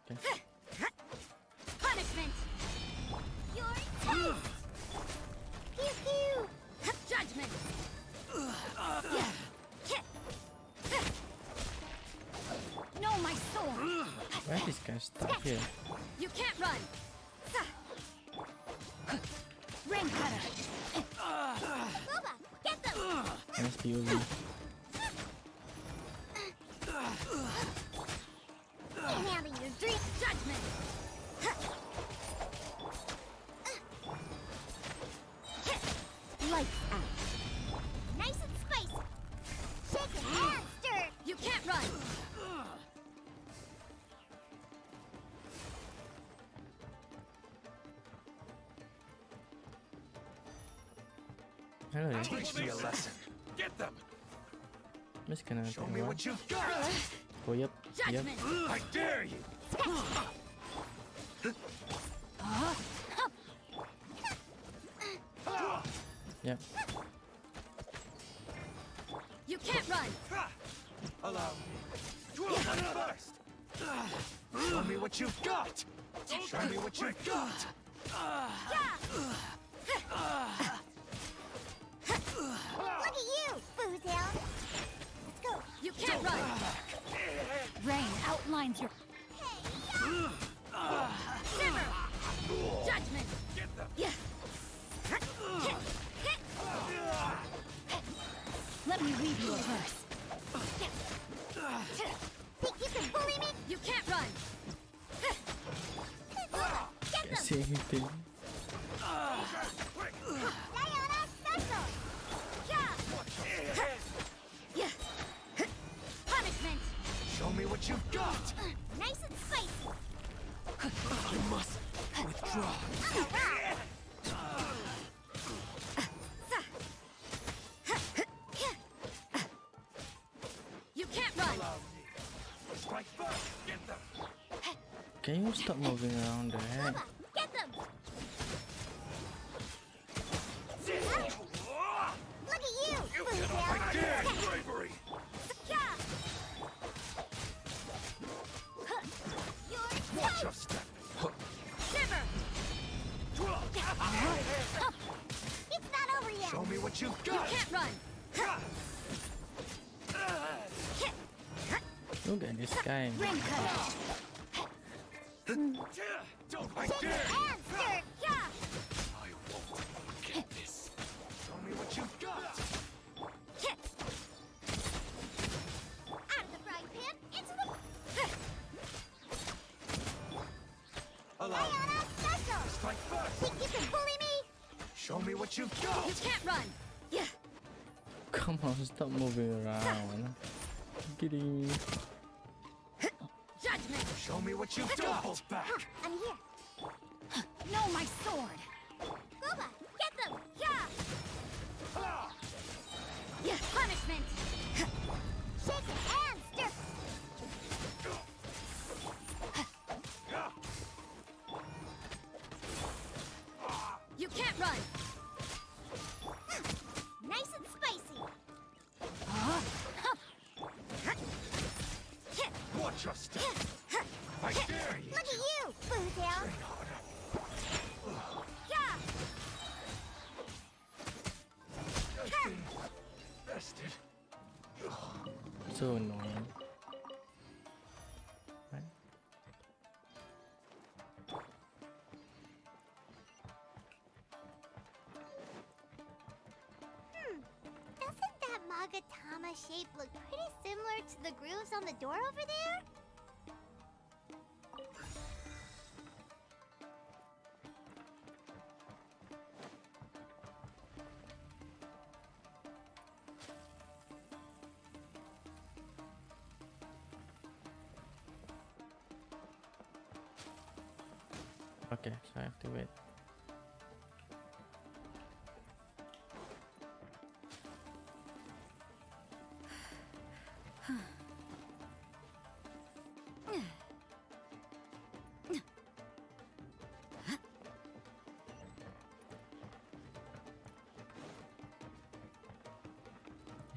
Okay. Punishment! Your taste! Pew pew! Judgment! No, my sword! Why is this guy stuck here? You can't run! Ring cutter! Boba, get them! Nice POV. I'm having your dream. Judgment! Lights out. Nice and spicy. Shake it and stir. You can't run! Hello there. Teach me a lesson. Get them. I'm just gonna Show me what you've got. Oh, yep. Yep. Judgment! I dare you. Yep. You can't run! Allow me. First. Show me what you've got. Show me what you've got. Look at you, Boozle. Let's go. You can't run! Rain outlines your. Shiver! Judgment! Get them. Yeah. Let me read you a verse. Think you can bully me? You can't run! Get Can't see anything. Diana special. Yeah. Punishment! Show me what you've got. Nice and spicy. You must withdraw. You can't run! Strike first. Get them. Can you stop moving around there? Get them. Look at you, I Boozle. dare you. Bravery. Watch your step. Shiver! It's not over yet. Show me what you've You got. can't run! Look at this guy. Ring cutter! Don't I Shake dare it you. and stir. I won't forget this. Show me what you've got. Out of the frying pan, into the... Allow me. Diana special. Strike first. Think you can bully me? Show me what you've got. You can't run! Yeah. Come on, stop moving around. Kidding me. Judgment! Show me what you've got. Hold back. I'm here. No, my sword. Boba, get them. Yeah. Punishment! Shake it and stir. You can't run! Nice and spicy. Watch your step. I dare you. Look at you, Boozle. Bested. So annoying. Right? Doesn't that Magatama shape look pretty similar to the grooves on the door over there? Okay, so I have to wait.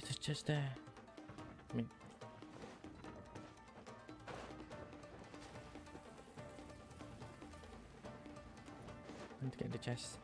It's just there. I mean, I need to get the chest.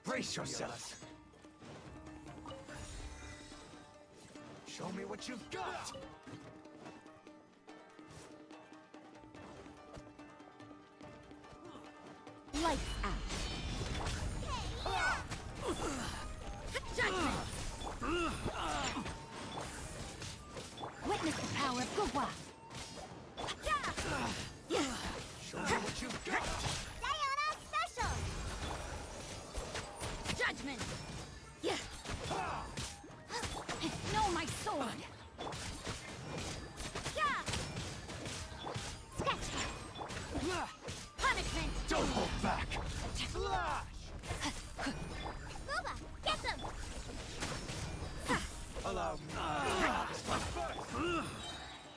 Brace yourself. Show me what you've got. Lights out. Judgment. Witness the power of Gugwa. Show me what you've got. Diana Special. Judgment. Know my sword. Sketch. Punishment. Don't hold back. Flash. Booba, get them. Allow me.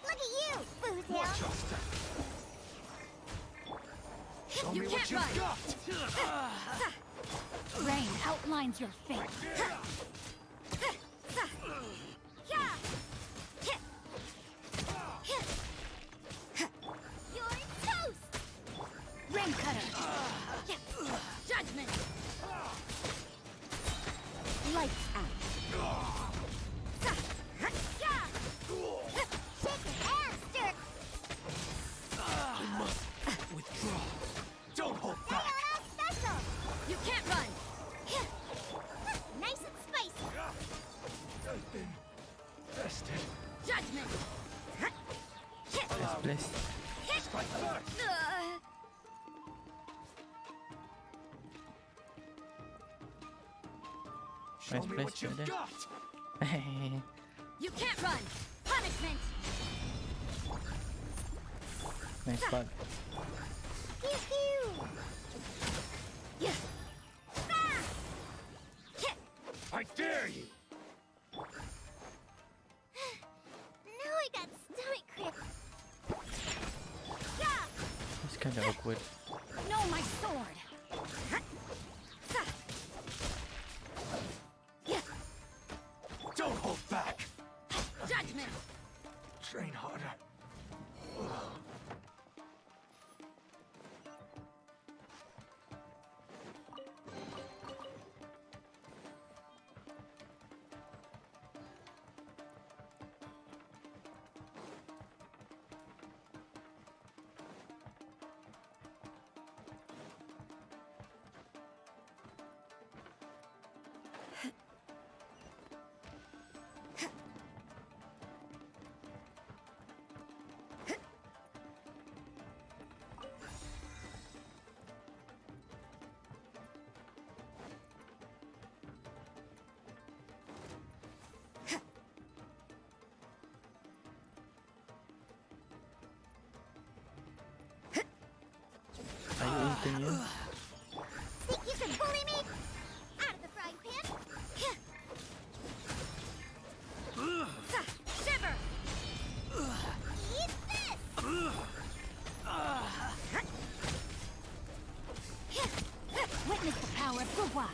Look at you, Watch Boozle. your step. Show You me can't what you've run. got. Rain outlines your fate. You're toast. Rain cutter. Judgment. Lights out. Shake your ass, Dirk. I must withdraw. Don't hold back. Diana Special. You can't run. Nice and spicy. I've been tested. Judgment. Yes, please. Strike first. Show Nice me place, what you've brother. got. You can't run. Punishment. Nice spot. Pew pew. I dare you. Now I got stomach cramp. It's kind of awkward. Know my sword. Don't hold back. Judgment. Train harder. Are you into new? Think you can bully me? Out of the frying pan. Shiver. Eat this. Witness the power of Gugwa.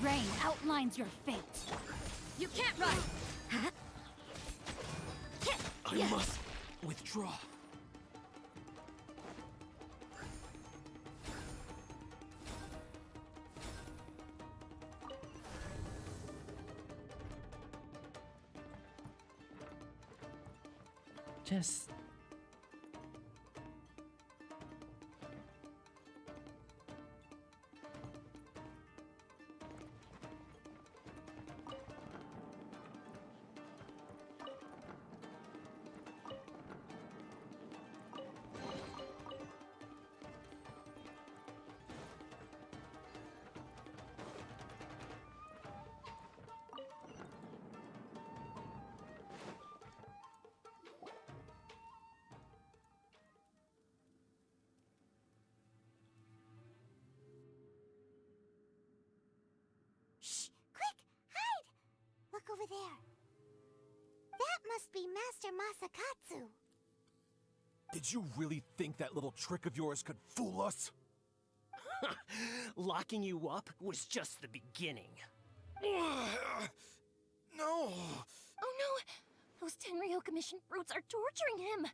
Rain outlines your fate. You can't run. I must withdraw. Just over there? That must be Master Masakatsu. Did you really think that little trick of yours could fool us? Locking you up was just the beginning. No! Oh no! Those Tenryo Commission brutes are torturing him!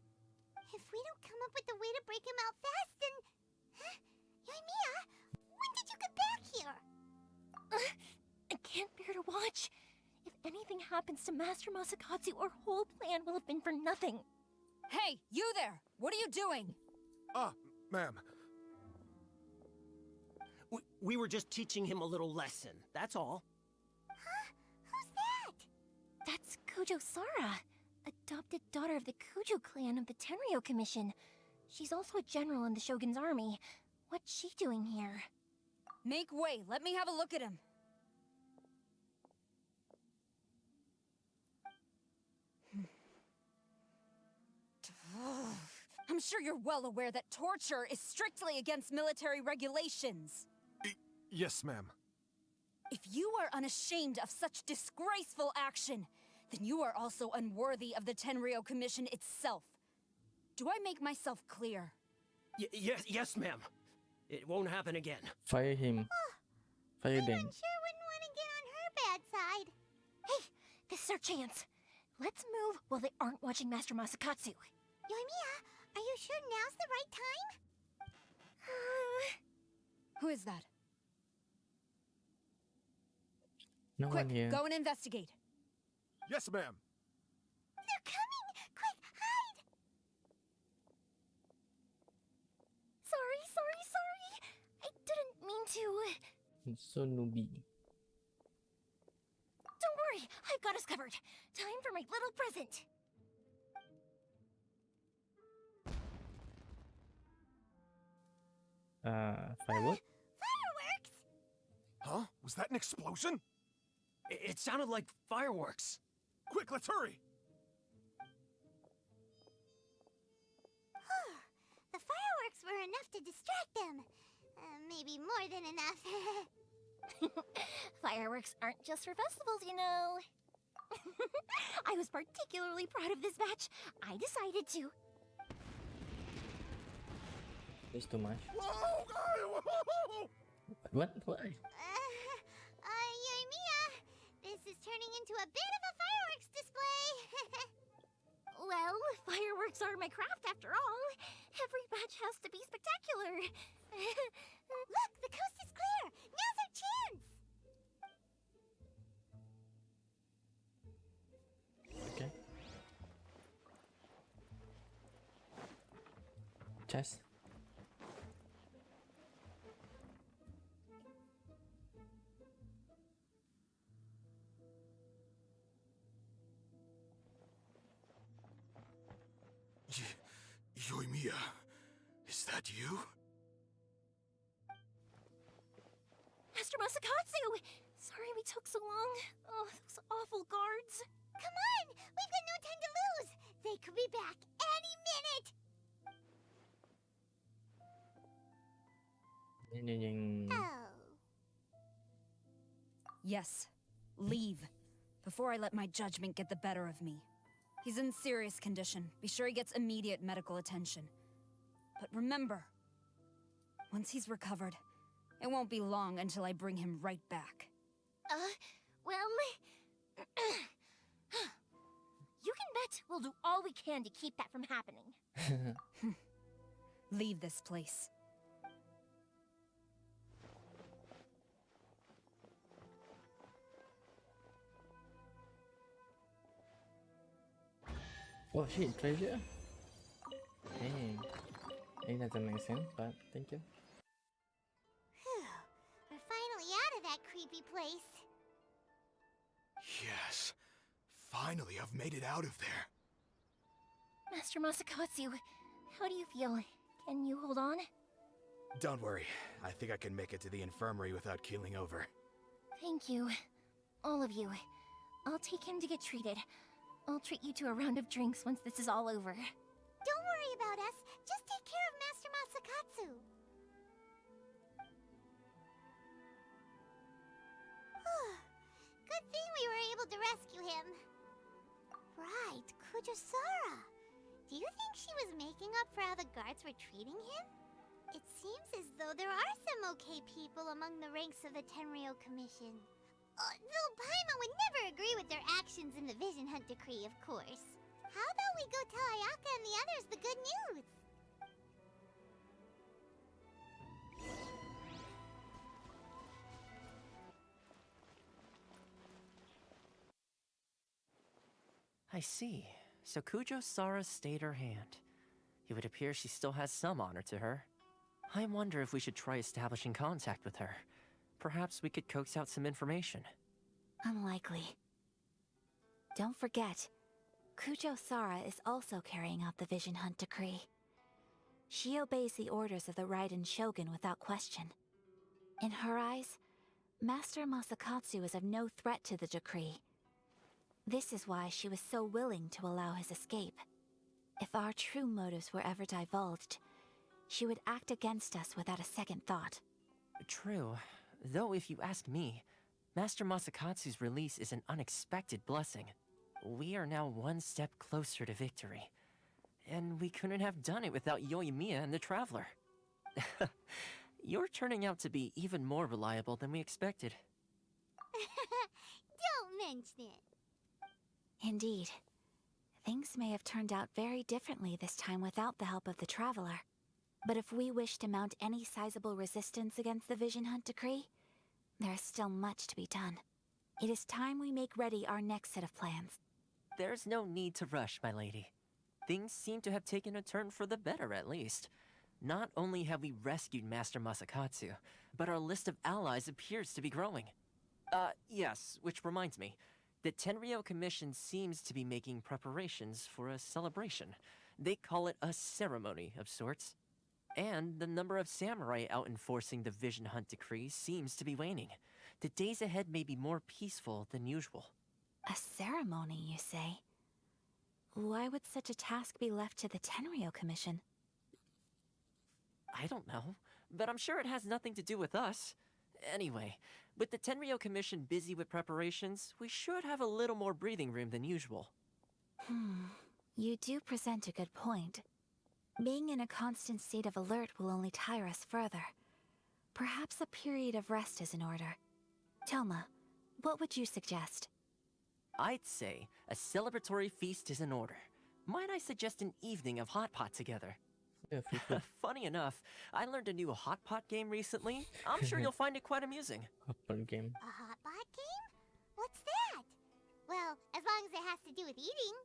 If we don't come up with a way to break him out fast, then... Huh? Euthymia, when did you get back here? I can't bear to watch. If anything happens to Master Masakatsu, our whole plan will have been for nothing. Hey, you there! What are you doing? Ma'am. We were just teaching him a little lesson, that's all. Huh? Who's that? That's Kujo Sara, adopted daughter of the Kujo clan of the Tenryo Commission. She's also a general in the Shogun's army. What's she doing here? Make way, let me have a look at him. I'm sure you're well aware that torture is strictly against military regulations. Yes, ma'am. If you are unashamed of such disgraceful action, then you are also unworthy of the Tenryo Commission itself. Do I make myself clear? Yes, ma'am. It won't happen again. Fire him. Fire them. Sure wouldn't want to get on her bad side. Hey, this is our chance. Let's move while they aren't watching Master Masakatsu. Euthymia, are you sure now's the right time? Who is that? No Quick, one here. go and investigate. Yes, ma'am. They're coming! Quick, hide! Sorry. I didn't mean to. It's so newbie. Don't worry, I've got us covered. Time for my little present. Firework? Fireworks? Huh? Was that an explosion? It sounded like fireworks. Quick, let's hurry! The fireworks were enough to distract them. Maybe more than enough. Fireworks aren't just for festivals, you know. I was particularly proud of this batch. I decided to. It's too much. Whoa! What? Euthymia, this is turning into a bit of a fireworks display. Well, fireworks are my craft after all. Every batch has to be spectacular. Look, the coast is clear. Now's our chance. Okay. Chest. Euthymia, is that you? Master Masakatsu! Sorry we took so long. Oh, those awful guards. Come on! We've got no time to lose! They could be back any minute! Oh. Yes, leave. Before I let my judgment get the better of me. He's in serious condition. Be sure he gets immediate medical attention. But remember, once he's recovered, it won't be long until I bring him right back. Well... you can bet we'll do all we can to keep that from happening. Leave this place. Oh shit, treasure? Hey. It doesn't make sense, but thank you. Whew. We're finally out of that creepy place. Yes. Finally, I've made it out of there. Master Masakatsu, how do you feel? Can you hold on? Don't worry. I think I can make it to the infirmary without keeling over. Thank you. All of you. I'll take him to get treated. I'll treat you to a round of drinks once this is all over. Don't worry about us. Just take care of Master Masakatsu. Good thing we were able able to rescue him. Right, Kujosara. Do you think she was making up for how the guards were treating him? It seems as though there are some okay people among the ranks of the Tenryou Commission. Though Paimon would never agree with their actions in the Vision Hunt Decree, of course. How about we go tell Ayaka and the others the good news? I see. So Kujo-Sara stayed her hand. It would appear she still has some honor to her. I wonder if we should try establishing contact with her. Perhaps we could coax out some information. Unlikely. Don't forget, Kujo-Sara is also carrying out the Vision Hunt Decree. She obeys the orders of the Raiden Shogun without question. In her eyes, Master Masakatsu is of no threat to the decree. This is why she was so willing to allow his escape. If our true motives were ever divulged, she would act against us without a second thought. True. Though if you ask me, Master Masakatsu's release is an unexpected blessing. We are now one step closer to victory. And we couldn't have done it without Euthymia and the Traveler. You're turning out to be even more reliable than we expected. Don't mention it. Indeed. Things may have turned out very differently this time without the help of the Traveler. But if we wish to mount any sizable resistance against the Vision Hunt Decree, there is still much to be done. It is time we make ready our next set of plans. There's no need to rush, my lady. Things seem to have taken a turn for the better, at least. Not only have we rescued Master Masakatsu, but our list of allies appears to be growing. Yes, which reminds me. The Tenryou Commission seems to be making preparations for a celebration. They call it a ceremony of sorts. And the number of samurai out enforcing the Vision Hunt Decree seems to be waning. The days ahead may be more peaceful than usual. A ceremony, you say? Why would such a task be left to the Tenryou Commission? I don't know, but I'm sure it has nothing to do with us. Anyway, with the Tenryou Commission busy with preparations, we should have a little more breathing room than usual. You do present a good point. Being in a constant state of alert will only tire us further. Perhaps a period of rest is in order. Toma, what would you suggest? I'd say a celebratory feast is in order. Might I suggest an evening of hot pot together? Yeah, Funny enough, I learned a new hot pot game recently. I'm sure you'll find it quite amusing. Hot pot game. A hot pot game? What's that? Well, as long as it has to do with eating.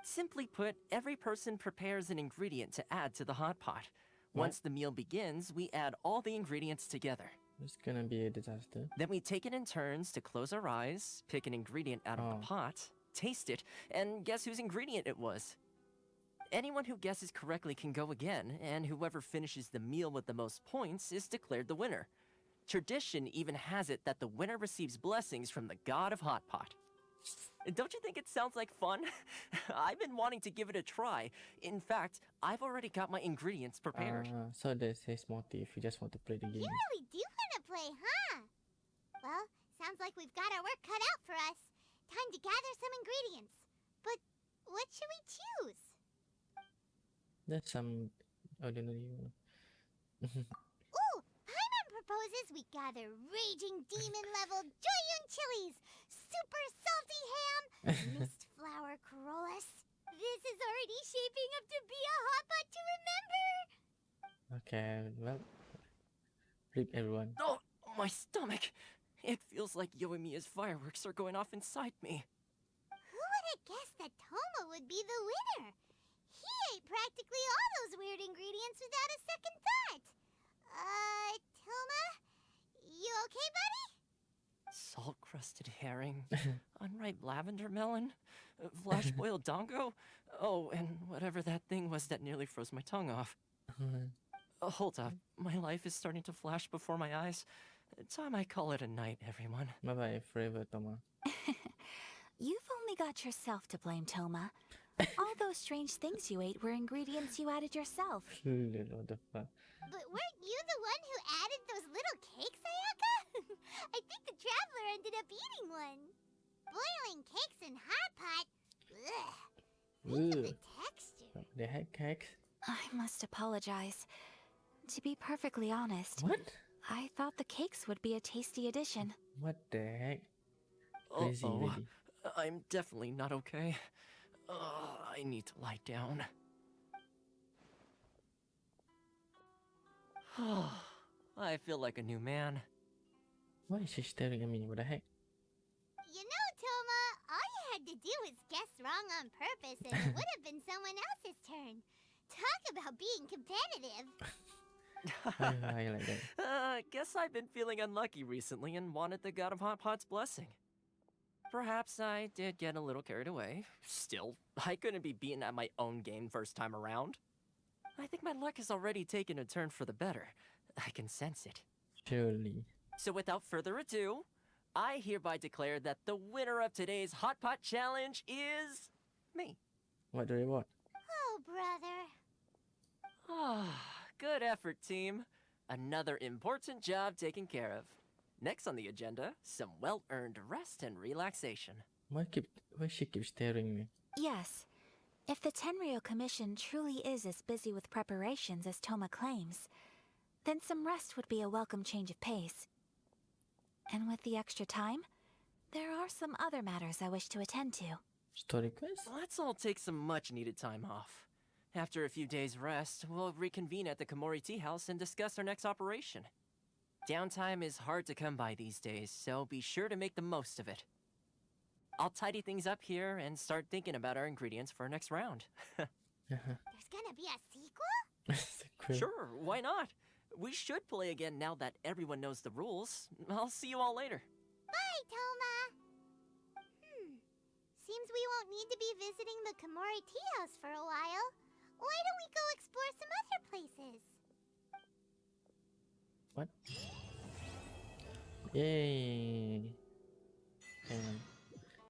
Simply put, every person prepares an ingredient to add to the hot pot. What? Once the meal begins, we add all the ingredients together. It's gonna be a disaster. Then we take it in turns to close our eyes, pick an ingredient out of the pot, taste it, and guess whose ingredient it was. Anyone who guesses correctly can go again, and whoever finishes the meal with the most points is declared the winner. Tradition even has it that the winner receives blessings from the god of Hot Pot. Don't you think it sounds like fun? I've been wanting to give it a try. In fact, I've already got my ingredients prepared. So there's his motive. You just want to play the game. You really do want to play, huh? Well, sounds like we've got our work cut out for us. Time to gather some ingredients. But what should we choose? There's some ordinary one. Ooh, Paimon proposes we gather raging demon-level Joyun chilies, super salty ham, mist flour corollas. This is already shaping up to be a hot pot to remember. Okay, well, rip everyone. Oh, my stomach! It feels like Euthymia fireworks are going off inside me. Who would have guessed that Toma would be the winner? He ate practically all those weird ingredients without a second thought. Toma? You okay, buddy? Salt-crusted herring, unripe lavender melon, flash-boiled dongo, oh, and whatever that thing was that nearly froze my tongue off. Hold up, my life is starting to flash before my eyes. Time I call it a night, everyone. Bye-bye forever, Toma. You've only got yourself to blame, Toma. All those strange things you ate were ingredients you added yourself. What the fuck? But weren't you the one who added those little cakes, Ayaka? I think the Traveler ended up eating one. boiling cakes in hot pot. Ugh. Think of the texture. What the heck, cakes? I must apologize. To be perfectly honest, What? I thought the cakes would be a tasty addition. What the heck? Crazy lady. I'm definitely not okay. I need to lie down. I feel like a new man. Why is she staring at me? What the heck? You know, Toma, all you had to do was guess wrong on purpose and it would have been someone else's turn. Talk about being competitive. I like that. Guess I've been feeling unlucky recently and wanted the God of Hot Pot's blessing. Perhaps I did get a little carried away. Still, I couldn't be beaten at my own game first time around. I think my luck has already taken a turn for the better. I can sense it. Surely. So without further ado, I hereby declare that the winner of today's Hot Pot Challenge is me. What do you want? Oh, brother. Good effort, team. Another important job taken care of. Next on the agenda, some well-earned rest and relaxation. Why she keep staring me? Yes. If the Tenryou Commission truly is as busy with preparations as Toma claims, then some rest would be a welcome change of pace. And with the extra time, there are some other matters I wish to attend to. Story quest? Let's all take some much-needed time off. After a few days' rest, we'll reconvene at the Komori Tea House and discuss our next operation. Downtime is hard to come by these days, so be sure to make the most of it. I'll tidy things up here and start thinking about our ingredients for our next round. There's gonna be a sequel? Sure, why not? We should play again now that everyone knows the rules. I'll see you all later. Bye, Toma. Seems we won't need to be visiting the Komori Tea House for a while. Why don't we go explore some other places? What? Yay! Hang on.